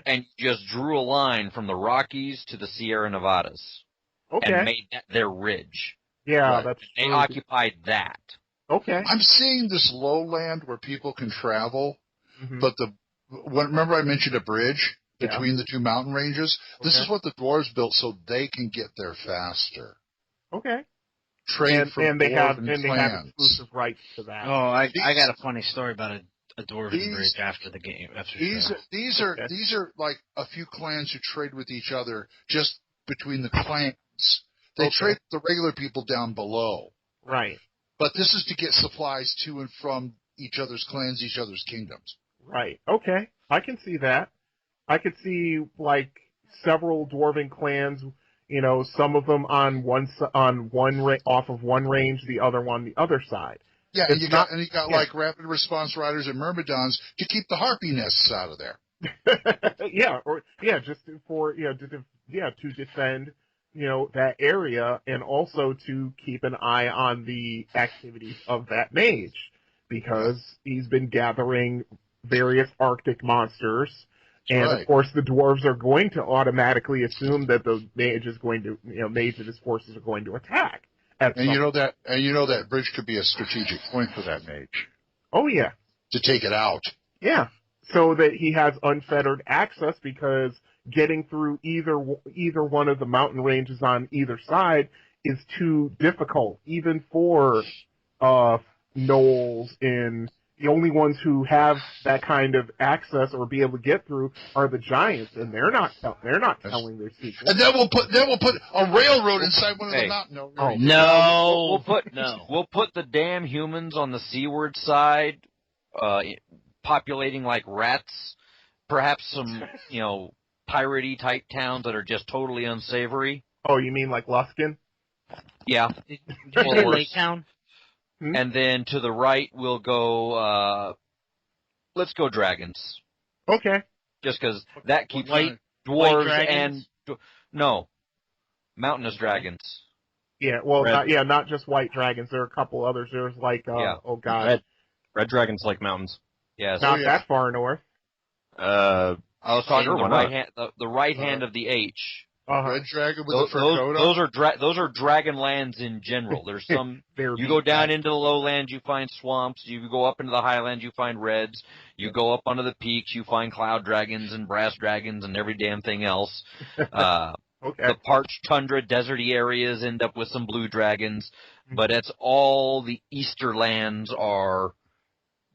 and just drew a line from the Rockies to the Sierra Nevadas, and made that their ridge. Yeah, that's they occupied that. Okay. I'm seeing this lowland where people can travel, but remember I mentioned a bridge between the two mountain ranges? This is what the dwarves built so they can get there faster. Okay. Trade from and they have clans. exclusive rights to that. Oh, I got a funny story about a dwarven bridge after the game. These are like a few clans who trade with each other just between the clans. They trade with the regular people down below. Right. But this is to get supplies to and from each other's clans, each other's kingdoms. Right. Okay. I can see that. I could see like several dwarven clans. You know, some of them off of one range, the other one the other side. Yeah, and you got like rapid response riders and myrmidons to keep the harpy nests out of there. To defend, that area, and also to keep an eye on the activities of that mage, because he's been gathering various Arctic monsters. And of course, the dwarves are going to automatically assume that the mage is going to, mage and his forces are going to attack. And you know that bridge could be a strategic point for that mage. Oh yeah. To take it out. Yeah. So that he has unfettered access, because getting through either one of the mountain ranges on either side is too difficult, even for gnolls. In the only ones who have that kind of access or be able to get through are the giants, and they're not telling their secrets. And then we'll put a railroad inside one of the mountain. We'll put the damn humans on the seaward side, populating like rats. Perhaps some piratey type towns that are just totally unsavory. Oh, you mean like Luskin? Yeah. Did you say Lake Town? And then to the right, we'll go, let's go dragons. Okay. Just because that keeps dwarves dragons? and no, mountainous dragons. Yeah, well, not just white dragons. There are a couple others. There's like, oh god, red dragons like mountains. Yes. Not that far north. I was talking sure, the right hand, the right hand of the H. Red dragon with the fur coat on? Those are dragon lands in general. There's some. You go down into the lowlands, you find swamps. You go up into the highlands, you find reds. You go up onto the peaks, you find cloud dragons and brass dragons and every damn thing else. The parched tundra, deserty areas end up with some blue dragons, but it's all the easter lands are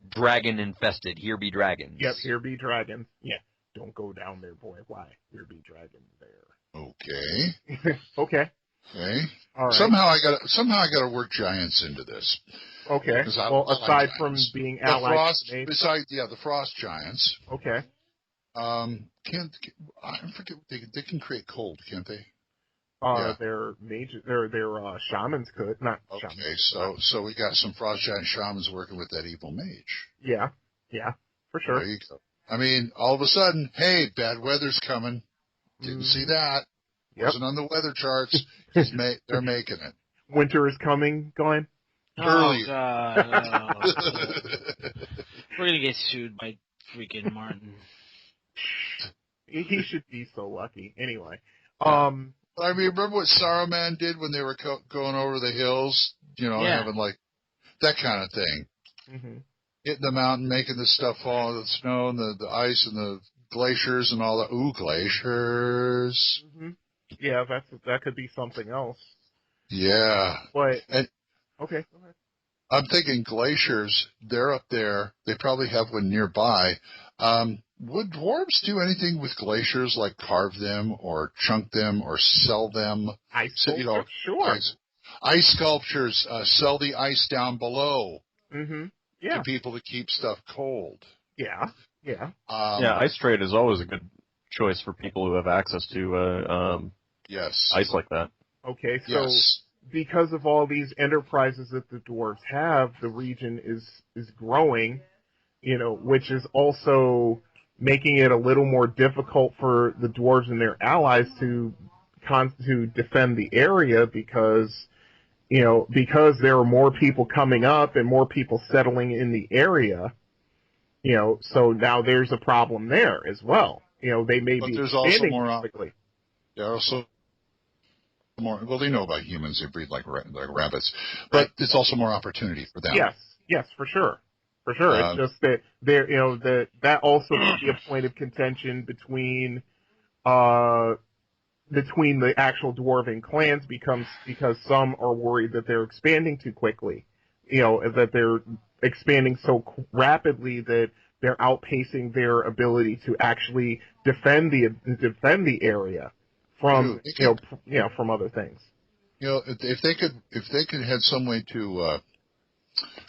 dragon infested. Here be dragons. Yep, here be dragons. Yeah, don't go down there, boy. Why? Here be dragons there. Okay. Okay. All right. Somehow I got to work giants into this. Okay. Well, aside from being allies, the frost giants. Okay. I forget they can create cold, can't they? Their shamans could not. Okay, shamans, so we got some frost giant shamans working with that evil mage. Yeah, for sure. There you go. I mean, all of a sudden, hey, bad weather's coming. Didn't see that. Wasn't on the weather charts. They're making it. Winter is coming, Glenn. Early. Oh, God. Oh. We're going to get sued by freaking Martin. He should be so lucky. Anyway. I mean, remember what Saruman did when they were going over the hills? Having like that kind of thing. Mm-hmm. Hitting the mountain, making the stuff fall, the snow and the ice and the glaciers and all that. Ooh, glaciers. Mm-hmm. Yeah, that could be something else. Yeah. But okay, go ahead. I'm thinking glaciers. They're up there. They probably have one nearby. Would dwarves do anything with glaciers, like carve them or chunk them or sell them? Sure. Ice sculptures. Sell the ice down below. Mm-hmm. Yeah. To people to keep stuff cold. Yeah. Ice trade is always a good choice for people who have access to ice like that. Okay, so because of all these enterprises that the dwarves have, the region is growing, which is also making it a little more difficult for the dwarves and their allies to defend the area because there are more people coming up and more people settling in the area. So now there's a problem there as well. They may be expanding quickly. There are also more. Well, they know about humans; they breed like rabbits, but it's also more opportunity for them. Yes, for sure. It's just that that also could be a point of contention between the actual dwarven clans because some are worried that they're expanding too quickly. That they're expanding so rapidly that they're outpacing their ability to actually defend the area from from other things. If they could have some way to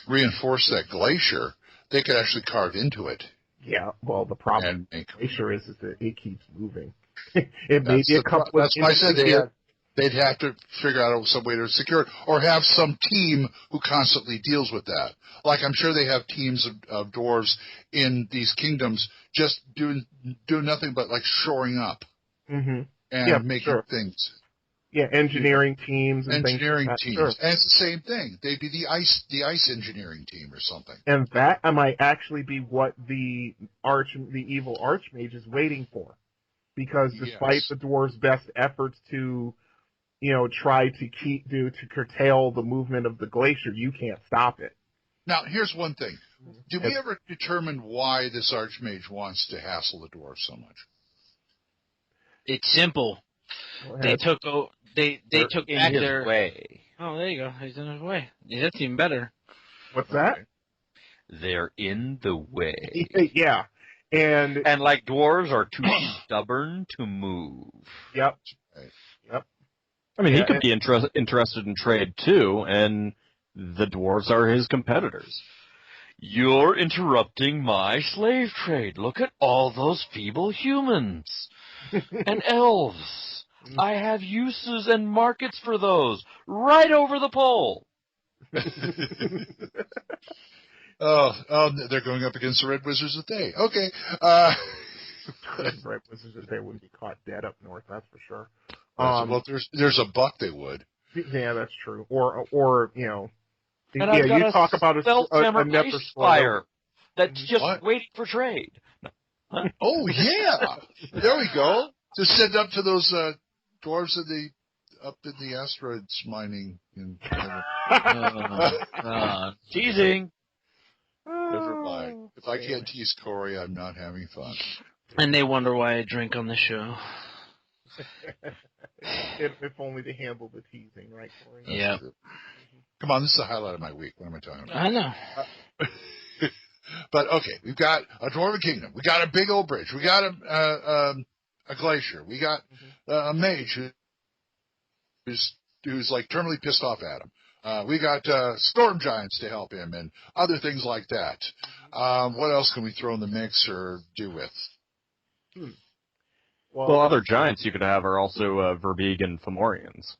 reinforce that glacier, they could actually carve into it. Yeah, well, the problem with the glacier is that it keeps moving. It may be a couple. That's why I said they'd have to figure out some way to secure it, or have some team who constantly deals with that. Like I'm sure they have teams of dwarves in these kingdoms just doing nothing but like shoring up and making things. Yeah, engineering teams and teams. Sure. And it's the same thing. They'd be the ice engineering team or something. And that might actually be what the evil archmage is waiting for. Because despite the dwarves' best efforts to try to curtail the movement of the glacier, you can't stop it. Now, here's one thing. Did we ever determine why this archmage wants to hassle the dwarves so much? It's simple. They took back their way. Oh, there you go. He's in his way. Yeah, that's even better. What's that? They're in the way. Yeah. And like dwarves are too stubborn to move. Yep. I mean, he could be interested in trade too, and the dwarves are his competitors. You're interrupting my slave trade. Look at all those feeble humans and elves. I have uses and markets for those right over the pole. Oh, they're going up against the Red Wizards of Thay. Okay. Right, they wouldn't be caught dead up north, that's for sure. Well, there's a buck they would. Yeah, that's true. Or you know, And yeah, I've got you talk about a nether ice fire that's just What? waiting for trade. Huh? Oh yeah, there we go. Just send up to those dwarves up in the asteroids mining. Teasing. Never mind. If I can't tease Corey, I'm not having fun. And they wonder why I drink on the show. if only to handle the teasing, right, Corey? Yeah. Come on, this is the highlight of my week. What am I talking about? I know. But okay, we've got a Dwarven Kingdom. We got a big old bridge. We got a glacier. We got a mage who's like terminally pissed off at him. We got storm giants to help him and other things like that. What else can we throw in the mix or do with? Well, other giants you could have are also Verbeeg and Fomorians.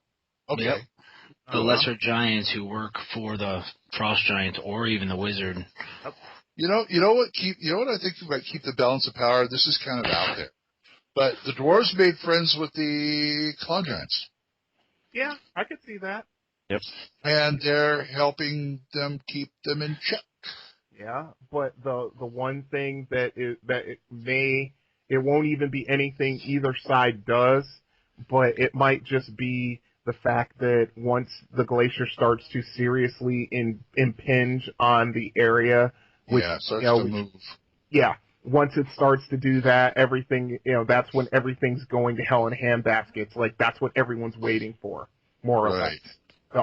Okay. Yep. The lesser giants who work for the frost giant or even the wizard. You know what I think might keep the balance of power. This is kind of out there, but the dwarves made friends with the cloud giants. Yeah, I could see that. Yep. And they're helping them keep them in check. Yeah, but the one thing it won't even be anything either side does, but it might just be the fact that once the glacier starts to seriously impinge on the area, which, starts to move. Yeah, once it starts to do that, everything, that's when everything's going to hell in handbaskets. Like, that's what everyone's waiting for, more or less.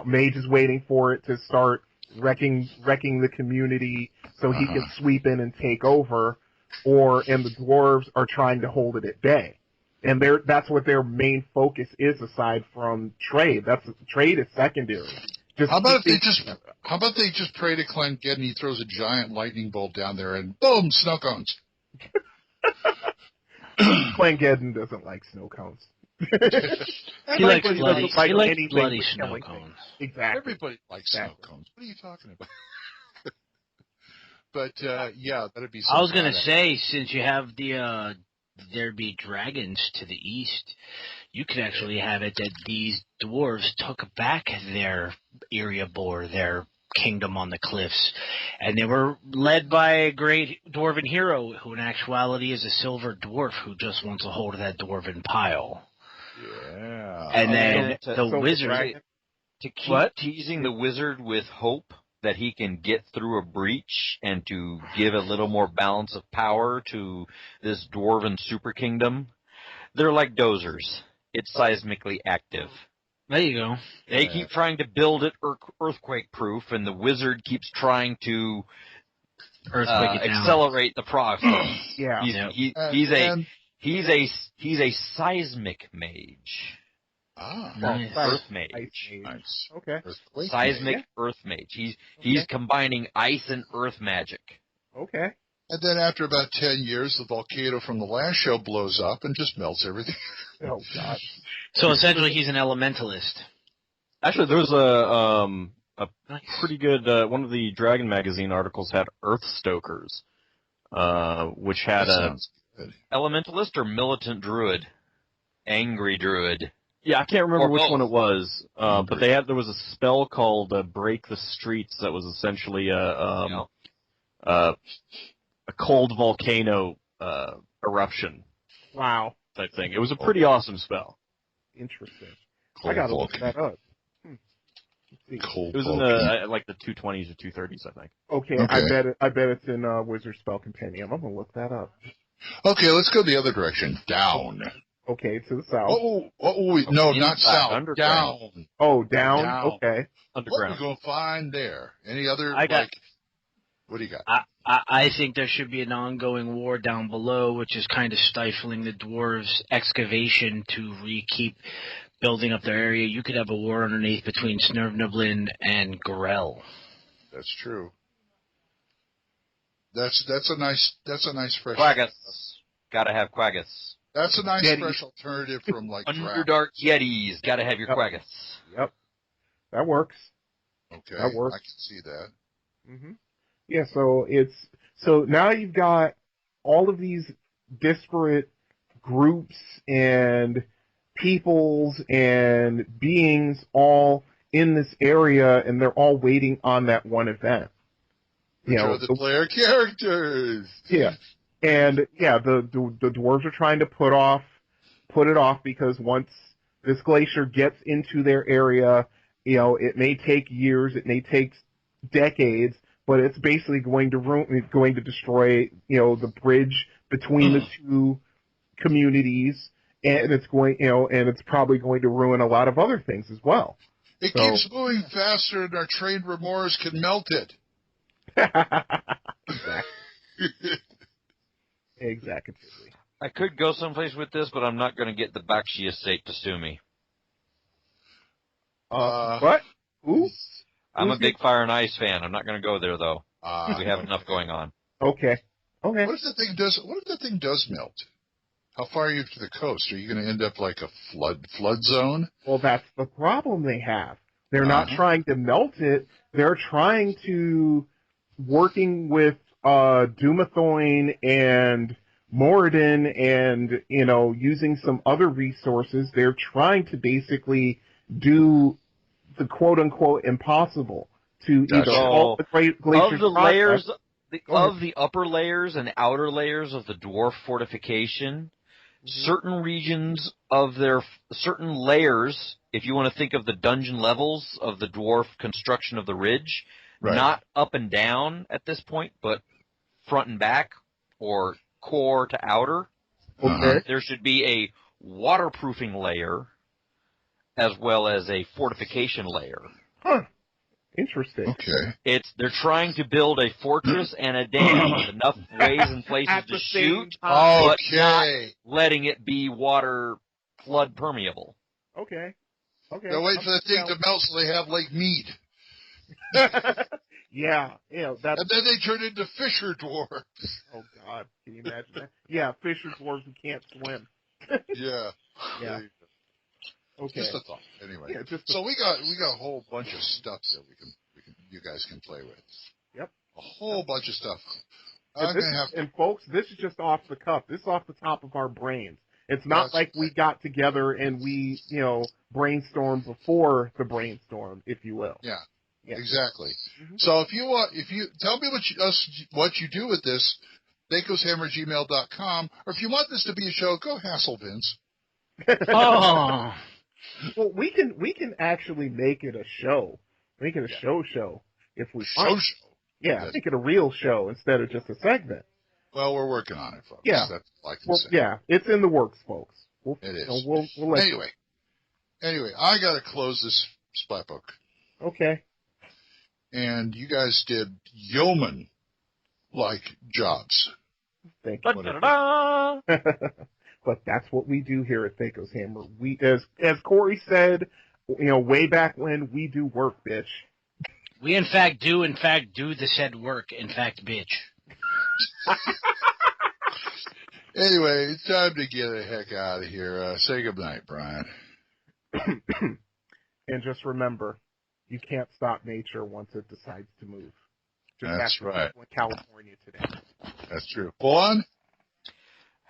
Mage is waiting for it to start wrecking the community so he can sweep in and take over, and the dwarves are trying to hold it at bay. And that's what their main focus is, aside from trade. Trade is secondary. How about they just pray to Glen and he throws a giant lightning bolt down there and boom, snow cones. Glen doesn't like snow cones. He likes bloody snow cones. Exactly. Everybody likes snow cones. What are you talking about? But yeah, that'd be. I was gonna say, since you have there'd be dragons to the east, you could actually have it that these dwarves took back their Erebor, their kingdom on the cliffs, and they were led by a great dwarven hero who in actuality is a silver dwarf who just wants a hold of that dwarven pile. Yeah. And then the wizard... To keep teasing the wizard with hope that he can get through a breach and to give a little more balance of power to this dwarven super kingdom, they're like dozers. It's seismically active. There you go. They keep trying to build it earthquake-proof, and the wizard keeps trying to accelerate the process. Yeah. He's a seismic mage. Nice. Earth mage. Nice. Okay. Seismic earth mage. He's combining ice and earth magic. Okay. And then after about 10 years, the volcano from the last show blows up and just melts everything. Oh, God. So essentially he's an elementalist. Actually, there was a pretty good, one of the Dragon Magazine articles had Earth Stokers, which had elementalist or militant druid? Angry druid. Yeah, I can't remember which one it was, but there was a spell called Break the Streets that was essentially a cold volcano eruption. Wow. Type thing. It was a pretty awesome spell. Interesting. I gotta look that up. It was in the 220s or 230s, I think. Okay. I bet it's in Wizard Spell Compendium. I'm gonna look that up. Okay, let's go the other direction. Down. Okay, to the south. No, not south. Underground. Down. Oh, down? Okay. Underground. What are we going to find there? Any other, what do you got? I think there should be an ongoing war down below, which is kind of stifling the dwarves' excavation to keep building up their area. You could have a war underneath between Snurvnublin and Gorel. That's true. That's a nice fresh. Quaggas. Gotta have Quaggas. That's a nice fresh alternative from Underdark Yetis. Gotta have your Quaggas. Yep. That works. Okay. That works. I can see that. Mm-hmm. Yeah, so now you've got all of these disparate groups and peoples and beings all in this area, and they're all waiting on that one event. Which are the player characters. Yeah. And yeah, the dwarves are trying to put it off because once this glacier gets into their area, it may take years, it may take decades, but it's basically going to destroy, the bridge between the two communities, and it's probably going to ruin a lot of other things as well. It keeps moving faster, and our trained remorse can melt it. Exactly. I could go someplace with this, but I'm not going to get the Bakshi estate to sue me. What? Who? I'm a big Fire and Ice fan. I'm not going to go there, though. We have enough going on. Okay. What if the thing does melt? How far are you to the coast? Are you going to end up like a flood zone? Well, that's the problem they have. They're not trying to melt it. They're trying to, working with Dumathoin and Moradin and, using some other resources, they're trying to basically do the quote-unquote impossible to either halt the glacier's process. Of the upper layers and outer layers of the dwarf fortification, certain regions of certain layers, if you want to think of the dungeon levels of the dwarf construction of the ridge, not up and down at this point, but front and back, or core to outer, there should be a waterproofing layer as well as a fortification layer. Huh. Interesting. Okay. They're trying to build a fortress and a dam with enough ways and places to shoot, but not letting it be water flood permeable. Okay. They're waiting for the thing to melt so they have Lake Mead. Yeah. And then they turn into fisher dwarves. Oh God, can you imagine that? Yeah, fisher dwarves who can't swim. Yeah. Yeah. Okay. Just a thought. Anyway. Yeah, so we got a whole bunch of stuff that you guys can play with. Yep. A whole bunch of stuff. And folks, this is just off the cuff. This is off the top of our brains. It's not like we got together and we, brainstormed before the brainstorm, if you will. Yeah. Exactly. So if you tell me what you do with this, THACOshammer@gmail.com, or if you want this to be a show, go hassle Vince. Oh. Well, we can actually make it a show. Make it a show if we want. Show. Yeah, make it a real show instead of just a segment. Well, we're working on it, folks. Yeah. That's all I can say. Yeah, it's in the works, folks. It is. We'll let Anyway, I got to close this splat book. Okay. And you guys did yeoman-like jobs. Thank you. But that's what we do here at THACO's Hammer. We, as Corey said, way back when, we do work, bitch. We in fact do the said work, in fact, bitch. Anyway, it's time to get the heck out of here. Say goodnight, Brian. And just remember, you can't stop nature once it decides to move. That's right. In California today. That's true. Juan?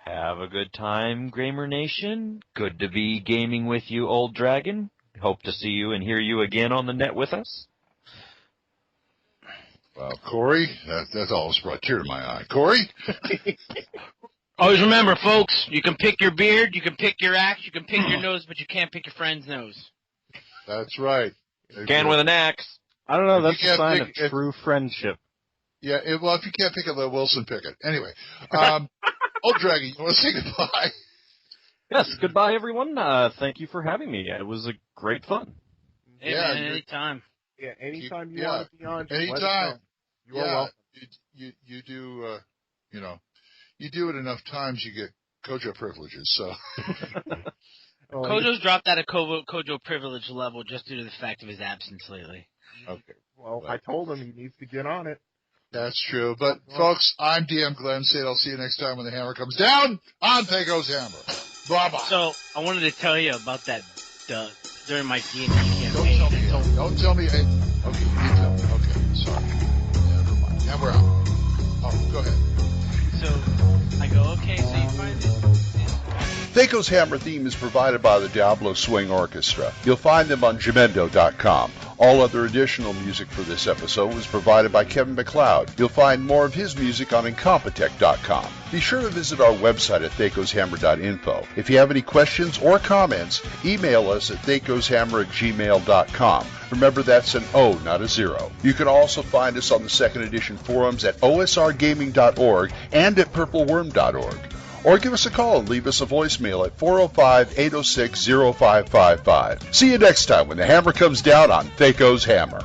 Have a good time, Gamer Nation. Good to be gaming with you, Old Dragon. Hope to see you and hear you again on the net with us. Well, Corey, that always brought a tear to my eye. Corey? Always remember, folks, you can pick your beard, you can pick your axe, you can pick your nose, but you can't pick your friend's nose. That's right. Can with an axe. I don't know, that's a sign of true friendship. Yeah, well, if you can't pick it, let Wilson pick it. Anyway, Old Dragon, you want to say goodbye? Yes, goodbye, everyone. Thank you for having me. It was a great fun. Hey, man, anytime. Yeah, anytime you want to be on. Anytime. You're welcome. You do, you do it enough times, you get Kojo privileges, so. Kojo's dropped out of Kojo privilege level just due to the fact of his absence lately. Okay. Well, I told him he needs to get on it. That's true. But, folks, I'm DM Glenn. I'll see you next time when the hammer comes down on THACO's Hammer. Bye-bye. So, I wanted to tell you about that during my D&D campaign. Don't tell me. Okay, you did tell me. Okay, sorry. Never mind. And we're out. Oh, go ahead. So, I go, okay, so you THACO's Hammer theme is provided by the Diablo Swing Orchestra. You'll find them on Jamendo.com. All other additional music for this episode was provided by Kevin MacLeod. You'll find more of his music on Incompetech.com. Be sure to visit our website at thacoshammer.info. If you have any questions or comments, email us at thacoshammer@gmail.com. Remember, that's an O, not a 0. You can also find us on the second edition forums at osrgaming.org and at purpleworm.org. Or give us a call and leave us a voicemail at 405-806-0555. See you next time when the hammer comes down on THACO's Hammer.